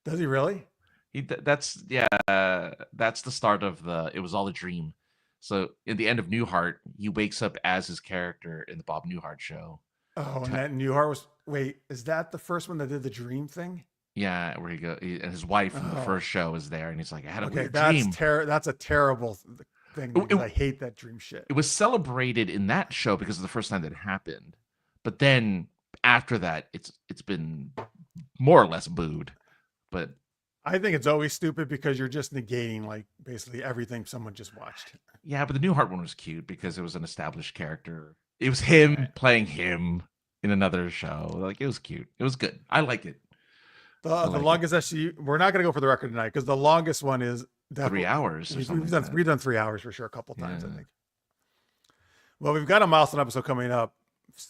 Does he really? That's that's the start of the It Was All a Dream. So in the end of Newhart, he wakes up as his character in the Bob Newhart show. Oh, and that Newhart was. Wait, is that the first one that did the dream thing? Yeah, where and his wife from the Oh, first show is there, and he's like, "I had a okay. weird dream." That's a terrible thing It, because it, I hate that dream shit. it was celebrated in that show because of the first time that it happened, but then after that, it's been more or less booed. But I think it's always stupid because you're just negating like basically everything someone just watched. yeah, but the Newhart one was cute because it was an established character. It was him Right. playing him in another show. Like it was cute. It was good. I like it. The longest SCU, we're not going to go for the record tonight because the longest one is 3 hours. We've done 3 hours for sure a couple times, Yeah. I think. Well, we've got a milestone episode coming up,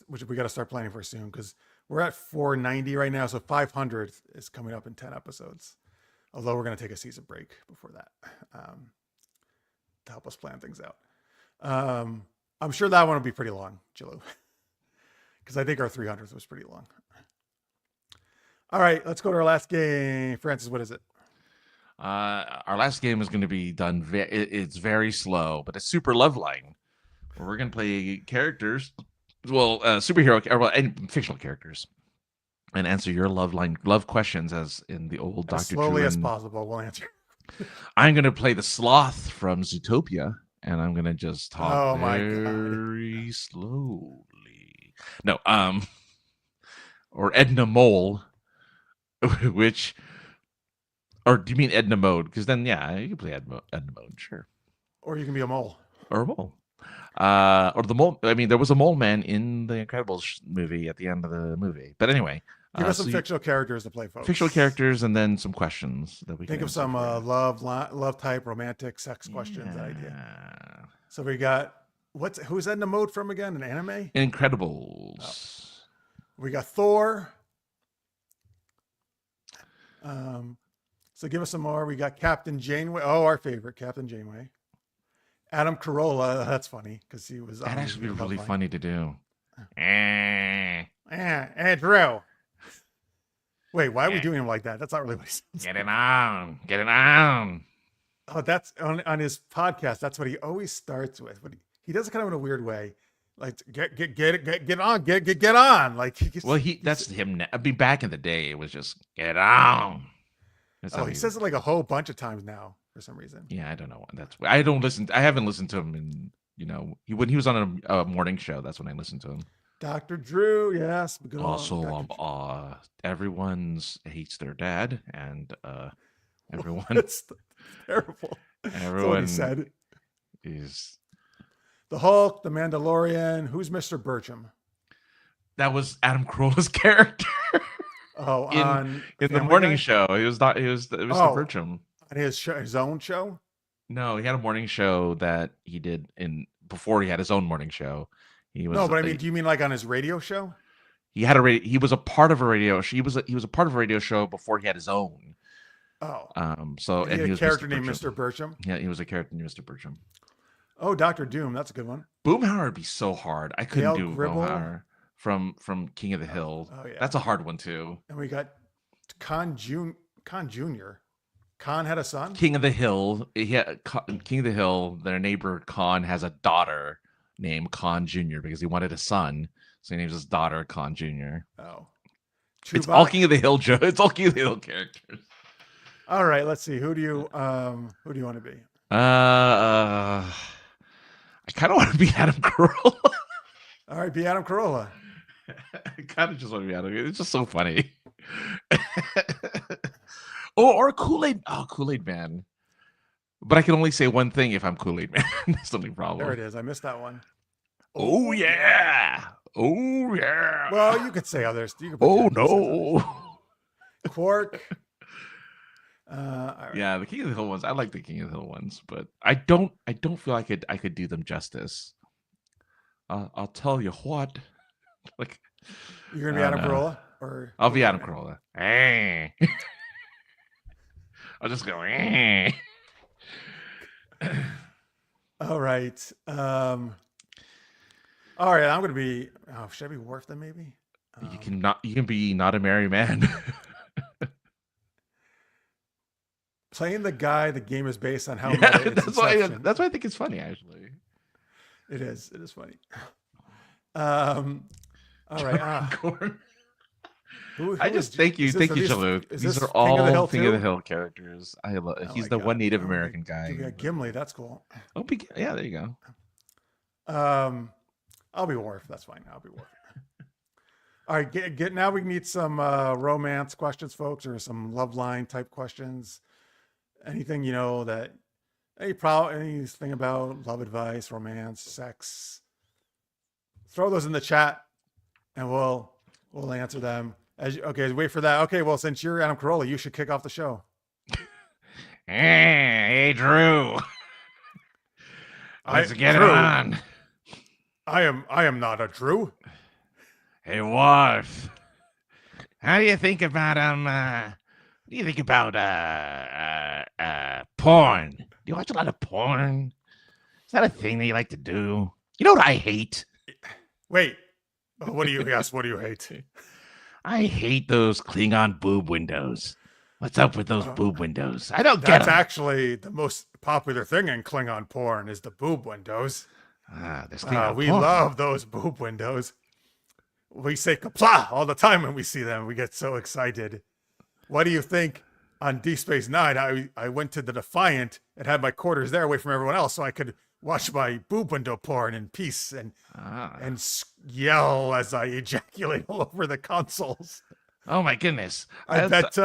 which we got to start planning for soon because we're at 490 right now. So 500 is coming up in 10 episodes. Although we're going to take a season break before that to help us plan things out. I'm sure that one will be pretty long, Jilu, because I think our 300th was pretty long. All right, let's go to our last game. Francis, what is it? Our last game is going to be done. It's very slow, but it's Super Loveline, where we're going to play characters, superhero and fictional characters, and answer your love questions as in the old Dr. As slowly Drew as possible, we'll answer. I'm going to play the sloth from Zootopia, and I'm going to just talk very slowly. No, or Edna Mole, which, or do you mean Edna Mode? Because then, yeah, you can play Edna Mode, sure. Or you can be a mole. Or a mole. Or the mole. I mean, there was a mole man in the Incredibles movie at the end of the movie. But anyway. Give us some fictional characters to play, folks. Fictional characters, and then some questions that we think can of some love type, romantic, sex questions. That idea. So we got who's Edna Mode from again? An anime? Incredibles. Oh. We got Thor. So give us some more. We got Captain Janeway. Oh, our favorite, Captain Janeway. Adam Carolla. That's funny because he was. That actually be really funny to do. Drew. Wait, why are we doing him like that? That's not really what he says. Get it on. Get it on. Oh, that's on his podcast. That's what he always starts with. But he does it kind of in a weird way. Like get on. Like that's him. I mean, back in the day, it was just get on. He says it like a whole bunch of times now for some reason. Yeah, I don't know. I don't listen. I haven't listened to him in when he was on a morning show. That's when I listened to him. Dr. Drew, yes. Also, everyone hates their dad, and everyone. It's terrible. Everyone said is the Hulk, the Mandalorian. Who's Mr. Bertram? That was Adam Carolla's character. Oh, in the morning show, it was Mr. Bertram. On his own show? No, he had a morning show that he did before he had his own morning show. He was but I mean, do you mean like on his radio show? He was a part of a radio show. He was a part of a radio show before he had his own. Oh. So he had a character named Mr. Bertram. Yeah, he was a character named Mr. Bertram. Oh, Dr. Doom, that's a good one. Boomhauer would be so hard. I couldn't do Gribble. Boomhauer from King of the Hill. Oh yeah. That's a hard one too. And we got Khan Jr. Khan had a son? King of the Hill. King of the Hill, their neighbor Khan has a daughter named Khan Jr. because he wanted a son. So he names his daughter Khan Jr. Oh. It's all King of the Hill, Joe. It's all King of the Hill characters. All right, let's see. Who do you want to be? I kind of want to be Adam Carolla. All right, be Adam Carolla. I kind of just want to be Adam. It's just so funny. or Kool-Aid. Oh, Kool-Aid Man. But I can only say one thing if I'm Kool-Aid Man. That's the only problem. There it is. I missed that one. Oh yeah. Oh yeah. Well, you could say others. Oh no. Quark. Right. Yeah, the King of the Hill ones. I like the King of the Hill ones, but I don't feel I could do them justice. I'll tell you what. Like you're gonna be Adam Carolla, or I'll be Adam Carolla. Hey. I'll just go. Eh. All right. All right. I'm gonna be. Oh, should I be Worf then? Maybe. You can not. You can be not a married man. Playing the guy the game is based on how meta its that's why. inception. That's why I think it's funny. Actually, It is. It is funny. All right. I just thank you, Shaluk. These are all King of the Hill characters. I love. He's the one Native American guy. You got Gimli. That's cool. Oh, yeah. There you go. I'll be Worf. That's fine. I'll be Worf. All right. Get now. We need some romance questions, folks, or some Loveline type questions. Anything that anything about love advice, romance, sex. Throw those in the chat, and we'll answer them. Wait for that. Okay, well, since you're Adam Carolla, you should kick off the show. Hey, Drew. Let's get it on. I am not a Drew. Hey, Worf. How do you think about what do you think about porn? Do you watch a lot of porn? Is that a thing that you like to do? You know what I hate? Wait. What do you hate? I hate those Klingon boob windows. What's up with those boob windows? I don't get them. That's actually the most popular thing in Klingon porn is the boob windows. We love those boob windows. We say kapla all the time when we see them. We get so excited. What do you think? On Deep Space Nine, I went to the Defiant and had my quarters there away from everyone else so I could watch my boob window porn in peace and yell as I ejaculate all over the consoles. Oh my goodness. I bet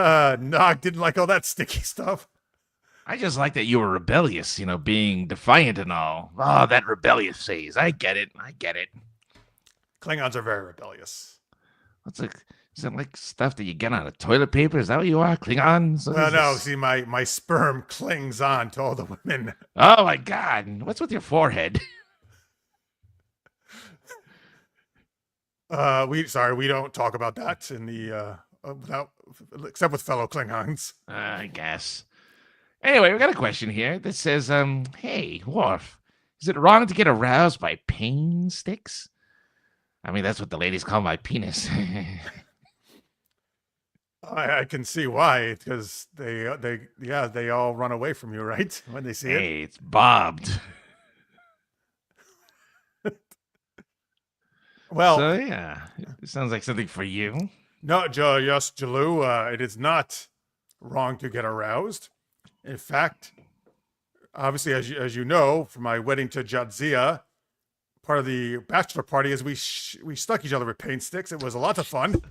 Nog didn't like all that sticky stuff. I just like that you were rebellious, being defiant and all. Oh, that rebellious phase. I get it. Klingons are very rebellious. Is it like stuff that you get on a toilet paper? Is that what you are, Klingons? No. See, my sperm clings on to all the women. Oh my God! What's with your forehead? We don't talk about that in the except with fellow Klingons. I guess. Anyway, we got a question here that says, "Hey, Worf, is it wrong to get aroused by pain sticks?" I mean, that's what the ladies call my penis. I can see why, because they all run away from you, right? When they see it. Hey, it's bobbed. Well, so yeah, it sounds like something for you. No, yes, Jalu, it is not wrong to get aroused. In fact, obviously, as you know, from my wedding to Jadzia, part of the bachelor party is we stuck each other with paint sticks. It was a lot of fun.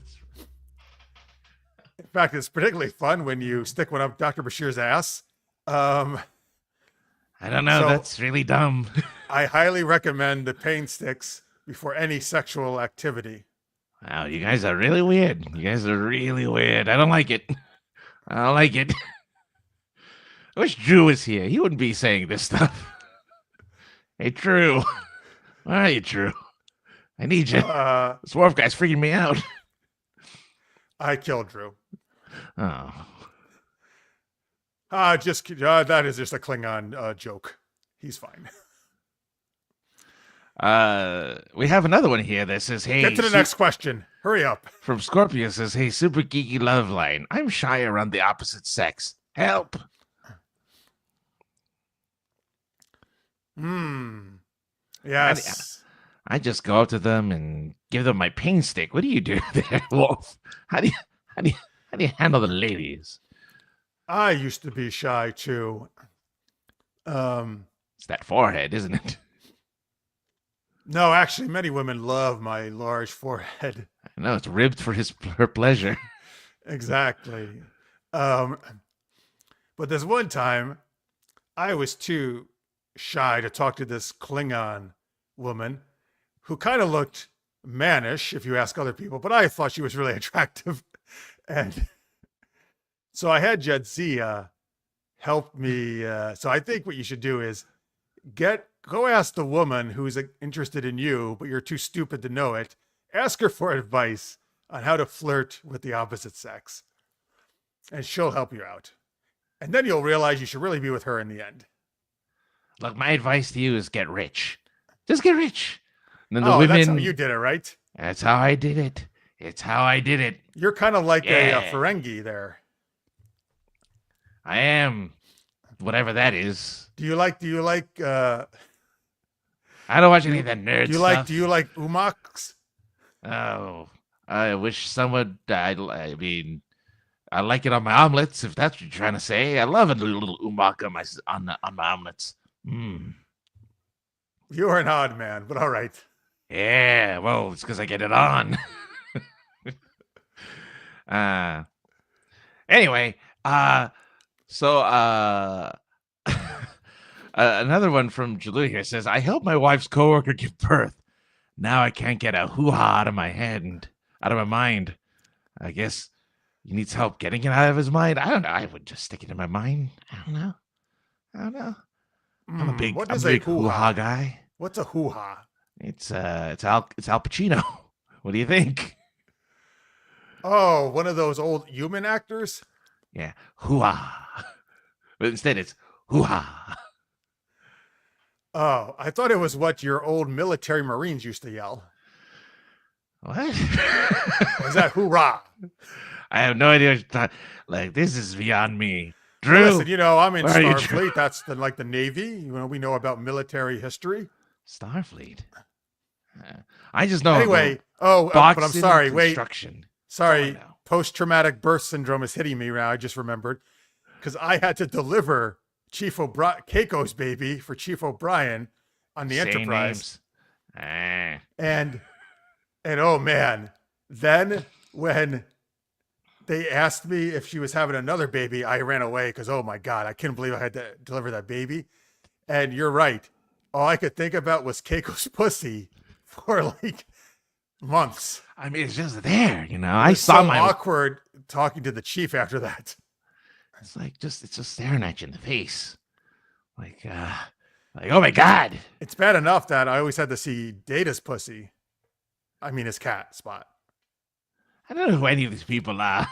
In fact, it's particularly fun when you stick one up Dr. Bashir's ass. I don't know. So that's really dumb. I highly recommend the paint sticks before any sexual activity. Wow, you guys are really weird. I don't like it. I wish Drew was here. He wouldn't be saying this stuff. Hey, Drew. Where are you, Drew? I need you. This Worf guy's freaking me out. I killed Drew. Oh. That is just a Klingon joke. He's fine. We have another one here that says, "Hey, get to the next question. Hurry up." From Scorpio says, "Hey, super geeky Loveline. I'm shy around the opposite sex. Help." Yes. I just go up to them and give them my pain stick. What do you do there, Wolf? How do you handle the ladies? I used to be shy too. It's that forehead, isn't it? No, actually, many women love my large forehead. I know, it's ribbed for her pleasure. Exactly. But there's one time I was too shy to talk to this Klingon woman who kind of looked mannish, if you ask other people, but I thought she was really attractive. And so I had Jadzia help me. So I think what you should do is go ask the woman who's interested in you, but you're too stupid to know it. Ask her for advice on how to flirt with the opposite sex, and she'll help you out. And then you'll realize you should really be with her in the end. Look, my advice to you is get rich. Just get rich. And then the Oh, women. that's how you did it, right? That's how I did it. It's how I did it. You're kind of like Yeah. a Ferengi there. I am. Whatever that is. Do you like I don't watch any of that nerd stuff. Do you like umaks? Oh, I wish someone. I mean, I like it on my omelets. If that's what you're trying to say, I love a little umak on my omelets. Mm. You're an odd man, but all right. Yeah, well, it's because I get it on. Anyway, another one from Jalou here says, I helped my wife's coworker give birth. Now I can't get a hoo-ha out of my head and out of my mind. I guess he needs help getting it out of his mind. I don't know. I would just stick it in my mind. I don't know. I'm a big hoo-ha guy. What's a hoo-ha? It's Al Pacino. What do you think? Oh, one of those old human actors? Yeah, hoo-ha. But instead it's hoo-ha. Oh, I thought it was what your old military Marines used to yell. What? Is that hoorah? I have no idea what you're talking. Like, this is beyond me. Drew, well, listen, I'm in Starfleet. That's like the Navy. We know about military history. Starfleet. I just know. Anyway, but I'm sorry. Wait. Sorry. Oh, Post-traumatic birth syndrome is hitting me now. I just remembered because I had to deliver Keiko's baby for Chief O'Brien on the Enterprise. And oh man, then when they asked me if she was having another baby, I ran away because, oh my God, I couldn't believe I had to deliver that baby. And you're right. All I could think about was Keiko's pussy for like months. I mean, it's just there, I saw my awkward talking to the chief after that. It's like it's just staring at you in the face. Like, oh my God. It's bad enough that I always had to see Data's pussy. I mean, his cat spot. I don't know who any of these people are.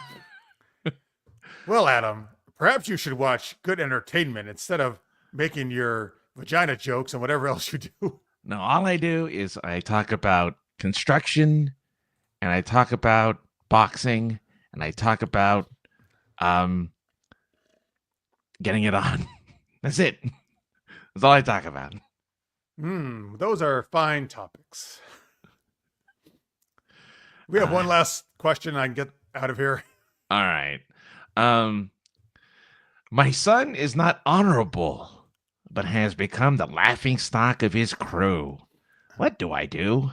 Well, Adam, perhaps you should watch good entertainment instead of making your vagina jokes and whatever else you do. No, all I do is I talk about construction and I talk about boxing and I talk about getting it on. That's it. That's all I talk about. Those are fine topics. We have one last question. I can get out of here. All right. My son is not honorable, but has become the laughingstock of his crew. What do I do?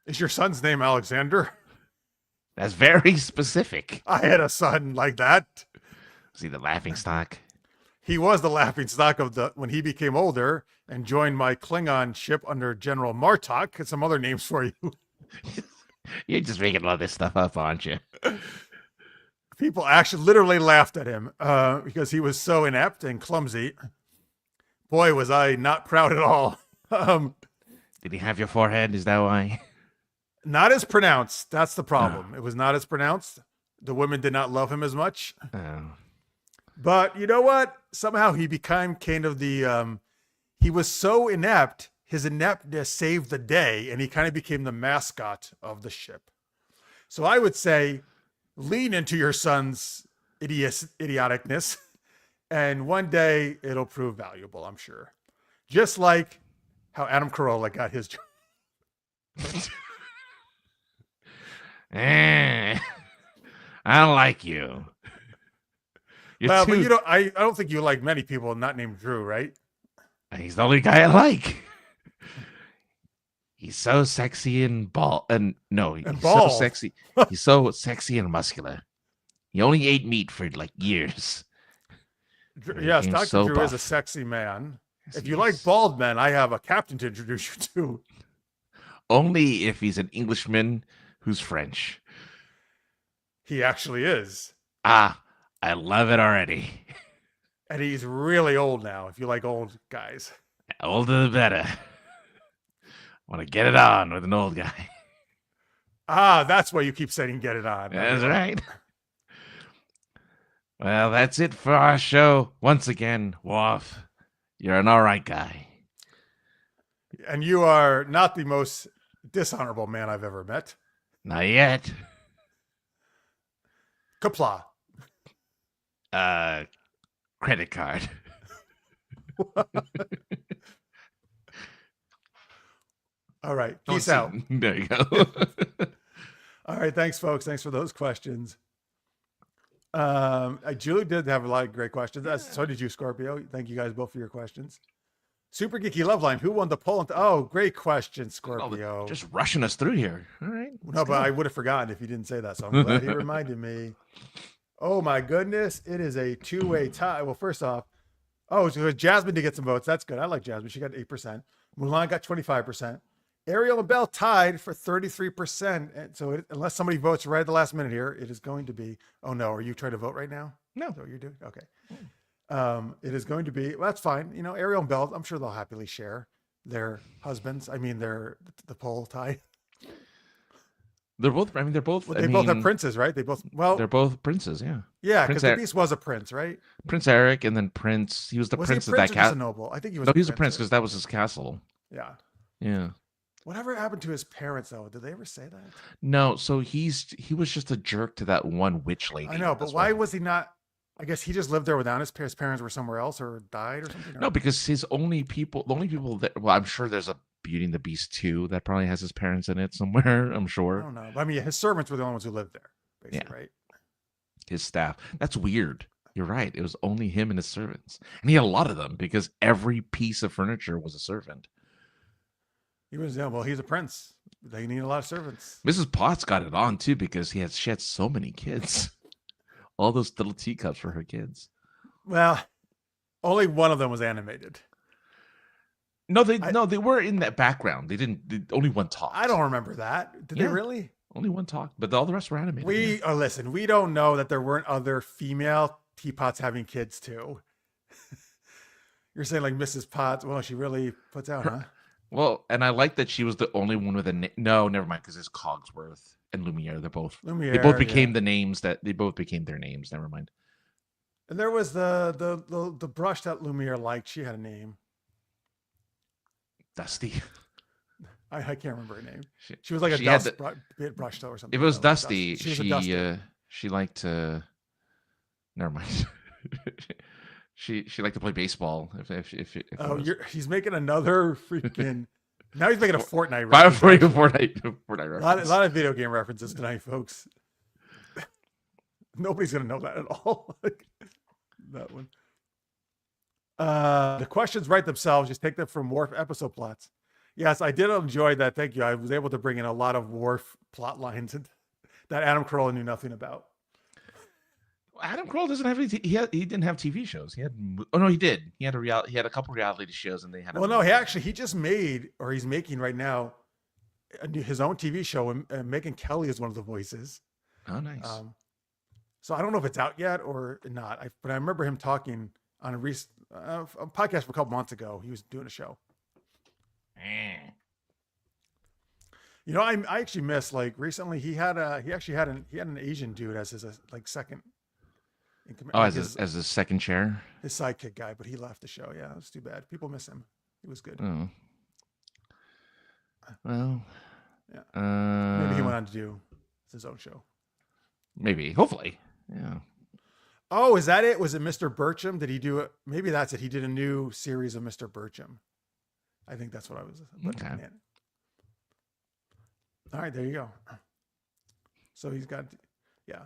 Is your son's name Alexander? That's very specific. I had a son like that. Is he the laughingstock? He was the laughingstock when he became older and joined my Klingon ship under General Martok. And some other names for you. You're just making all this stuff up, aren't you? People actually literally laughed at him because he was so inept and clumsy. Boy, was I not proud at all. Did he have your forehead? Is that why? Not as pronounced. That's the problem. It was not as pronounced. The women did not love him as much. Oh. But you know what? Somehow he became kind of he was so inept, his ineptness saved the day, and he kind of became the mascot of the ship. So I would say, lean into your son's idioticness, and one day it'll prove valuable, I'm sure. Just like how Adam Carolla got his job. I don't like you. But I don't think you like many people not named Drew, right? He's the only guy I like. He's so sexy and bald. So sexy. He's so sexy and muscular. He only ate meat for like years. Yes, Dr. Drew is a sexy man. Yes, if you like bald men, I have a captain to introduce you to. Only if he's an Englishman who's French. He actually is. I love it already. And he's really old now, if you like old guys. Older the better. Want to get it on with an old guy. That's why you keep saying get it on. That's right. Well, that's it for our show. Once again, Worf, you're an all right guy. And you are not the most dishonorable man I've ever met. Not yet. Kapla. Credit card. All right. Peace out. There you go. All right. Thanks, folks. Thanks for those questions. Julie did have a lot of great questions. So did you, Scorpio. Thank you guys both for your questions. Super Geeky Loveline. Who won the poll? Oh, great question, Scorpio. Just rushing us through here. All right. No, but I would have forgotten if you didn't say that. So I'm glad he reminded me. Oh my goodness. It is a two-way tie. Well, first off, so Jasmine did get some votes. That's good. I like Jasmine. She got 8%. Mulan got 25%. Ariel and Belle tied for 33%. And so unless somebody votes right at the last minute here, it is going to be, oh no, are you trying to vote right now? No. Is that what you're doing? Okay. It is going to be, well, that's fine. You know, Ariel and Belle, I'm sure they'll happily share their husbands. I mean, the poll tie. They're both, they're both, Well, they both have princes, right? They're both princes. Yeah. Yeah. Because the beast was a prince, right? Prince Eric. And then Prince, he was the prince he of that castle. noble? I think he was. No, he was a prince because that was his castle. Yeah. Yeah. Whatever happened to his parents, though? Did they ever say that? No, so he was just a jerk to that one witch lady. I know, but why was he not? I guess he just lived there without his parents. His parents were somewhere else or died or something. No, because the only people that, well, I'm sure there's a Beauty and the Beast 2 that probably has his parents in it somewhere. I'm sure. I don't know. I mean, his servants were the only ones who lived there, basically, right? His staff. That's weird. You're right. It was only him and his servants, and he had a lot of them because every piece of furniture was a servant. He was, well, he's a prince. They need a lot of servants. Mrs. Potts got it on too because she had so many kids. All those little teacups for her kids. Well, only one of them was animated. No, they were in that background. Only one talked. I don't remember that. Did they really? Only one talked, but all the rest were animated. Listen, we don't know that there weren't other female teapots having kids too. You're saying like Mrs. Potts? Well, she really puts out, huh? Well, and I like that she was the only one with a name. No, never mind, because it's Cogsworth and Lumiere. They both became the names that they both became their names. Never mind. And there was the brush that Lumiere liked. She had a name. Dusty. I can't remember her name. She was like a dust brush or something. If it was Dusty, Dusty. She liked to. Never mind. She liked to play baseball. He's making another freaking. Now he's making a Fortnite reference. Fortnite reference. A lot of video game references tonight, folks. Nobody's gonna know that at all. That one. The questions write themselves. Just take them from Worf episode plots. Yes, I did enjoy that. Thank you. I was able to bring in a lot of Worf plot lines that Adam Carolla knew nothing about. Adam Carolla doesn't have any. He didn't have TV shows. He had. Oh no, he did. He had a couple reality shows, and they had. Well, no, he just made, or he's making right now, his own TV show, and Megyn Kelly is one of the voices. Oh, nice. So I don't know if it's out yet or not. But I remember him talking on a recent a podcast a couple months ago. He was doing a show. You know, I actually miss, like, recently he had an Asian dude as his second. As his second chair, his sidekick guy, but he left the show. Yeah, it was too bad. People miss him. He was good. Oh. Well, yeah. Maybe he went on to do his own show. Maybe, hopefully, yeah. Oh, is that it? Was it Mr. Bircham? Did he do it? Maybe that's it. He did a new series of Mr. Bircham. I think that's what I was. Okay. All right, there you go. So he's got, yeah.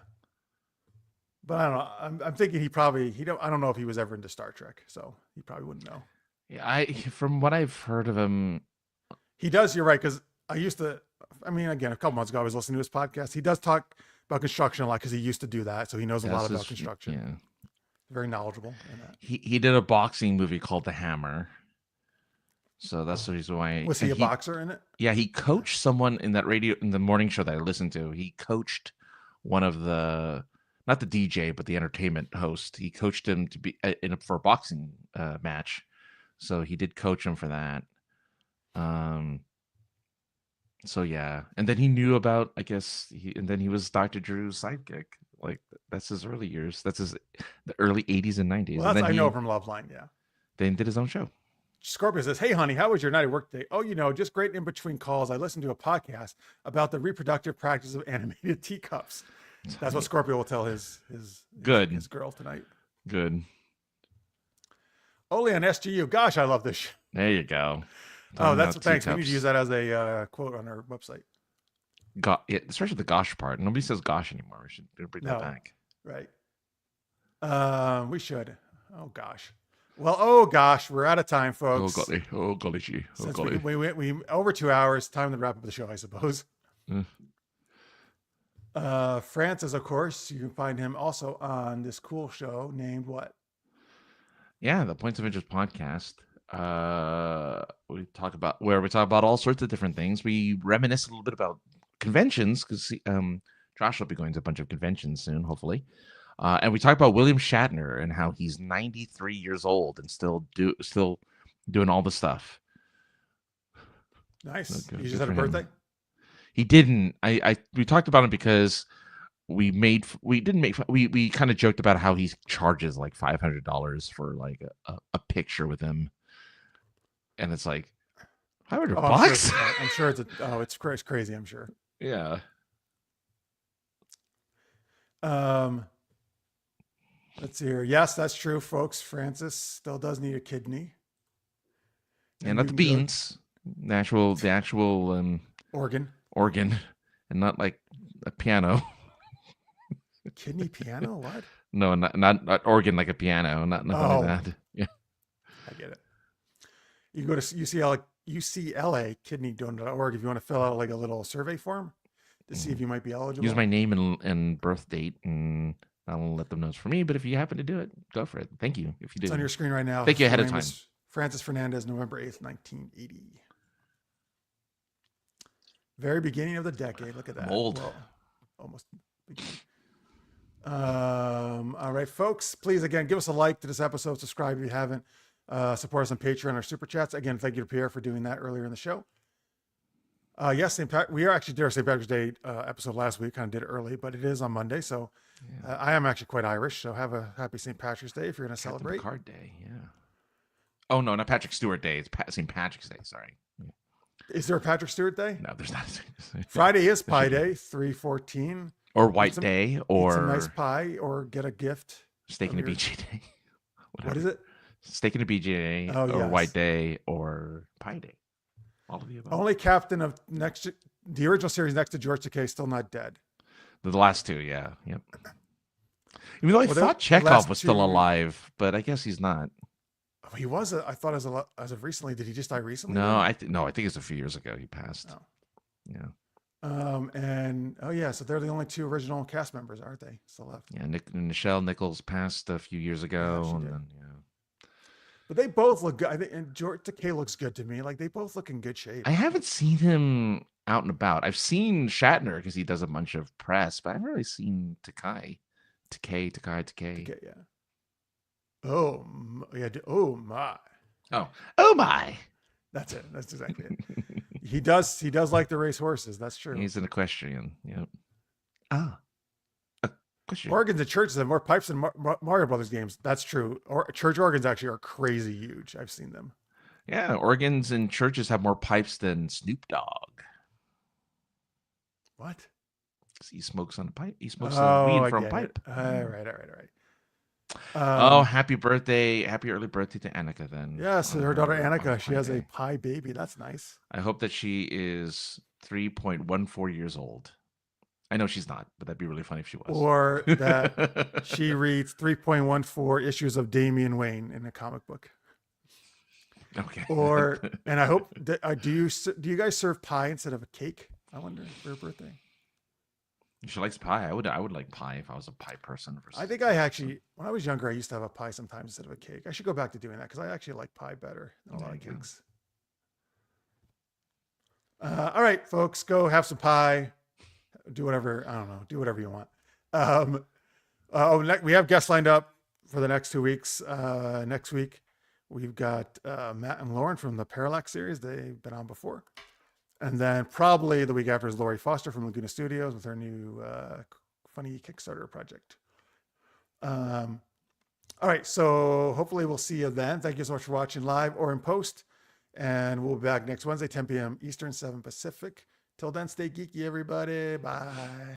But I don't know. I'm thinking I don't know if he was ever into Star Trek, so he probably wouldn't know. Yeah, from what I've heard of him, he does. You're right, because again, a couple months ago I was listening to his podcast. He does talk about construction a lot because he used to do that, so he knows a lot about construction. Yeah, very knowledgeable in that. He did a boxing movie called The Hammer. So that's the reason why. Was he a boxer in it? Yeah, he coached someone in the morning show that I listened to. He coached one of the, not the DJ, but the entertainment host. He coached him to be for a boxing match. So he did coach him for that. So yeah, and then he knew about, I guess, and then he was Dr. Drew's sidekick Like that's his early years. That's the early 80s and 90s. Well, And that's then I he know from Loveline. Yeah. then did his own show. Scorpio says, "Hey, honey, how was your night at work today? Oh, just great. In between calls, I listened to a podcast about the reproductive practice of animated teacups." That's what Scorpio will tell his girl tonight. Good. Only on SGU. Gosh, I love this show. There you go. Thanks. Teacups. We need to use that as a quote on our website. Especially the gosh part. Nobody says gosh anymore. We should bring that back. Right. We should. Oh gosh. Well, oh gosh, we're out of time, folks. Oh golly. Since we over 2 hours. Time to wrap up the show, I suppose. Francis, of course, you can find him also on this cool show named what? Yeah, the Points of Interest podcast. We talk about all sorts of different things. We reminisce a little bit about conventions because Josh will be going to a bunch of conventions soon, hopefully. And we talk about William Shatner and how he's 93 years old and still doing all the stuff. Nice. He just had a birthday? He didn't. We talked about it because we kind of joked about how he charges like $500 for like a picture with him, and it's like $500. I'm sure it's crazy. I'm sure. Yeah. Let's see here. Yes, that's true, folks. Francis still does need a kidney, and not the beans. The actual organ, and not like a piano. Kidney piano? What? No, not organ like a piano. Nothing like that. Yeah, I get it. You can go to UCLA kidneydonor.org if you want to fill out like a little survey form to see if you might be eligible. Use my name and birth date, and I'll let them know it's for me. But if you happen to do it, go for it. Thank you. If you do, it's on your screen right now. Thank you ahead of time. Francis Fernandez, November 8th, 1980. Very beginning of the decade. Look at that. Old. Well, almost beginning. All right, folks. Please, again, give us a like to this episode. Subscribe if you haven't. Support us on Patreon or Super Chats. Again, thank you to Pierre for doing that earlier in the show. Yes, we actually did our St. Patrick's Day episode last week. Kind of did it early, but it is on Monday. So I am actually quite Irish. So have a happy St. Patrick's Day if you're going to celebrate. Card Day, yeah. Oh, no, not Patrick Stewart Day. It's St. Patrick's Day. Sorry. Is there a Patrick Stewart Day? No, there's not. Friday is Pie Day, 3/14. Or White Day, or eat some nice pie, or get a gift. Steak and a BJ Day. What is it? Steak and a BJ Day, or White Day, or Pie Day. All of the above. Only captain of the original series next to George Takei still not dead. The last two, yeah. Yep. Even though I thought Chekhov was still alive, but I guess he's not. Oh, he was. I thought as of recently. Did he just die recently? No, I think it's a few years ago he passed. Oh. Yeah. So they're the only two original cast members, aren't they? Still left. Yeah, Nichelle Nichols passed a few years ago, But they both look good. I think, and George Takei looks good to me. Like they both look in good shape. I haven't seen him out and about. I've seen Shatner because he does a bunch of press, but I haven't really seen Takei. Yeah. Oh yeah. Oh my. Oh my. That's it. That's exactly it. He does like to race horses. That's true. He's an equestrian. Yep. Equestrian. Organs at churches have more pipes than Mario Brothers games. That's true. Church organs actually are crazy huge. I've seen them. Yeah, organs in churches have more pipes than Snoop Dogg. What? He smokes on a pipe. He smokes weed from a pipe. All right. Happy birthday. Happy early birthday to Annika then. Yes, her daughter Annika. She has a pie baby. That's nice. I hope that she is 3.14 years old. I know she's not, but that'd be really funny if she was. Or that she reads 3.14 issues of Damian Wayne in a comic book. Okay. And I hope that, do you guys serve pie instead of a cake? I wonder for her birthday. She likes pie. I would like pie if I was a pie person. I think I actually, when I was younger, I used to have a pie sometimes instead of a cake. I should go back to doing that because I actually like pie better than a lot of cakes. All right, folks, go have some pie. Do whatever. I don't know. Do whatever you want. We have guests lined up for the next 2 weeks. Next week, we've got Matt and Lauren from the Parallax series. They've been on before. And then probably the week after is Lori Foster from Laguna Studios with her new funny Kickstarter project. All right, so hopefully we'll see you then. Thank you so much for watching live or in post, and we'll be back next Wednesday, 10 p.m. Eastern, 7 Pacific. Till then, stay geeky, everybody. Bye.